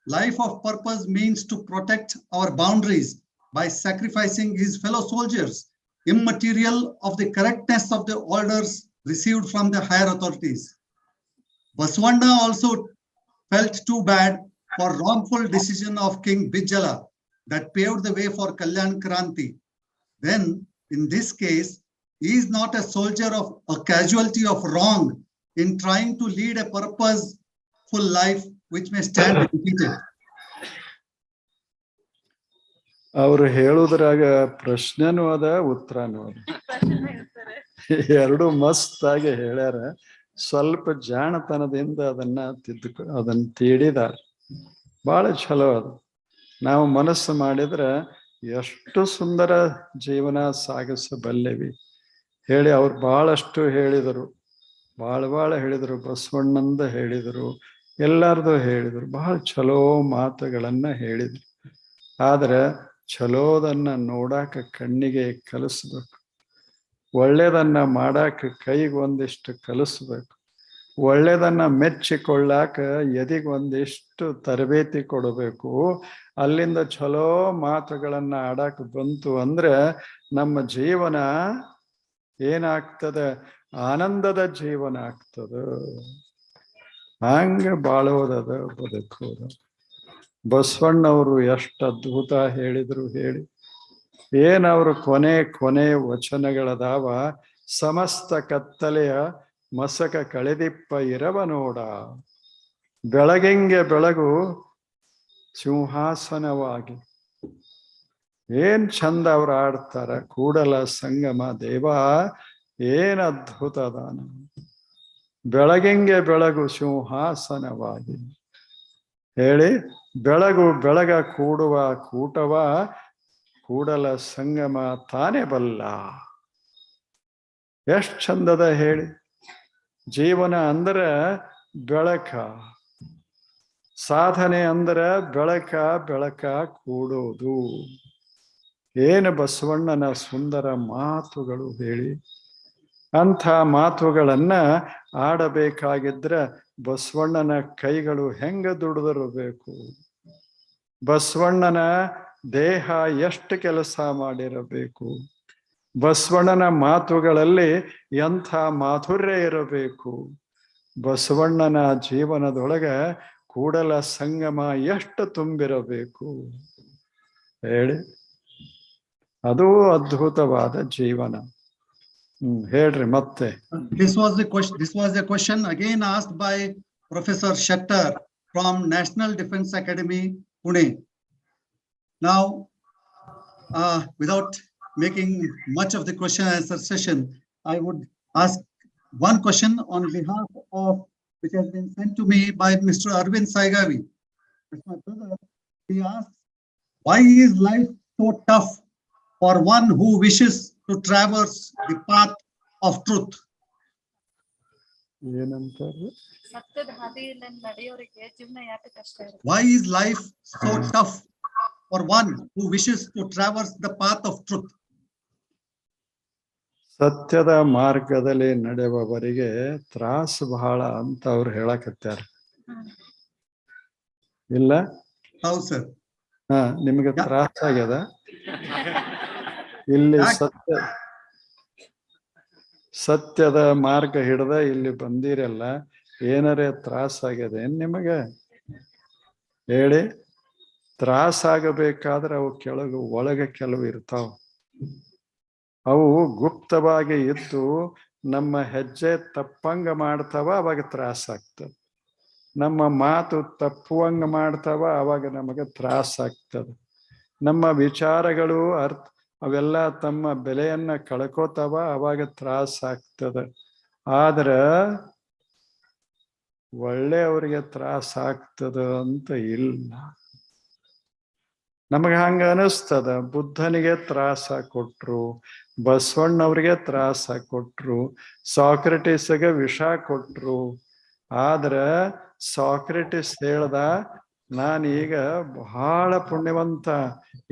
life of purpose means to protect our boundaries by sacrificing his fellow soldiers, immaterial of the correctness of the orders received from the higher authorities. Baswanda also felt too bad for wrongful decision of King Bijala that paved the way for Kalyan Kranti. Then, in this case, he is not a soldier of a casualty of wrong in trying to lead a purposeful life which may stand repeated. ಅವರು ಹೇಳುದ್ರಾಗ ಪ್ರಶ್ನೆನೂ ಅದ, ಉತ್ತರನೂ ಅದ. ಎರಡು ಮಸ್ತ್ ಆಗಿ ಹೇಳ್ಯಾರ. ಸ್ವಲ್ಪ ಜಾಣತನದಿಂದ ಅದನ್ನ ತೀಡಿದಾರೆ. ಬಹಳ ಚಲೋ ಅದು. ನಾವು ಮನಸ್ಸು ಮಾಡಿದ್ರೆ ಎಷ್ಟು ಸುಂದರ ಜೀವನ ಸಾಗಿಸಬಲ್ಲೆವಿ ಹೇಳಿ ಅವ್ರು ಬಹಳಷ್ಟು ಹೇಳಿದರು. ಬಹಳ ಹೇಳಿದರು. ಬಸವಣ್ಣಂದ ಹೇಳಿದರು, ಎಲ್ಲಾರ್ದು ಹೇಳಿದರು. ಬಹಳ ಚಲೋ ಮಾತುಗಳನ್ನ ಹೇಳಿದ್ರು. ಆದ್ರೆ ಚಲೋದನ್ನ ನೋಡಾಕ ಕಣ್ಣಿಗೆ ಕಲಿಸ್ಬೇಕು, ಒಳ್ಳೇದನ್ನ ಮಾಡಾಕ ಕೈಗೊಂದಿಷ್ಟು ಕಲಿಸ್ಬೇಕು, ಒಳ್ಳೇದನ್ನ ಮೆಚ್ಚಿಕೊಳ್ಳಾಕ ಎದಿಗೊಂದಿಷ್ಟು ತರಬೇತಿ ಕೊಡಬೇಕು. ಅಲ್ಲಿಂದ ಚಲೋ ಮಾತುಗಳನ್ನ ಆಡಾಕ ಬಂತು ಅಂದ್ರೆ ನಮ್ಮ ಜೀವನ ಏನಾಗ್ತದೆ? ಆನಂದದ ಜೀವನ ಆಗ್ತದ. ಹಂಗ ಬಾಳೋದದ ಬದುಕೋದು. ಬಸವಣ್ಣವರು ಎಷ್ಟು ಅದ್ಭುತ ಹೇಳಿದ್ರು ಹೇಳಿ. ಏನವರು ಕೊನೆ ವಚನಗಳದಾವ. ಸಮಸ್ತ ಕತ್ತಲೆಯ ಮಸಕ ಕಳೆದಿಪ್ಪ ಇರವ ನೋಡ, ಬೆಳಗಿಂಗೆ ಬೆಳಗು ಸಿಂಹಾಸನವಾಗಿ. ಏನ್ ಚಂದ ಅವ್ರು ಆಡ್ತಾರ. ಕೂಡಲ ಸಂಗಮ ದೇವ ಏನ್ ಅದ್ಭುತ ಅದಾನ. ಬೆಳಗಿಂಗೆ ಬೆಳಗು ಸಿಂಹಾಸನವಾಗಿ ಹೇಳಿ, ಬೆಳಗ ಕೂಡುವ ಕೂಟವ ಕೂಡಲ ಸಂಗಮ ತಾನೇ ಬಲ್ಲ. ಎಷ್ಟ್ ಚಂದದ ಹೇಳಿ. ಜೀವನ ಅಂದ್ರೆ ಬೆಳಕ, ಸಾಧನೆ ಅಂದ್ರೆ ಬೆಳಕ ಕೂಡೋದು. ಏನು ಬಸವಣ್ಣನ ಸುಂದರ ಮಾತುಗಳು ಹೇಳಿ. ಅಂಥ ಮಾತುಗಳನ್ನ ಆಡಬೇಕಾಗಿದ್ರೆ ಬಸವಣ್ಣನ ಕೈಗಳು ಹೆಂಗ ದುಡಿದಿರಬೇಕು, ಬಸವಣ್ಣನ ದೇಹ ಎಷ್ಟು ಕೆಲಸ ಮಾಡಿರಬೇಕು, ಬಸವಣ್ಣನ ಮಾತುಗಳಲ್ಲಿ ಎಂಥ ಮಾಧುರ್ಯ ಇರಬೇಕು, ಬಸವಣ್ಣನ ಜೀವನದೊಳಗೆ ಕೂಡಲ ಸಂಗಮ ಎಷ್ಟು ತುಂಬಿರಬೇಕು ಹೇಳಿ. ಅದು ಅದ್ಭುತವಾದ ಜೀವನ. ಹೇಳ್ರಿ ಮತ್ತೆ. This was a question again asked by Professor Shettar from National Defence Academy, Pune. Now, without making much of the question and answer session, I would ask one question on behalf of which has been sent to me by Mr. Arvind Saigavi. That's my brother. He asks, why is life so tough for one who wishes to traverse the path of truth? ಏನಂತಾರೆ? ಸತ್ಯದ ಹಾದಿಯಲ್ಲಿ ನಡೆಯೋರಿಗೆ ಜೀವನ ಯಾಕೆ ಕಷ್ಟ ಇರುತ್ತೆ? Why is life so tough for one who wishes to traverse the path of truth? ಸತ್ಯದ ಮಾರ್ಗದಲ್ಲಿ ನಡೆಯುವವರಿಗೆ ತ್ರಾಸು ಬಹಳ ಅಂತ ಅವ್ರು ಹೇಳಕತ್ಯಾರ. ಇಲ್ಲ? ಹೌದು ಸರ್. ನಿಮಗೆ ತ್ರಾಸ ಆಗ್ಯದ? ಇಲ್ಲಿ ಸತ್ಯದ ಮಾರ್ಗ ಹಿಡ್ದ ಇಲ್ಲಿ ಬಂದಿರಲ್ಲ, ಏನಾರೇ ತ್ರಾಸ ಆಗ್ಯದ ಏನ್ ನಿಮಗೆ ಹೇಳಿ? ತ್ರಾಸ ಆಗಬೇಕಾದ್ರೆ ಅವು ಒಳಗೆ ಕೆಲವು ಇರ್ತಾವ. ಅವು ಗುಪ್ತವಾಗಿ ಇದ್ದು ನಮ್ಮ ಹೆಜ್ಜೆ ತಪ್ಪಂಗ ಮಾಡ್ತಾವ, ಅವಾಗ ತ್ರಾಸ ಆಗ್ತದೆ. ನಮ್ಮ ಮಾತು ತಪ್ಪುವಂಗ ಮಾಡ್ತಾವ, ಅವಾಗ ನಮಗೆ ತ್ರಾಸ ಆಗ್ತದೆ. ನಮ್ಮ ವಿಚಾರಗಳು ಅವೆಲ್ಲ ತಮ್ಮ ಬೆಲೆಯನ್ನ ಕಳ್ಕೋತಾವ, ಅವಾಗ ತ್ರಾಸ ಆಗ್ತದೆ. ಆದ್ರ ಒಳ್ಳೆಯವರಿಗೆ ತ್ರಾಸ ಆಗ್ತದ ಅಂತ ಇಲ್ಲ. ನಮಗೆ ಹಂಗ ಅನಿಸ್ತದ. ಬುದ್ಧನಿಗೆ ತ್ರಾಸ ಕೊಟ್ರು, ಬಸವಣ್ಣವ್ರಿಗೆ ತ್ರಾಸ ಕೊಟ್ರು, ಸಾಕ್ರೆಟಿಸ್ಗೆ ವಿಷ ಕೊಟ್ರು. ಆದ್ರ ಸಾಕ್ರೆಟಿಸ್ ಹೇಳ್ದ, ನಾನೀಗ ಬಹಳ ಪುಣ್ಯವಂತ,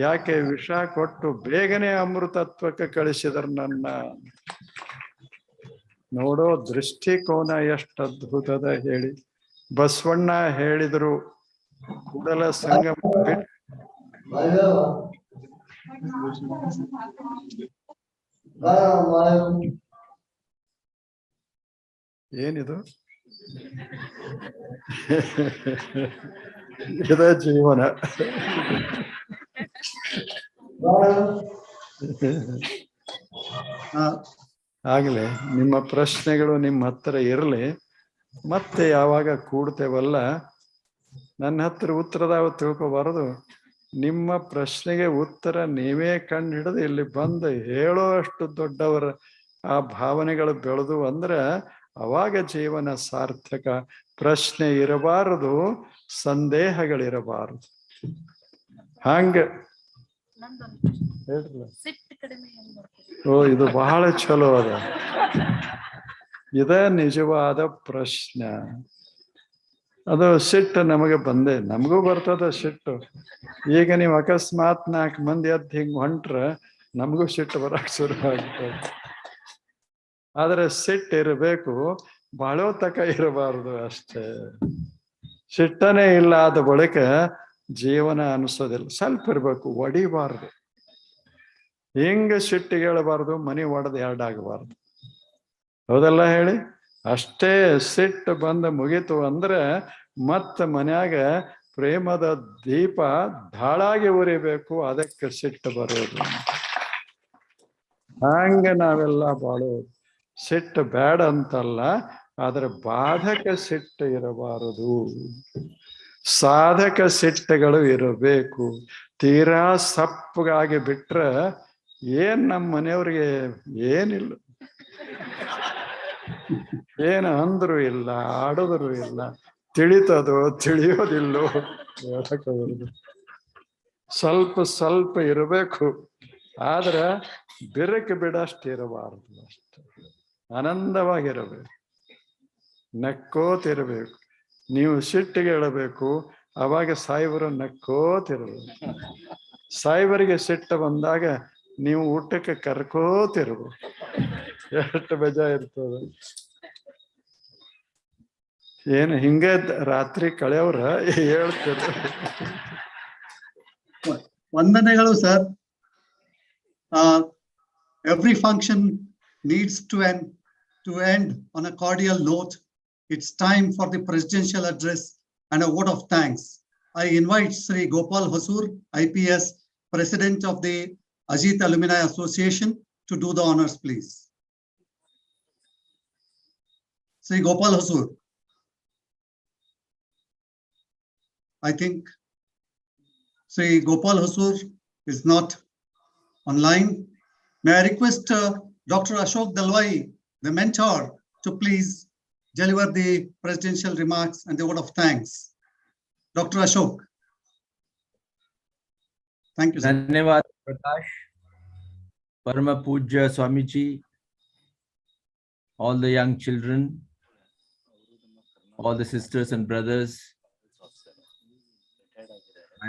ಯಾಕೆ ವಿಷ ಕೊಟ್ಟು ಬೇಗನೆ ಅಮೃತತ್ವಕ್ಕೆ ಕಳಿಸಿದರು ನನ್ನ. ನೋಡೋ ದೃಷ್ಟಿಕೋನ ಎಷ್ಟು ಅದ್ಭುತದ ಹೇಳಿ. ಬಸವಣ್ಣ ಹೇಳಿದ್ರು, ಕೂಡಲ ಸಂಗಮ ಏನಿದು? ಇದ ಜೀವನ. ಆಗ್ಲಿ, ನಿಮ್ಮ ಪ್ರಶ್ನೆಗಳು ನಿಮ್ಮ ಹತ್ರ ಇರಲಿ. ಮತ್ತೆ ಯಾವಾಗ ಕೂಡ್ತೇವಲ್ಲ, ನನ್ನ ಹತ್ರ ಉತ್ತರದಾವ ತಿಳ್ಕೊಬಾರದು. ನಿಮ್ಮ ಪ್ರಶ್ನೆಗೆ ಉತ್ತರ ನೀವೇ ಕಂಡು ಹಿಡಿದು ಇಲ್ಲಿ ಬಂದು ಹೇಳೋ ಅಷ್ಟು ದೊಡ್ಡವರ ಆ ಭಾವನೆಗಳು ಬೆಳೆದು ಅಂದ್ರೆ ಅವಾಗ ಜೀವನ ಸಾರ್ಥಕ. ಪ್ರಶ್ನೆ ಇರಬಾರದು, ಸಂದೇಹಗಳಿರಬಾರದು. ಹಂಗ ನಂದೊಂದು ಪ್ರಶ್ನೆ. ಹೇಳ್ರಲ್ಲ. ಸಿಟ್ಟು ಕಡಿಮೆ ಹೆಂಗ್ ಮಾಡ್ತೀರಿ? ಓ, ಇದು ಬಹಳ ಚಲೋ ಅದ. ಇದ ನಿಜವಾದ ಪ್ರಶ್ನೆ. ಅದು ಸಿಟ್ಟು ನಮಗೆ ನಮಗೂ ಬರ್ತದ ಸಿಟ್ಟು. ಈಗ ನೀವು ಅಕಸ್ಮಾತ್ 4 ಮಂದಿ ಎದ್ದು ಹಿಂಗ್ ಹೊಂಟ್ರ ನಮಗೂ ಸಿಟ್ಟು ಬರಕ್ ಶುರು ಆಗ್ತದೆ. ಆದ್ರೆ ಸಿಟ್ಟು ಇರಬೇಕು, ಬಾಳೋ ತಕ ಇರಬಾರದು ಅಷ್ಟೇ. ಸಿಟ್ಟನೇ ಇಲ್ಲ ಆದ ಬಳಿಕ ಜೀವನ ಅನಿಸೋದಿಲ್ಲ. ಸ್ವಲ್ಪ ಇರ್ಬೇಕು, ಒಡಿಬಾರ್ದು. ಹಿಂಗ ಸಿಟ್ಟಿಗೆ ಹೇಳಬಾರ್ದು, ಮನೆ ಒಡೆದು ಎರಡಾಗಬಾರ್ದು. ಹೌದಲ್ಲ ಹೇಳಿ? ಅಷ್ಟೇ. ಸಿಟ್ಟು ಬಂದ ಮುಗೀತು ಅಂದ್ರೆ ಮತ್ತ ಮನ್ಯಾಗ ಪ್ರೇಮದ ದೀಪ ಧಾಳಾಗಿ ಉರಿಬೇಕು. ಅದಕ್ಕೆ ಸಿಟ್ಟು ಬರೋದು. ಹಂಗ ನಾವೆಲ್ಲ ಬಾಳೋದು. ಸಿಟ್ಟು ಬೇಡ ಅಂತಲ್ಲ, ಆದ್ರೆ ಬಾಧಕ ಸಿಟ್ಟು ಇರಬಾರದು. ಸಾಧಕ ಸಿಟ್ಟುಗಳು ಇರಬೇಕು. ತೀರಾ ಸಪ್ಪಗಾಗಿ ಬಿಟ್ರ ಏನ್ ನಮ್ಮ ಮನೆಯವ್ರಿಗೆ ಏನಿಲ್ಲ, ಏನು ಅಂದ್ರು ಇಲ್ಲ, ಆಡೋದ್ರು ಇಲ್ಲ, ತಿಳಿತದೋ ತಿಳಿಯೋದಿಲ್ಲೋ ಹೇಳಕ್ಕಾಗಲ್ಲ. ಸ್ವಲ್ಪ ಇರಬೇಕು, ಆದ್ರ ಬಿರಕ್ಕೆ ಬಿಡಷ್ಟು ಇರಬಾರದು. ಅಷ್ಟೆ. ಆನಂದವಾಗಿರಬೇಕು, ನಕ್ಕೋತಿರ್ಬೇಕು. ನೀವು ಸಿಟ್ಟಿಗೆ ಹೇಳಬೇಕು, ಅವಾಗ ಸಾಯಿಬರು ನಕ್ಕೋತಿರ್ಬೇಕು. ಸಾಯಿಬರಿಗೆ ಸಿಟ್ಟು ಬಂದಾಗ ನೀವು ಊಟಕ್ಕೆ ಕರ್ಕೋತಿರ್ಬೇಕು. ಎಷ್ಟು ಬೇಜ ಇರ್ತದ. ಏನು ಹಿಂಗೆ ರಾತ್ರಿ ಕಳೆಯವ್ರ ಹೇಳ್ತಿರ. ವಂದನೆಗಳು sir. Every function needs to end on a cordial note. It's time for the presidential address and a vote of thanks. I invite Sri Gopal Hosur, IPS, President of the Ajit Alumni Association, to do the honors, please. Sri Gopal Hosur. I think Sri Gopal Hosur is not online. May I request Dr. Ashok Dalwai, the mentor, to please deliver the presidential remarks and the vote of thanks. Dr. Ashok. Thank you, sir. धन्यवाद प्रकाश. Parama Pujya Swamiji, all the young children, all the sisters and brothers,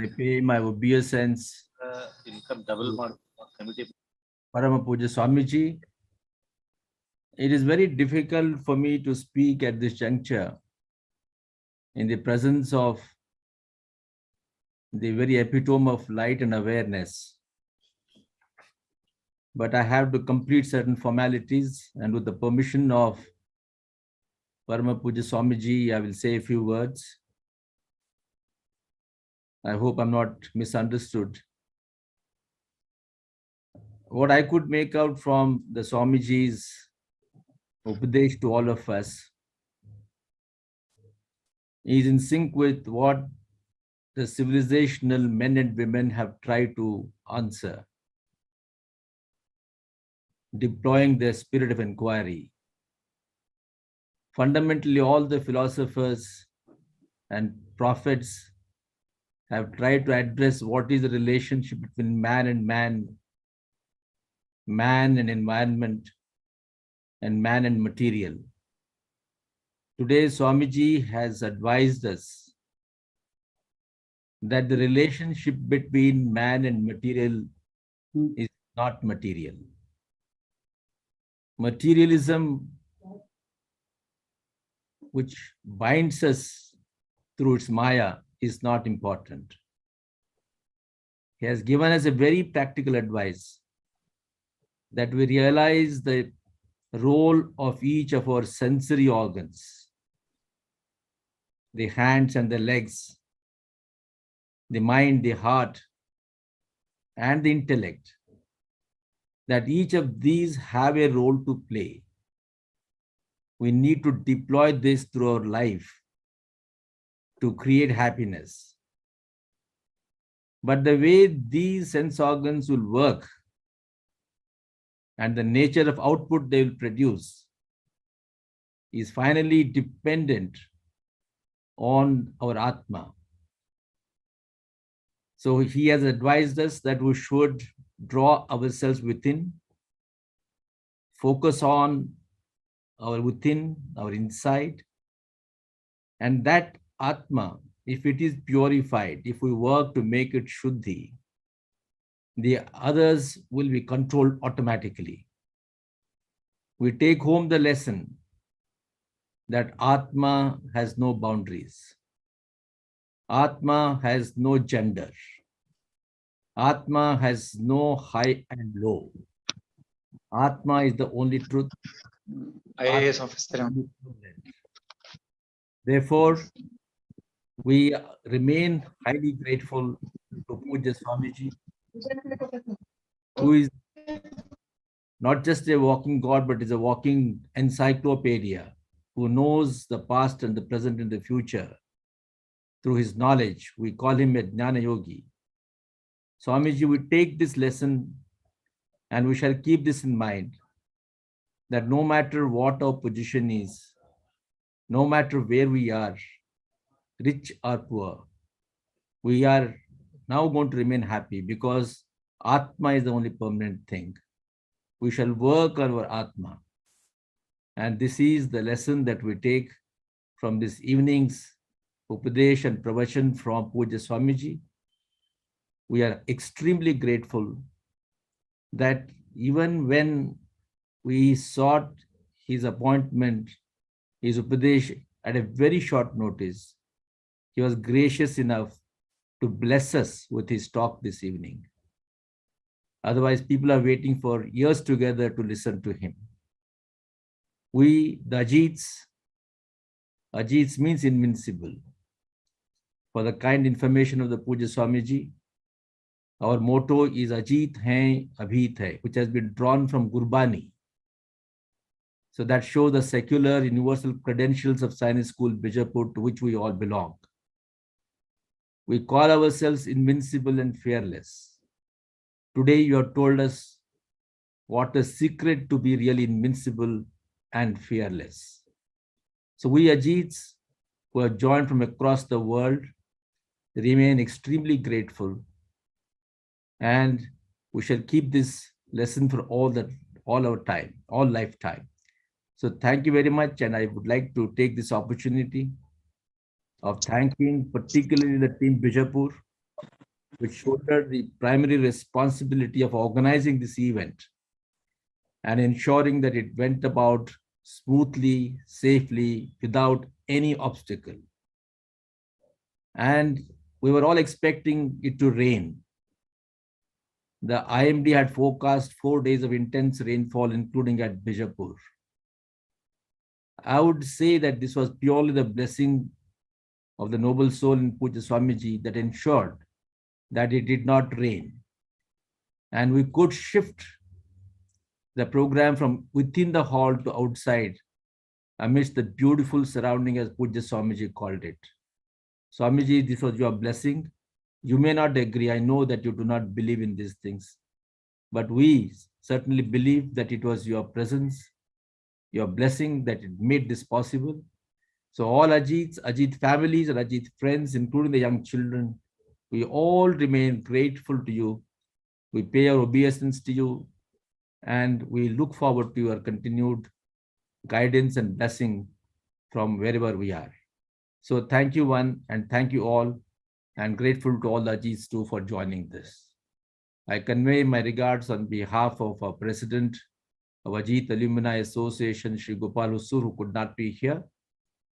I pay my obeisance. Parama Pujya Swamiji, it is very difficult for me to speak at this juncture in the presence of the very epitome of light and awareness. But I have to complete certain formalities, and with the permission of Parama Pujya Swamiji, I will say a few words. I hope I'm not misunderstood. What I could make out from the Swamiji's Upadesh to all of us is in sync with what the civilizational men and women have tried to answer, deploying their spirit of inquiry. Fundamentally, all the philosophers and prophets have tried to address what is the relationship between man and man, man and environment, and man and material. Today, Swamiji has advised us that the relationship between man and material is not material. Materialism, which binds us through its Maya, is not important. He has given us a very practical advice that we realize the role of each of our sensory organs, the hands and the legs, the mind, the heart, and the intellect, that each of these have a role to play. We need to deploy this through our life to create happiness. But the way these sense organs will work and the nature of output they will produce is finally dependent on our Atma. So he has advised us that we should draw ourselves within, focus on our within, our inside, and that Atma, if it is purified, if we work to make it Shuddhi, the others will be controlled automatically. We take home the lesson that Atma has no boundaries. Atma has no gender. Atma has no high and low. Atma is the only truth. IAS officer. Therefore, we remain highly grateful to Pujya Swamiji, who is not just a walking God, but is a walking encyclopedia, who knows the past and the present and the future through his knowledge. We call him a Jnana Yogi. Swamiji, we take this lesson and we shall keep this in mind, that no matter what our position is, no matter where we are, rich or poor, we are now going to remain happy because Atma is the only permanent thing. We shall work on our Atma. And this is the lesson that we take from this evening's Upadesh and Pravachan from Pujya Swamiji. We are extremely grateful that even when we sought his appointment, his Upadesh at a very short notice, he was gracious enough to bless us with his talk this evening. Otherwise, people are waiting for years together to listen to him. We, the Ajits means invincible. For the kind information of the Pujya Swamiji, our motto is Ajit Hai, Abhit Hai, which has been drawn from Gurbani. So that shows the secular universal credentials of Science School Bijapur, to which we all belong. We call ourselves invincible and fearless. Today you have told us what a secret to be really invincible and fearless. So we Ajits, who have joined from across the world, remain extremely grateful, and we shall keep this lesson for all our time, all lifetime. So thank you very much, and I would like to take this opportunity of thanking particularly the team Bijapur, which shouldered the primary responsibility of organizing this event and ensuring that it went about smoothly, safely, without any obstacle. And we were all expecting it to rain. The IMD had forecast 4 days of intense rainfall, including at Bijapur. I would say that this was purely the blessing of the noble soul in Pujya Swamiji that ensured that it did not rain. And we could shift the program from within the hall to outside amidst the beautiful surrounding, as Pujya Swamiji called it. Swamiji, this was your blessing. You may not agree. I know that you do not believe in these things, but we certainly believe that it was your presence, your blessing that it made this possible. So all Ajits, Ajit families and Ajit friends, including the young children, we all remain grateful to you. We pay our obeisance to you, and we look forward to your continued guidance and blessing from wherever we are. So thank you one, and thank you all, and grateful to all the Ajits too for joining this. I convey my regards on behalf of our President of Ajit Alumni Association, Shri Gopal Husur, who could not be here.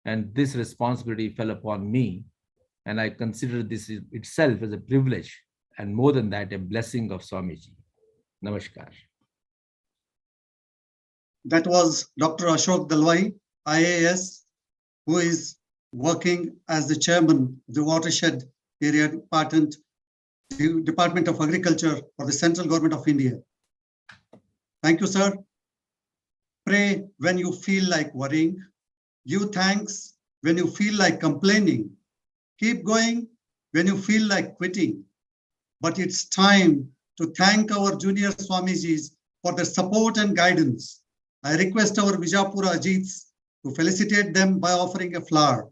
And this responsibility fell upon me. And I consider this itself as a privilege, and more than that, a blessing of Swamiji. Namaskar. That was Dr. Ashok Dalwai, IAS, who is working as the chairman of the Watershed Area Department of Agriculture for the Central Government of India. Thank you, sir. Pray when you feel like worrying. Give thanks when you feel like complaining. Keep going when you feel like quitting. But it's time to thank our junior Swamijis for their support and guidance. I request our Bijapura Ajits to felicitate them by offering a flower.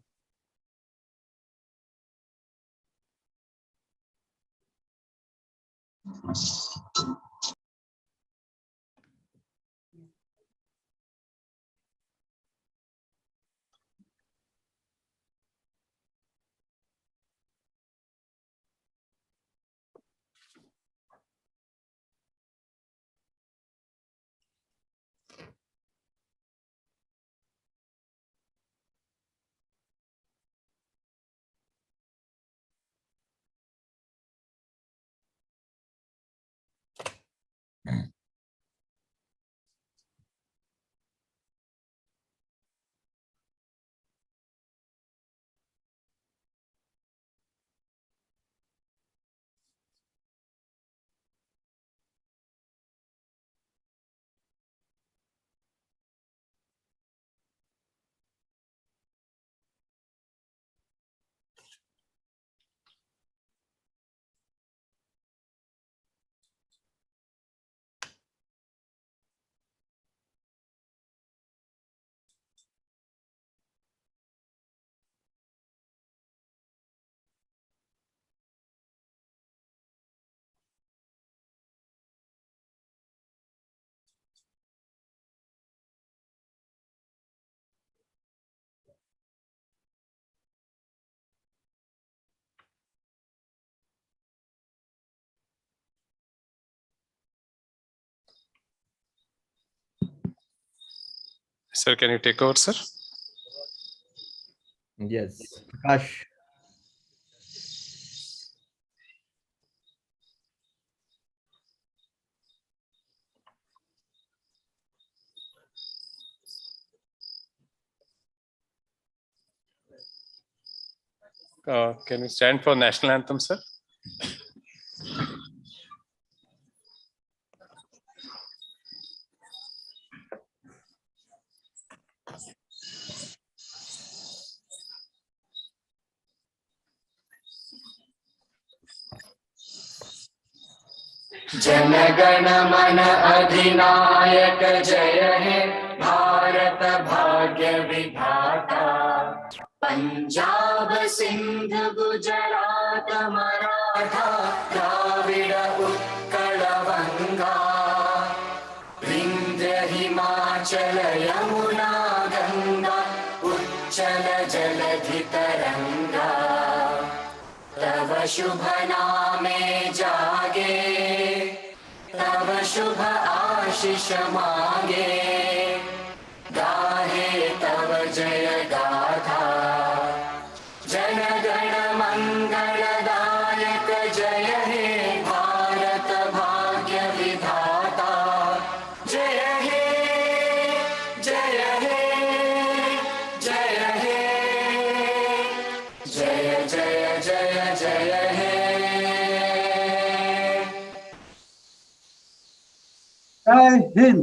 Sir, can you take over, sir? Yes, Prakash. Can you stand for national anthem, sir? जनगण मन अधिनायक जय हे भारत भाग्य विधाता पंजाब सिंध गुजरात मराठा द्राविड उत्कल गंगा विंध्य हिमाचल यमुना गंगा उच्चल जलधि तरंगा तव शुभ नामे जागे तव शुभ आशीष मांगे गाहे तव जय गाथा जन गण मंगलदायक जय हे भारत भाग्य विधाता जय हे जय हे जय हे जय जय जय जय हे जय हिंद,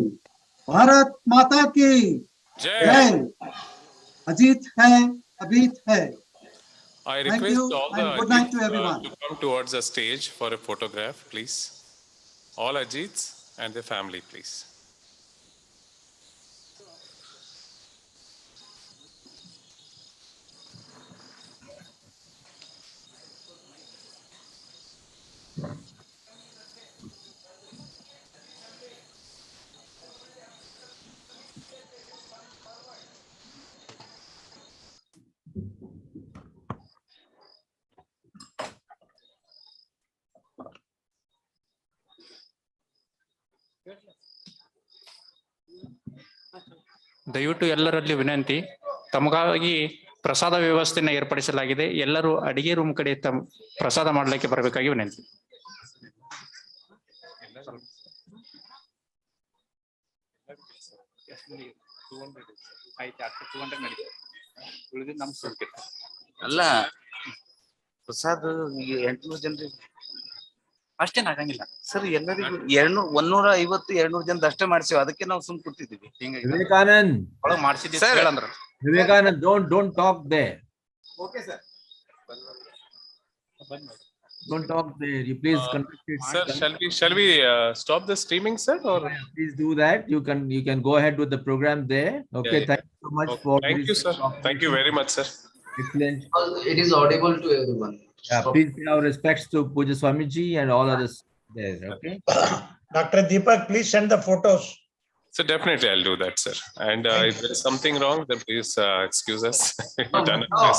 भारत माता की Jai. जय। अजीत है, अभीत है। I Thank request you all the and good night to Ajits, everyone. to come towards the stage for a photograph, please. All Ajits and their family, please. ದಯವಿಟ್ಟು ಎಲ್ಲರಲ್ಲಿ ವಿನಂತಿ, ತಮಗಾಗಿ ಪ್ರಸಾದ ವ್ಯವಸ್ಥೆಯನ್ನು ಏರ್ಪಡಿಸಲಾಗಿದೆ. ಎಲ್ಲರೂ ಅಡಿಗೆ ರೂಮ್ ಕಡೆ ಪ್ರಸಾದ ಮಾಡಲಿಕ್ಕೆ ಬರಬೇಕಾಗಿ ವಿನಂತಿ. ಅಲ್ಲ ಪ್ರಸಾದ್ 800 ಜನರಿಗೆ ಅಷ್ಟೇನ್ ಆಗಂಗಿಲ್ಲ ಸರ್. ಎಲ್ಲರಿಗೂ 150 200 ಜನದ ಅಷ್ಟೇ ಮಾಡ್ಸೇವೆ. ಅದಕ್ಕೆ ನಾವು ಸುಮ್ ಕೂತಿದ್ದೀವಿ. Vivekanand. ಒಳಗ್ ಮಾಡ್ಸಿದ್ದೀವಿ ಹೇಳಂದ್ರ. Vivekanand, don't talk there. Okay sir. Don't talk there. You please conduct it. Sir, shall we stop the streaming, sir? Or Please do that. You can go ahead with the program there. Okay. yeah. Thank you so much Okay. for Thank you, this sir. Thank you very much, sir. excellent. It is audible to everyone. Yeah, please pay our respects to Puja Swamiji and all others there. Okay. Dr. Deepak, please send the photos. So definitely I'll do that, sir. And if there is something wrong, then please excuse us. We've done our best.